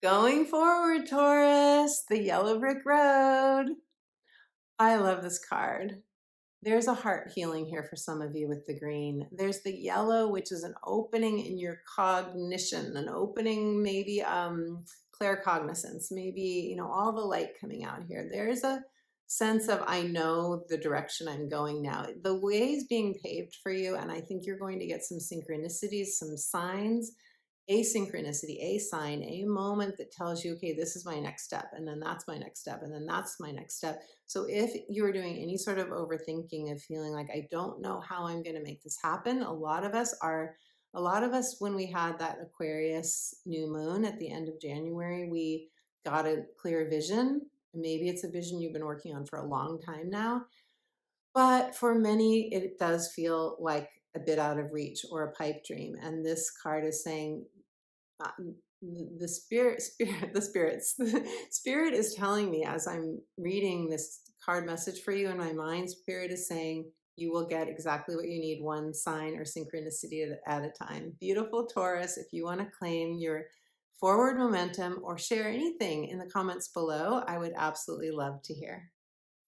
Going Forward, Taurus, the Yellow Brick Road. I love this card. There's a heart healing here for some of you with the green. There's the yellow, which is an opening in your cognition, an opening, maybe claircognizance, maybe, all the light coming out here. There's a sense of, I know the direction I'm going now. The way is being paved for you, and I think you're going to get some synchronicities, some signs, a synchronicity, a sign, a moment that tells you, okay, this is my next step, and then that's my next step, and then that's my next step. So if you're doing any sort of overthinking of feeling like, I don't know how I'm going to make this happen, a lot of us, when we had that Aquarius new moon at the end of January, we got a clear vision. Maybe it's a vision you've been working on for a long time now, but for many, it does feel like a bit out of reach or a pipe dream. And this card is saying, the spirit is telling me, as I'm reading this card message for you in my mind. Spirit is saying you will get exactly what you need, one sign or synchronicity at a time. Beautiful Taurus, if you want to claim your forward momentum or share anything in the comments below, I would absolutely love to hear.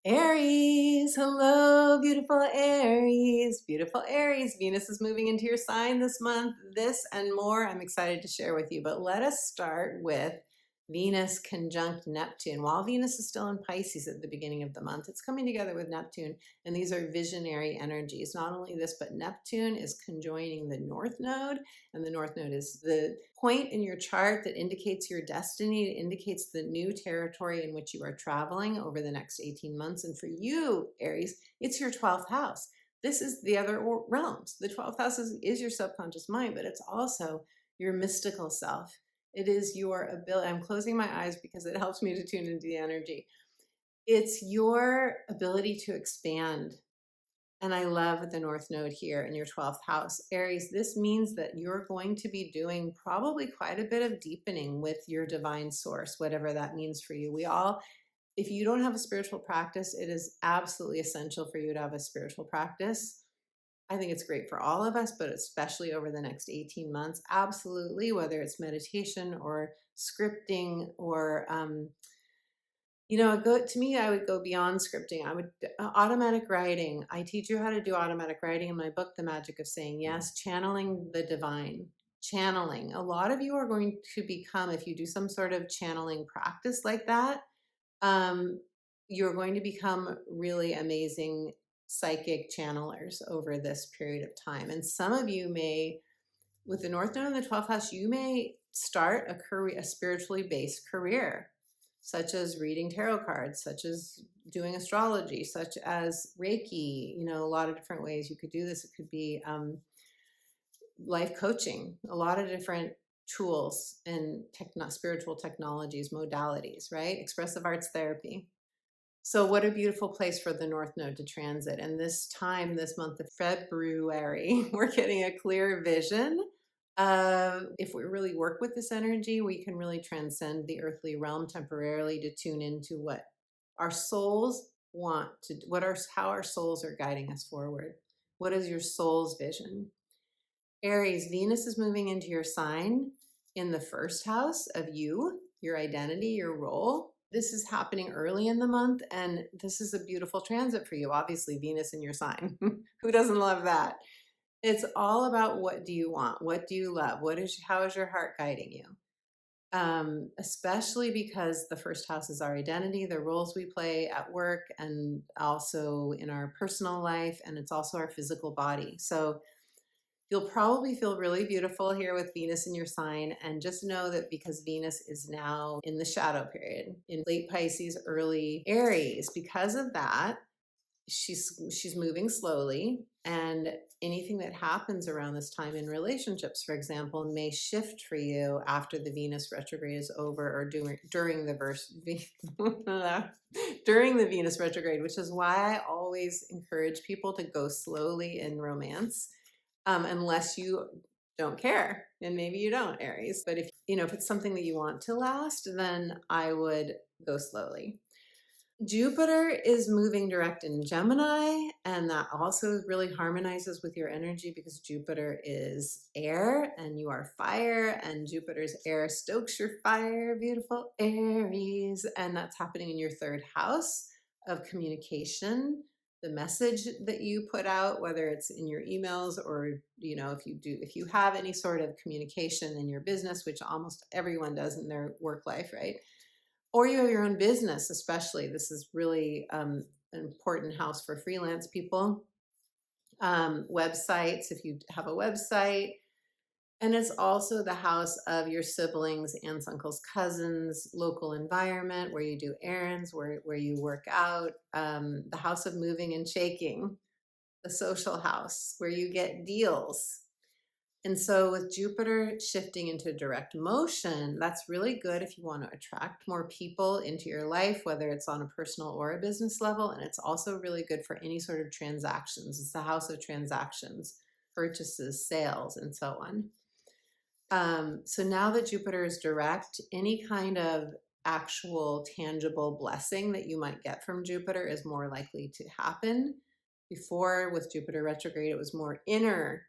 Aries, hello, beautiful Aries. Beautiful Aries, Venus is moving into your sign this month. This and more I'm excited to share with you, but let us start with Venus conjunct Neptune. While Venus is still in Pisces at the beginning of the month, it's coming together with Neptune, and these are visionary energies. Not only this, but Neptune is conjoining the North Node, and the North Node is the point in your chart that indicates your destiny. It indicates the new territory in which you are traveling over the next 18 months. And for you, Aries, it's your 12th house. This is the other realms. The 12th house is your subconscious mind, but it's also your mystical self. It is your ability. I'm closing my eyes because it helps me to tune into the energy. It's your ability to expand. And I love the North Node here in your 12th house. Aries, this means that you're going to be doing probably quite a bit of deepening with your divine source, whatever that means for you. If you don't have a spiritual practice, it is absolutely essential for you to have a spiritual practice. I think it's great for all of us, but especially over the next 18 months, absolutely, whether it's meditation or scripting or, to me, I would go beyond scripting. I would, automatic writing. I teach you how to do automatic writing in my book, The Magic of Saying Yes, channeling the divine, channeling. A lot of you are going to become, if you do some sort of channeling practice like that, you're going to become really amazing psychic channelers over this period of time. And some of you may, with the North Node in the 12th house, you may start a spiritually based career, such as reading tarot cards, such as doing astrology, such as Reiki, a lot of different ways you could do this. It could be life coaching, a lot of different tools and spiritual technologies, modalities, right? Expressive arts therapy. So what a beautiful place for the North Node to transit. And this month of February, we're getting a clear vision of, if we really work with this energy, we can really transcend the earthly realm temporarily to tune into what our souls want to, how our souls are guiding us forward. What is your soul's vision? Aries, Venus is moving into your sign in the first house of you, your identity, your role. This is happening early in the month, and this is a beautiful transit for you. Obviously, Venus in your sign. Who doesn't love that? It's all about, what do you want? What do you love? How is your heart guiding you? Especially because the first house is our identity, the roles we play at work and also in our personal life, and it's also our physical body. So you'll probably feel really beautiful here with Venus in your sign. And just know that because Venus is now in the shadow period, in late Pisces, early Aries, because of that, she's moving slowly. And anything that happens around this time in relationships, for example, may shift for you after the Venus retrograde is over, or during during the Venus retrograde, which is why I always encourage people to go slowly in romance. Unless you don't care, and maybe you don't, Aries. But if it's something that you want to last, then I would go slowly. Jupiter is moving direct in Gemini, and that also really harmonizes with your energy because Jupiter is air and you are fire, and Jupiter's air stokes your fire, beautiful Aries. And that's happening in your third house of communication, the message that you put out, whether it's in your emails or, if you have any sort of communication in your business, which almost everyone does in their work life, right? Or you have your own business, especially. This is really an important house for freelance people. Websites, if you have a website. And it's also the house of your siblings, aunts, uncles, cousins, local environment, where you do errands, where you work out, the house of moving and shaking, the social house, where you get deals. And so with Jupiter shifting into direct motion, that's really good if you want to attract more people into your life, whether it's on a personal or a business level. And it's also really good for any sort of transactions. It's the house of transactions, purchases, sales, and so on. So now that Jupiter is direct, any kind of actual tangible blessing that you might get from Jupiter is more likely to happen. Before, with Jupiter retrograde, it was more inner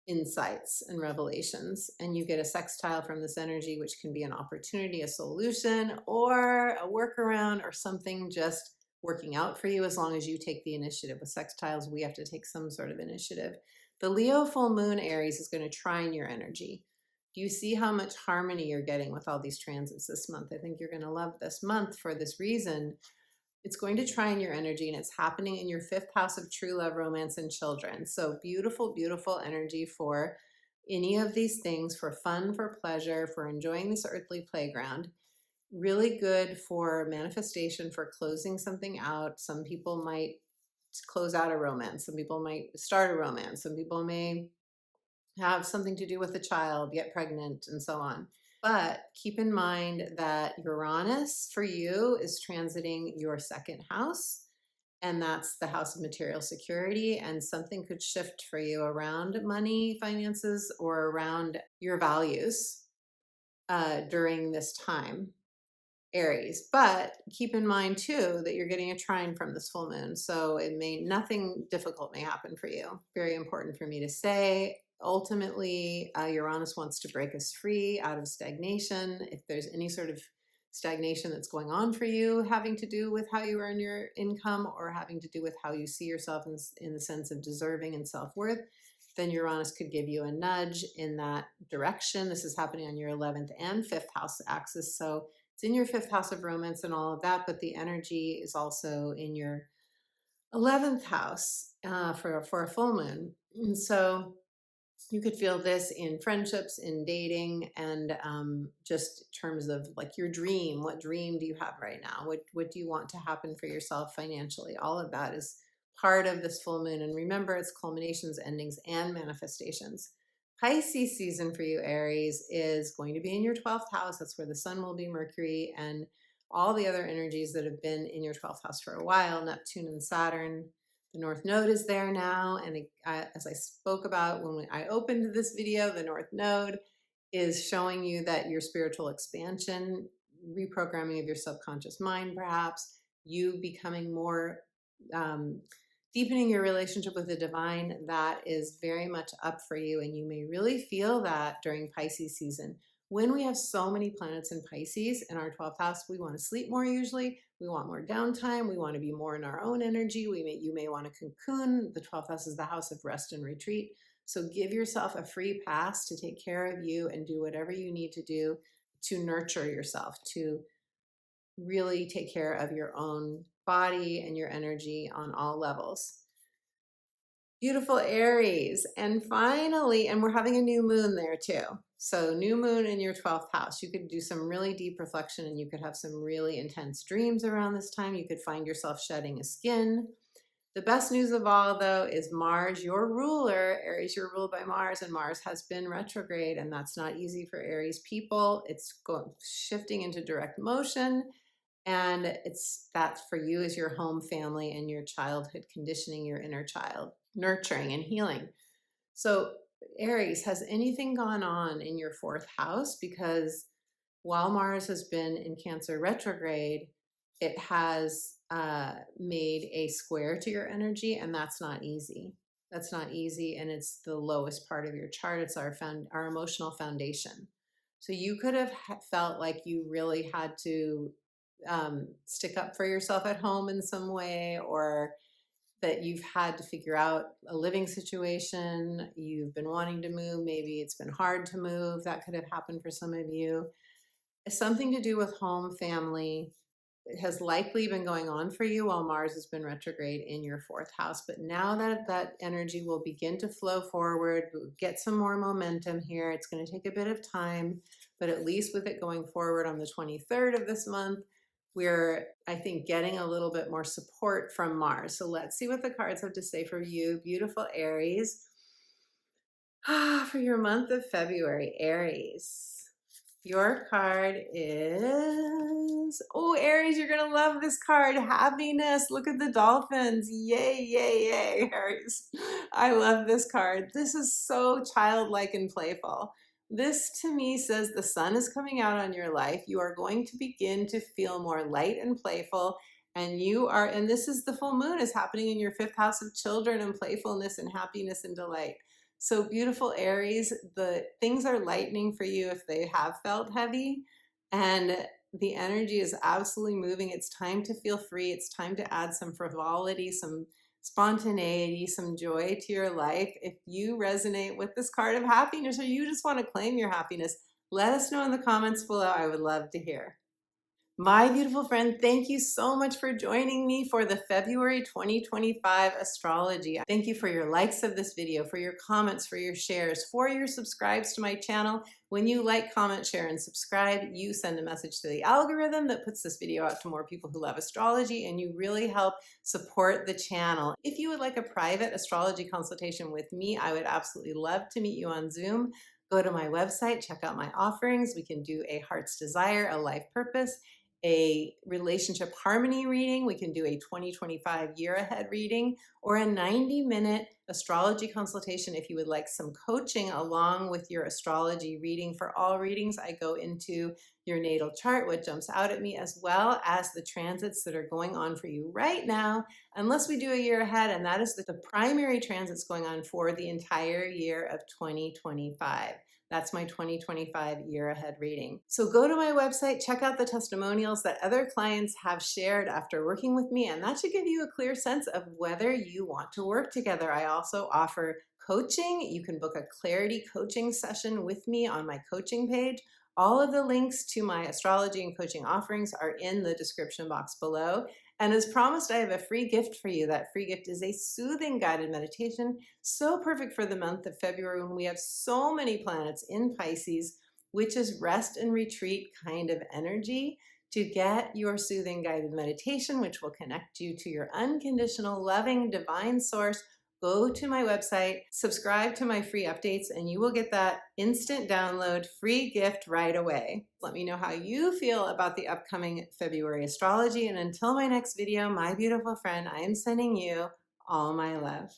insights and revelations, and you get a sextile from this energy, which can be an opportunity, a solution, or a workaround, or something just working out for you as long as you take the initiative. With sextiles, we have to take some sort of initiative. The Leo full moon Aries is going to trine your energy. Do you see how much harmony you're getting with all these transits this month? I think you're going to love this month for this reason. It's going to trine your energy, and it's happening in your 5th house of true love, romance, and children. So beautiful, beautiful energy for any of these things, for fun, for pleasure, for enjoying this earthly playground. Really good for manifestation, for closing something out. Some people might close out a romance. Some people might start a romance. Some people may have something to do with a child, get pregnant, and so on. But keep in mind that Uranus for you is transiting your 2nd house, and that's the house of material security, and something could shift for you around money, finances, or around your values during this time, Aries. But keep in mind too that you're getting a trine from this full moon, so nothing difficult may happen for you. Very important for me to say. Ultimately, Uranus wants to break us free out of stagnation. If there's any sort of stagnation that's going on for you, having to do with how you earn your income or having to do with how you see yourself in the sense of deserving and self-worth, then Uranus could give you a nudge in that direction. This is happening on your 11th and 5th house axis. So it's in your 5th house of romance and all of that, but the energy is also in your 11th house for a full moon. And so you could feel this in friendships, in dating, and just in terms of like your dream. What dream do you have right now? What do you want to happen for yourself financially? All of that is part of this full moon. And remember, it's culminations, endings, and manifestations. Pisces season for you, Aries, is going to be in your 12th house. That's where the sun will be, Mercury, and all the other energies that have been in your 12th house for a while, Neptune and Saturn. The North Node is there now, and as I spoke about when I opened this video, the North Node is showing you that your spiritual expansion, reprogramming of your subconscious mind, perhaps, you becoming more, deepening your relationship with the divine, that is very much up for you, and you may really feel that during Pisces season. When we have so many planets in Pisces in our 12th house, we want to sleep more usually. We want more downtime. We want to be more in our own energy. You may want to cocoon. The 12th house is the house of rest and retreat. So give yourself a free pass to take care of you and do whatever you need to do to nurture yourself, to really take care of your own body and your energy on all levels. Beautiful Aries. And finally, and we're having a new moon there too. So new moon in your 12th house. You could do some really deep reflection, and you could have some really intense dreams around this time. You could find yourself shedding a skin. The best news of all, though, is Mars, your ruler. Aries, you're ruled by Mars, and Mars has been retrograde, and that's not easy for Aries people. It's shifting into direct motion, and that for you is your home, family, and your childhood conditioning, your inner child, nurturing and healing. So Aries, has anything gone on in your 4th house? Because while Mars has been in Cancer retrograde, it has made a square to your energy, and that's not easy. That's not easy, and it's the lowest part of your chart. It's our emotional foundation. So you could have felt like you really had to stick up for yourself at home in some way, or that you've had to figure out a living situation. You've been wanting to move. Maybe it's been hard to move. That could have happened for some of you. Something to do with home, family. It has likely been going on for you while Mars has been retrograde in your 4th house. But now that energy will begin to flow forward, we'll get some more momentum here. It's going to take a bit of time, but at least with it going forward on the 23rd of this month, we're, I think, getting a little bit more support from Mars. So let's see what the cards have to say for you, beautiful Aries. For your month of February, Aries. Your card is, oh, Aries, you're going to love this card. Happiness. Look at the dolphins. Yay, yay, yay, Aries. I love this card. This is so childlike and playful. This to me says the sun is coming out on your life. You are going to begin to feel more light and playful. And this is the full moon is happening in your fifth house of children and playfulness and happiness and delight. So beautiful Aries, the things are lightening for you if they have felt heavy. And the energy is absolutely moving. It's time to feel free. It's time to add some frivolity, some spontaneity, some joy to your life. If you resonate with this card of happiness or you just want to claim your happiness, let us know in the comments below. I would love to hear. My beautiful friend, thank you so much for joining me for the February 2025 astrology. Thank you for your likes of this video, for your comments, for your shares, for your subscribes to my channel. When you like, comment, share, and subscribe, you send a message to the algorithm that puts this video out to more people who love astrology, and you really help support the channel. If you would like a private astrology consultation with me, I would absolutely love to meet you on Zoom. Go to my website, check out my offerings. We can do a heart's desire, a life purpose, a relationship harmony reading. We can do a 2025 year ahead reading, or a 90-minute astrology consultation if you would like some coaching along with your astrology reading. For all readings, I go into your natal chart, what jumps out at me, as well as the transits that are going on for you right now, unless we do a year ahead, and that is the primary transits going on for the entire year of 2025. That's my 2025 year ahead reading. So go to my website, check out the testimonials that other clients have shared after working with me, and that should give you a clear sense of whether you want to work together. I also offer coaching. You can book a clarity coaching session with me on my coaching page. All of the links to my astrology and coaching offerings are in the description box below. And as promised, I have a free gift for you. That free gift is a soothing guided meditation, so perfect for the month of February when we have so many planets in Pisces, which is rest and retreat kind of energy. To get your soothing guided meditation, which will connect you to your unconditional, loving, divine source, go to my website, subscribe to my free updates, and you will get that instant download free gift right away. Let me know how you feel about the upcoming February astrology. And until my next video, my beautiful friend, I am sending you all my love.